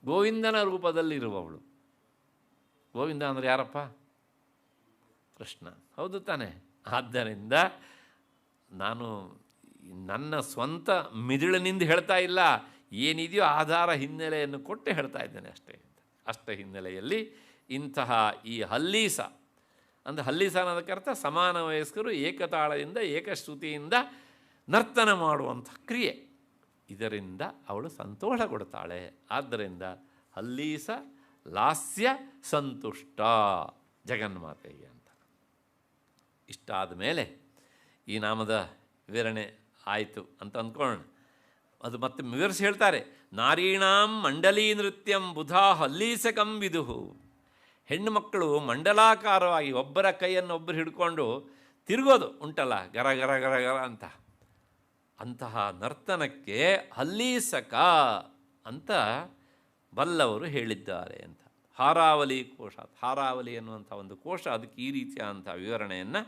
ಗೋವಿಂದನ ರೂಪದಲ್ಲಿರುವವಳು. ಗೋವಿಂದ ಅಂದರೆ ಯಾರಪ್ಪ? ಕೃಷ್ಣ, ಹೌದು ತಾನೆ? ಆದ್ದರಿಂದ ನಾನು ನನ್ನ ಸ್ವಂತ ಮಿದುಳಿನಿಂದ ಹೇಳ್ತಾ ಇಲ್ಲ, ಏನಿದೆಯೋ ಆಧಾರ ಹಿನ್ನೆಲೆಯನ್ನು ಕೊಟ್ಟು ಹೇಳ್ತಾ ಇದ್ದೇನೆ ಅಷ್ಟೇ. ಅಷ್ಟ ಹಿನ್ನೆಲೆಯಲ್ಲಿ ಇಂತಹ ಈ ಹಲ್ಲೀಸ ಅಂದರೆ, ಹಲ್ಲೀಸ ಅನ್ನೋದಕ್ಕೆ ಅರ್ಥ ಸಮಾನ ವಯಸ್ಕರು ಏಕತಾಳದಿಂದ ಏಕಶ್ರುತಿಯಿಂದ ನರ್ತನ ಮಾಡುವಂಥ ಕ್ರಿಯೆ. ಇದರಿಂದ ಅವಳು ಸಂತೋಷ ಕೊಡ್ತಾಳೆ. ಆದ್ದರಿಂದ ಹಲ್ಲೀಸ ಲಾಸ್ಯ ಸಂತುಷ್ಟ ಜಗನ್ಮಾತೆಗೆ ಅಂತ. ಇಷ್ಟಾದ ಮೇಲೆ ಈ ನಾಮದ ವಿವರಣೆ ಆಯಿತು ಅಂತ ಅಂದ್ಕೊಳ್ಳೋಣ. ಅದು ಮತ್ತೆ ವಿವರಿಸಿ ಹೇಳ್ತಾರೆ, ನಾರೀಣಾಂ ಮಂಡಲೀ ನೃತ್ಯಂ ಬುಧಾ ಹಲ್ಲೀಸಕಂ ವಿದುಹು. ಹೆಣ್ಣು ಮಕ್ಕಳು ಮಂಡಲಾಕಾರವಾಗಿ ಒಬ್ಬರ ಕೈಯನ್ನು ಒಬ್ಬರು ಹಿಡ್ಕೊಂಡು ತಿರುಗೋದು ಉಂಟಲ್ಲ, ಗರ ಗರ ಗರ ಗರ ಅಂತ, ಅಂತಹ ನರ್ತನಕ್ಕೆ ಹಲ್ಲೀಸಕ ಅಂತ ಬಲ್ಲವರು ಹೇಳಿದ್ದಾರೆ ಅಂತ. ಹಾರಾವಲಿ ಕೋಶ, ಹಾರಾವಲಿ ಎನ್ನುವಂಥ ಒಂದು ಕೋಶ ಅದಕ್ಕೆ ಈ ರೀತಿಯಾದಂಥ ವಿವರಣೆಯನ್ನು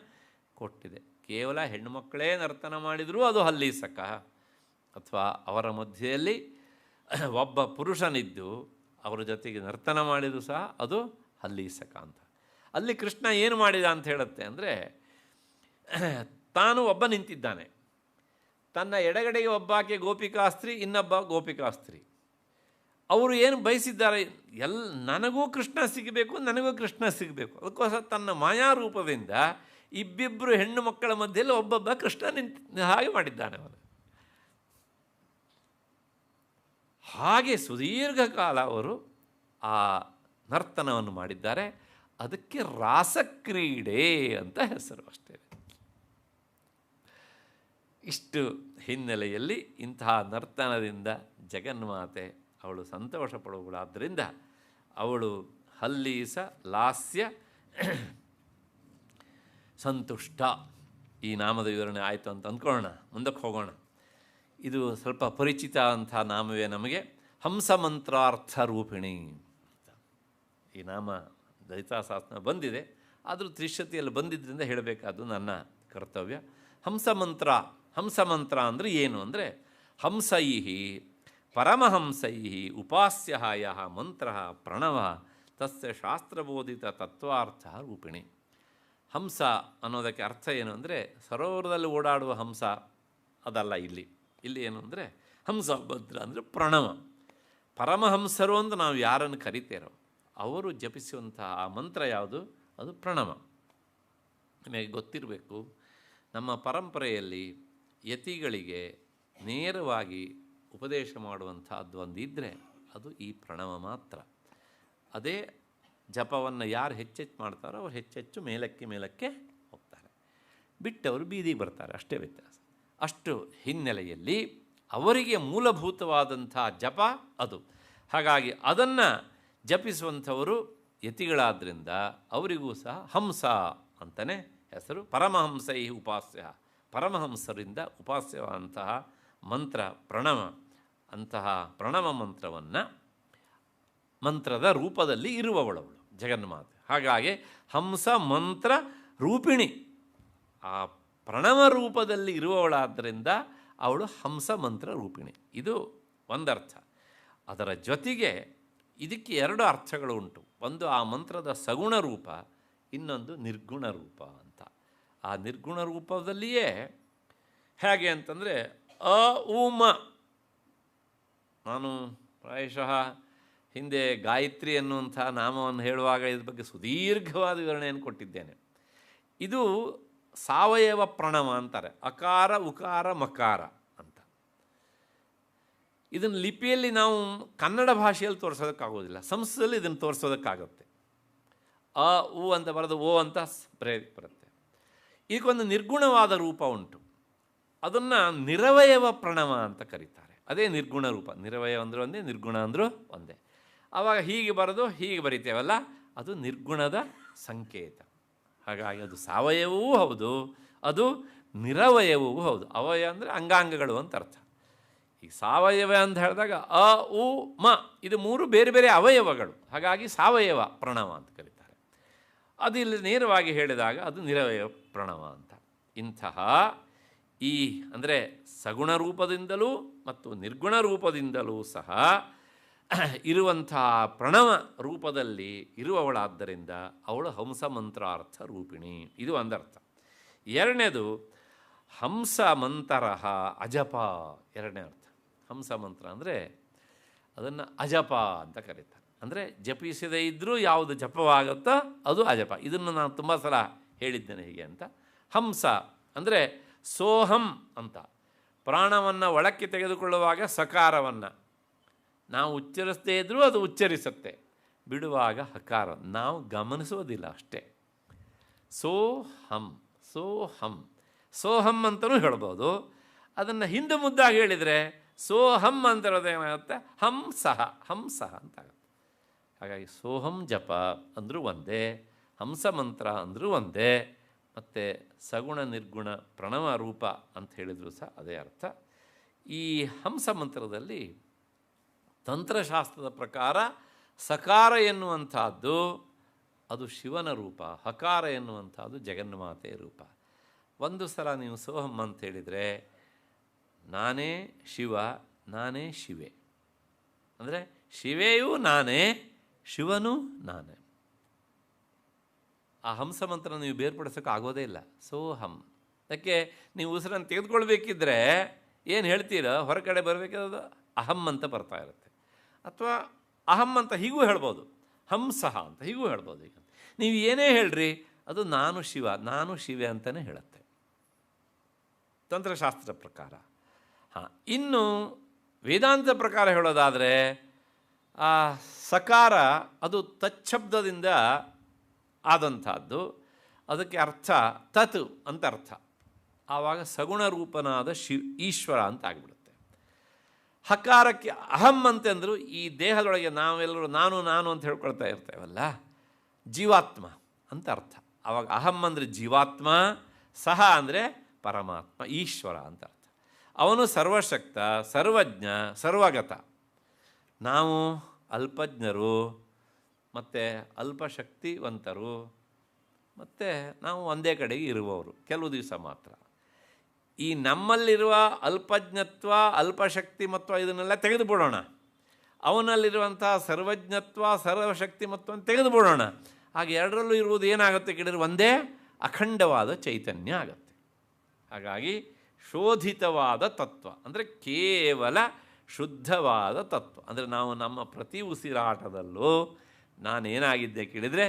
ಕೊಟ್ಟಿದೆ. ಕೇವಲ ಹೆಣ್ಣುಮಕ್ಕಳೇ ನರ್ತನ ಮಾಡಿದರೂ ಅದು ಹಲ್ಲೀಸಕ, ಅಥವಾ ಅವರ ಮಧ್ಯೆಯಲ್ಲಿ ಒಬ್ಬ ಪುರುಷನಿದ್ದು ಅವರ ಜೊತೆಗೆ ನರ್ತನ ಮಾಡಿದರೂ ಸಹ ಅದು ಹಲ್ಲೀಸಕ ಅಂತ. ಅಲ್ಲಿ ಕೃಷ್ಣ ಏನು ಮಾಡಿದ ಅಂತ ಹೇಳುತ್ತೆ ಅಂದರೆ, ತಾನು ಒಬ್ಬ ನಿಂತಿದ್ದಾನೆ, ತನ್ನ ಎಡಗಡೆಗೆ ಒಬ್ಬಾಕೆ ಗೋಪಿಕಾಸ್ತ್ರೀ, ಇನ್ನೊಬ್ಬ ಗೋಪಿಕಾಸ್ತ್ರೀ. ಅವರು ಏನು ಬಯಸಿದ್ದಾರೆ, ನನಗೂ ಕೃಷ್ಣ ಸಿಗಬೇಕು, ನನಗೂ ಕೃಷ್ಣ ಸಿಗಬೇಕು. ಅದಕ್ಕೋಸ್ಕರ ತನ್ನ ಮಾಯಾರೂಪದಿಂದ ಇಬ್ಬಿಬ್ಬರು ಹೆಣ್ಣು ಮಕ್ಕಳ ಮಧ್ಯೆಯಲ್ಲಿ ಒಬ್ಬೊಬ್ಬ ಕೃಷ್ಣ ಹಾಗೆ ಮಾಡಿದ್ದಾನೆ ಅವನು. ಹಾಗೆ ಸುದೀರ್ಘ ಕಾಲ ಅವರು ಆ ನರ್ತನವನ್ನು ಮಾಡಿದ್ದಾರೆ. ಅದಕ್ಕೆ ರಾಸಕ್ರೀಡೆ ಅಂತ ಹೆಸರು ಅಷ್ಟೇ. ಇಷ್ಟು ಹಿನ್ನೆಲೆಯಲ್ಲಿ ಇಂತಹ ನರ್ತನದಿಂದ ಜಗನ್ಮಾತೆ ಅವಳು ಸಂತೋಷ ಪಡುವಳಾದ್ದರಿಂದ ಅವಳು ಹಲ್ಲೀಸ ಲಾಸ್ಯ ಸಂತುಷ್ಟ. ಈ ನಾಮದ ವಿವರಣೆ ಆಯಿತು ಅಂತ ಅಂದ್ಕೊಳ್ಳೋಣ. ಮುಂದಕ್ಕೆ ಹೋಗೋಣ. ಇದು ಸ್ವಲ್ಪ ಪರಿಚಿತ ಅಂಥ ನಾಮವೇ ನಮಗೆ. ಹಂಸಮಂತ್ರಾರ್ಥ ರೂಪಿಣಿ. ಈ ನಾಮ ಲಲಿತಾಸಹಸ್ರನಾಮ ಬಂದಿದೆ, ಆದರೂ ತ್ರಿಶತಿಯಲ್ಲಿ ಬಂದಿದ್ದರಿಂದ ಹೇಳಬೇಕಾದ್ದು ನನ್ನ ಕರ್ತವ್ಯ. ಹಂಸಮಂತ್ರ, ಹಂಸಮಂತ್ರ ಅಂದರೆ ಏನು ಅಂದರೆ, ಹಂಸೈ ಪರಮಹಂಸೈ ಉಪಾಸ್ಯ ಯಃ ಮಂತ್ರ ಪ್ರಣವ ತಸ್ಯ ಶಾಸ್ತ್ರಬೋಧಿತ ತತ್ವಾರ್ಥ ರೂಪಿಣಿ. ಹಂಸ ಅನ್ನೋದಕ್ಕೆ ಅರ್ಥ ಏನು ಅಂದರೆ, ಸರೋವರದಲ್ಲಿ ಓಡಾಡುವ ಹಂಸ ಅದಲ್ಲ. ಇಲ್ಲಿ ಏನು ಅಂದರೆ ಹಂಸ ಭದ್ರ ಅಂದರೆ ಪ್ರಣವ. ಪರಮಹಂಸರು ಅಂತ ನಾವು ಯಾರನ್ನು ಕರಿತೇರೋ ಅವರು ಜಪಿಸುವಂತಹ ಆ ಮಂತ್ರ ಯಾವುದು? ಅದು ಪ್ರಣವ. ನಿಮಗೆ ಗೊತ್ತಿರಬೇಕು, ನಮ್ಮ ಪರಂಪರೆಯಲ್ಲಿ ಯತಿಗಳಿಗೆ ನೇರವಾಗಿ ಉಪದೇಶ ಮಾಡುವಂಥದ್ದು ಒಂದು ಇದ್ದರೆ ಅದು ಈ ಪ್ರಣವ ಮಾತ್ರ. ಅದೇ ಜಪವನ್ನು ಯಾರು ಹೆಚ್ಚೆಚ್ಚು ಮಾಡ್ತಾರೋ ಅವ್ರು ಹೆಚ್ಚೆಚ್ಚು ಮೇಲಕ್ಕೆ ಹೋಗ್ತಾರೆ, ಬಿಟ್ಟವರು ಬೀದಿಗೆ ಬರ್ತಾರೆ, ಅಷ್ಟೇ ವ್ಯತ್ಯಾಸ. ಅಷ್ಟು ಹಿನ್ನೆಲೆಯಲ್ಲಿ ಅವರಿಗೆ ಮೂಲಭೂತವಾದಂಥ ಜಪ ಅದು. ಹಾಗಾಗಿ ಅದನ್ನು ಜಪಿಸುವಂಥವರು ಯತಿಗಳಾದ್ದರಿಂದ ಅವರಿಗೂ ಸಹ ಹಂಸ ಅಂತಲೇ ಹೆಸರು. ಪರಮಹಂಸೈ ಉಪಾಸ್ಯ, ಪರಮಹಂಸರಿಂದ ಉಪಾಸ್ಯವಾದಂತಹ ಮಂತ್ರ ಪ್ರಣವ, ಅಂತಹ ಪ್ರಣವ ಮಂತ್ರವನ್ನು ಮಂತ್ರದ ರೂಪದಲ್ಲಿ ಇರುವವಳವಳು ಜಗನ್ಮಾತೆ. ಹಾಗಾಗಿ ಹಂಸ ಮಂತ್ರ ರೂಪಿಣಿ, ಆ ಪ್ರಣವ ರೂಪದಲ್ಲಿ ಇರುವವಳಾದ್ದರಿಂದ ಅವಳು ಹಂಸ ಮಂತ್ರ ರೂಪಿಣಿ. ಇದು ಒಂದರ್ಥ. ಅದರ ಜೊತೆಗೆ ಇದಕ್ಕೆ ಎರಡು ಅರ್ಥಗಳು ಉಂಟು. ಒಂದು ಆ ಮಂತ್ರದ ಸಗುಣ ರೂಪ, ಇನ್ನೊಂದು ನಿರ್ಗುಣ ರೂಪ ಅಂತ. ಆ ನಿರ್ಗುಣ ರೂಪದಲ್ಲಿಯೇ ಹೇಗೆ ಅಂತಂದರೆ ಅ ಉ ಮ. ನಾನು ಪ್ರಾಯಶಃ ಹಿಂದೆ ಗಾಯತ್ರಿ ಅನ್ನುವಂಥ ನಾಮವನ್ನು ಹೇಳುವಾಗ ಇದ್ರ ಬಗ್ಗೆ ಸುದೀರ್ಘವಾದ ವಿವರಣೆಯನ್ನು ಕೊಟ್ಟಿದ್ದೇನೆ. ಇದು ಸಾವಯವ ಪ್ರಣವ ಅಂತಾರೆ, ಅಕಾರ ಉಕಾರ ಮಕಾರ ಅಂತ. ಇದನ್ನು ಲಿಪಿಯಲ್ಲಿ ನಾವು ಕನ್ನಡ ಭಾಷೆಯಲ್ಲಿ ತೋರಿಸೋದಕ್ಕಾಗೋದಿಲ್ಲ, ಸಂಸ್ಕೃತದಲ್ಲಿ ಇದನ್ನು ತೋರಿಸೋದಕ್ಕಾಗುತ್ತೆ. ಅ ಉ ಅಂತ ಬರೋದು ಓ ಅಂತ ಬರುತ್ತೆ. ಇದಕ್ಕೊಂದು ನಿರ್ಗುಣವಾದ ರೂಪ ಉಂಟು, ಅದನ್ನು ನಿರವಯವ ಪ್ರಣವ ಅಂತ ಕರೀತಾರೆ. ಅದೇ ನಿರ್ಗುಣ ರೂಪ. ನಿರವಯವ ಅಂದರೆ ಒಂದೇ, ನಿರ್ಗುಣ ಅಂದರೂ ಒಂದೇ. ಆವಾಗ ಹೀಗೆ ಬರೋದು ಹೀಗೆ ಬರಿತೇವಲ್ಲ, ಅದು ನಿರ್ಗುಣದ ಸಂಕೇತ. ಹಾಗಾಗಿ ಅದು ಸಾವಯವವೂ ಹೌದು, ಅದು ನಿರವಯವವೂ ಹೌದು. ಅವಯವ ಅಂದರೆ ಅಂಗಾಂಗಗಳು ಅಂತ ಅರ್ಥ. ಈ ಸಾವಯವ ಅಂತ ಹೇಳಿದಾಗ ಅ ಉ ಮ ಇದು ಮೂರು ಬೇರೆ ಬೇರೆ ಅವಯವಗಳು, ಹಾಗಾಗಿ ಸಾವಯವ ಪ್ರಣವ ಅಂತ ಕರೀತಾರೆ. ಅದು ಇಲ್ಲಿ ನೇರವಾಗಿ ಹೇಳಿದಾಗ ಅದು ನಿರವಯವ ಪ್ರಣವ ಅಂತ. ಇಂತಹ ಈ ಅಂದರೆ ಸಗುಣ ರೂಪದಿಂದಲೂ ಮತ್ತು ನಿರ್ಗುಣ ರೂಪದಿಂದಲೂ ಸಹ ಇರುವಂತಹ ಪ್ರಣವ ರೂಪದಲ್ಲಿ ಇರುವವಳಾದ್ದರಿಂದ ಅವಳು ಹಂಸ ಮಂತ್ರಾರ್ಥ ರೂಪಿಣಿ. ಇದು ಒಂದರ್ಥ. ಎರಡನೇದು ಹಂಸ ಮಂತರ ಅಜಪ. ಎರಡನೇ ಅರ್ಥ ಹಂಸ ಮಂತ್ರ ಅಂದರೆ ಅದನ್ನು ಅಜಪ ಅಂತ ಕರೀತಾರೆ. ಅಂದರೆ ಜಪಿಸದೇ ಇದ್ದರೂ ಯಾವುದು ಜಪವಾಗುತ್ತೋ ಅದು ಅಜಪ. ಇದನ್ನು ನಾನು ತುಂಬ ಸಲ ಹೇಳಿದ್ದೇನೆ ಹೀಗೆ ಅಂತ. ಹಂಸ ಅಂದರೆ ಸೋಹಂ ಅಂತ. ಪ್ರಾಣವನ್ನು ಒಳಕ್ಕೆ ತೆಗೆದುಕೊಳ್ಳುವಾಗ ಸಕಾರವನ್ನು ನಾವು ಉಚ್ಚರಿಸದೇ ಇದ್ದರೂ ಅದು ಉಚ್ಚರಿಸುತ್ತೆ, ಬಿಡುವಾಗ ಹಕಾರ. ನಾವು ಗಮನಿಸೋದಿಲ್ಲ ಅಷ್ಟೇ. ಸೋಹಂ ಸೋಹಂ ಸೋಹಂ ಅಂತಲೂ ಹೇಳ್ಬೋದು. ಅದನ್ನು ಹಿಂದೆ ಮುದ್ದಾಗಿ ಹೇಳಿದರೆ ಸೋಹಂ ಅಂತ ಇರೋದೇನಾಗುತ್ತೆ ಹಂಸಃ ಹಂಸಃ ಅಂತಾಗುತ್ತೆ. ಹಾಗಾಗಿ ಸೋಹಂ ಜಪ ಅಂದರೂ ಒಂದೇ, ಹಂಸ ಮಂತ್ರ ಅಂದರೂ ಒಂದೇ, ಮತ್ತು ಸಗುಣ ನಿರ್ಗುಣ ಪ್ರಣವ ರೂಪ ಅಂತ ಹೇಳಿದರೂ ಸಹ ಅದೇ ಅರ್ಥ. ಈ ಹಂಸ ಮಂತ್ರದಲ್ಲಿ ತಂತ್ರಶಾಸ್ತ್ರದ ಪ್ರಕಾರ ಸಕಾರ ಎನ್ನುವಂಥದ್ದು ಅದು ಶಿವನ ರೂಪ, ಹಕಾರ ಎನ್ನುವಂಥದ್ದು ಜಗನ್ಮಾತೆಯ ರೂಪ. ಒಂದು ಸಲ ನೀವು ಸೋಹಂ ಅಂತ ಹೇಳಿದರೆ ನಾನೇ ಶಿವ, ನಾನೇ ಶಿವೆ, ಅಂದರೆ ಶಿವೆಯೂ ನಾನೇ, ಶಿವನೂ ನಾನೇ. ಆ ಹಂಸ ಮಂತ್ರ ನೀವು ಬೇರ್ಪಡಿಸೋಕೆ ಆಗೋದೇ ಇಲ್ಲ. ಸೋಹಂ. ಅದಕ್ಕೆ ನೀವು ಉಸಿರನ್ನು ತೆಗೆದುಕೊಳ್ಬೇಕಿದ್ರೆ ಏನು ಹೇಳ್ತೀರೋ ಹೊರಗಡೆ ಬರಬೇಕಾದ ಅಹಂ ಅಂತ ಬರ್ತಾ ಇರುತ್ತೆ, ಅಥವಾ ಅಹಂ ಅಂತ ಹೀಗೂ ಹೇಳ್ಬೋದು, ಹಂಸಃ ಅಂತ ಹೀಗೂ ಹೇಳ್ಬೋದು. ಈಗ ನೀವು ಏನೇ ಹೇಳ್ರಿ ಅದು ನಾನು ಶಿವ, ನಾನು ಶಿವೆ ಅಂತಲೇ ಹೇಳುತ್ತೆ ತಂತ್ರಶಾಸ್ತ್ರದ ಪ್ರಕಾರ. ಇನ್ನು ವೇದಾಂತ ಪ್ರಕಾರ ಹೇಳೋದಾದರೆ ಆ ಸಕಾರ ಅದು ತಚ್ಛಬ್ದದಿಂದ ಆದಂಥದ್ದು, ಅದಕ್ಕೆ ಅರ್ಥ ತತ್ ಅಂತ ಅರ್ಥ. ಆವಾಗ ಸಗುಣ ರೂಪನಾದ ಈಶ್ವರ ಅಂತ ಆಗಿಬಿಡುತ್ತೆ. ಹಕಾರಕ್ಕೆ ಅಹಂ ಅಂತಂದರು ಈ ದೇಹದೊಳಗೆ ನಾವೆಲ್ಲರೂ ನಾನು ನಾನು ಅಂತ ಹೇಳ್ಕೊಳ್ತಾ ಇರ್ತೇವಲ್ಲ, ಜೀವಾತ್ಮ ಅಂತ ಅರ್ಥ. ಆವಾಗ ಅಹಂ ಅಂದರೆ ಜೀವಾತ್ಮ, ಸಹ ಅಂದರೆ ಪರಮಾತ್ಮ, ಈಶ್ವರ ಅಂತ ಅರ್ಥ. ಅವನು ಸರ್ವಶಕ್ತ, ಸರ್ವಜ್ಞ, ಸರ್ವಗತ. ನಾವು ಅಲ್ಪಜ್ಞರು ಮತ್ತು ಅಲ್ಪಶಕ್ತಿವಂತರು, ಮತ್ತು ನಾವು ಒಂದೇ ಕಡೆಗೆ ಇರುವವರು ಕೆಲವು ದಿವಸ ಮಾತ್ರ. ಈ ನಮ್ಮಲ್ಲಿರುವ ಅಲ್ಪಜ್ಞತ್ವ, ಅಲ್ಪಶಕ್ತಿಮತ್ವ ಇದನ್ನೆಲ್ಲ ತೆಗೆದುಬಿಡೋಣ, ಅವನಲ್ಲಿರುವಂಥ ಸರ್ವಜ್ಞತ್ವ, ಸರ್ವಶಕ್ತಿಮತ್ವವನ್ನು ತೆಗೆದುಬಿಡೋಣ. ಹಾಗೆ ಎರಡರಲ್ಲೂ ಇರುವುದು ಏನಾಗುತ್ತೆ ಕೇಳಿದರೆ ಒಂದೇ ಅಖಂಡವಾದ ಚೈತನ್ಯ ಆಗುತ್ತೆ. ಹಾಗಾಗಿ ಶೋಧಿತವಾದ ತತ್ವ ಅಂದರೆ ಕೇವಲ ಶುದ್ಧವಾದ ತತ್ವ. ಅಂದರೆ ನಾವು ನಮ್ಮ ಪ್ರತಿ ಉಸಿರಾಟದಲ್ಲೂ ನಾನೇನಾಗಿದ್ದೆ ಕೇಳಿದರೆ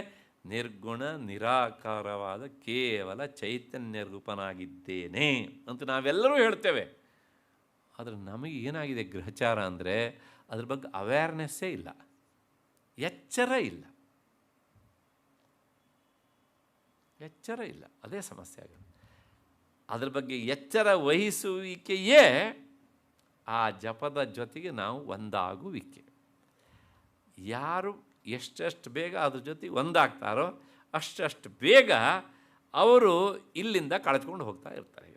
ನಿರ್ಗುಣ ನಿರಾಕಾರವಾದ ಕೇವಲ ಚೈತನ್ಯ ರೂಪನಾಗಿದ್ದೇನೆ ಅಂತ ನಾವೆಲ್ಲರೂ ಹೇಳ್ತೇವೆ. ಆದರೆ ನಮಗೆ ಏನಾಗಿದೆ ಗ್ರಹಚಾರ ಅಂದರೆ ಅದ್ರ ಬಗ್ಗೆ ಅವೇರ್ನೆಸ್ಸೇ ಇಲ್ಲ, ಎಚ್ಚರ ಇಲ್ಲ, ಎಚ್ಚರ ಇಲ್ಲ. ಅದೇ ಸಮಸ್ಯೆ ಆಗುತ್ತೆ. ಅದ್ರ ಬಗ್ಗೆ ಎಚ್ಚರ ವಹಿಸುವಿಕೆಯೇ ಆ ಜಪದ ಜೊತೆಗೆ ನಾವು ಒಂದಾಗುವಿಕೆ. ಯಾರು ಎಷ್ಟೆಷ್ಟು ಬೇಗ ಅದ್ರ ಜೊತೆ ಒಂದಾಗ್ತಾರೋ ಅಷ್ಟಷ್ಟು ಬೇಗ ಅವರು ಇಲ್ಲಿಂದ ಕಳೆದುಕೊಂಡು ಹೋಗ್ತಾ ಇರ್ತಾರೆ.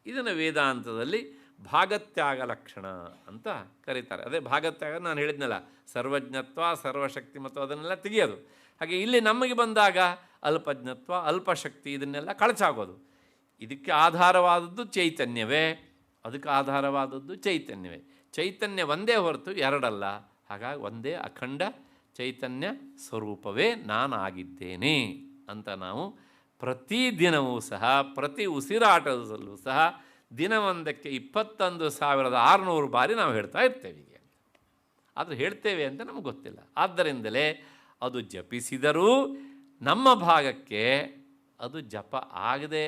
ಇದನ್ನು ವೇದಾಂತದಲ್ಲಿ ಭಾಗತ್ಯಾಗ ಲಕ್ಷಣ ಅಂತ ಕರೀತಾರೆ. ಅದೇ ಭಾಗತ್ಯಾಗ ನಾನು ಹೇಳಿದ್ನಲ್ಲ, ಸರ್ವಜ್ಞತ್ವ, ಸರ್ವಶಕ್ತಿಮತ್ವ ಅದನ್ನೆಲ್ಲ ತೆಗೆಯೋದು. ಹಾಗೆ ಇಲ್ಲಿ ನಮಗೆ ಬಂದಾಗ ಅಲ್ಪಜ್ಞತ್ವ, ಅಲ್ಪಶಕ್ತಿ ಇದನ್ನೆಲ್ಲ ಕಳಚಾಗೋದು. ಇದಕ್ಕೆ ಆಧಾರವಾದದ್ದು ಚೈತನ್ಯವೇ, ಅದಕ್ಕೆ ಆಧಾರವಾದದ್ದು ಚೈತನ್ಯವೇ. ಚೈತನ್ಯ ಒಂದೇ ಹೊರತು ಎರಡಲ್ಲ. ಹಾಗಾಗಿ ಒಂದೇ ಅಖಂಡ ಚೈತನ್ಯ ಸ್ವರೂಪವೇ ನಾನಾಗಿದ್ದೇನೆ ಅಂತ ನಾವು ಪ್ರತಿದಿನವೂ ಸಹ, ಪ್ರತಿ ಉಸಿರಾಟದಲ್ಲೂ ಸಹ ದಿನವೊಂದಕ್ಕೆ 21,600 ಬಾರಿ ನಾವು ಹೇಳ್ತಾ ಇರ್ತೇವೆ. ಹೀಗೆ ಆದರೆ ಹೇಳ್ತೇವೆ ಅಂತ ನಮಗೆ ಗೊತ್ತಿಲ್ಲ. ಆದ್ದರಿಂದಲೇ ಅದು ಜಪಿಸಿದರೂ ನಮ್ಮ ಭಾಗಕ್ಕೆ ಅದು ಜಪ ಆಗದೆ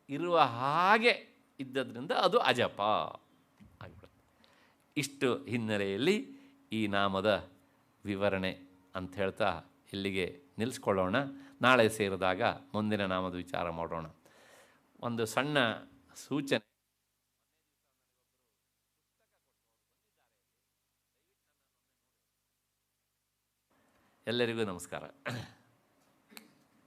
ಇರುವ ಹಾಗೆ ಇದ್ದದ್ರಿಂದ ಅದು ಅಜಪ ಆಗಿಬಿಡುತ್ತೆ. ಇಷ್ಟು ಹಿನ್ನೆಲೆಯಲ್ಲಿ ಈ ನಾಮದ ವಿವರಣೆ ಅಂತ ಹೇಳ್ತಾ ಇಲ್ಲಿಗೆ ನಿಲ್ಲಿಸ್ಕೊಳ್ಳೋಣ. ನಾಳೆ ಸೇರಿದಾಗ ಮುಂದಿನ ನಾಮದ ವಿಚಾರ ಮಾಡೋಣ. ಒಂದು ಸಣ್ಣ ಸೂಚನೆ. ಎಲ್ಲರಿಗೂ ನಮಸ್ಕಾರ.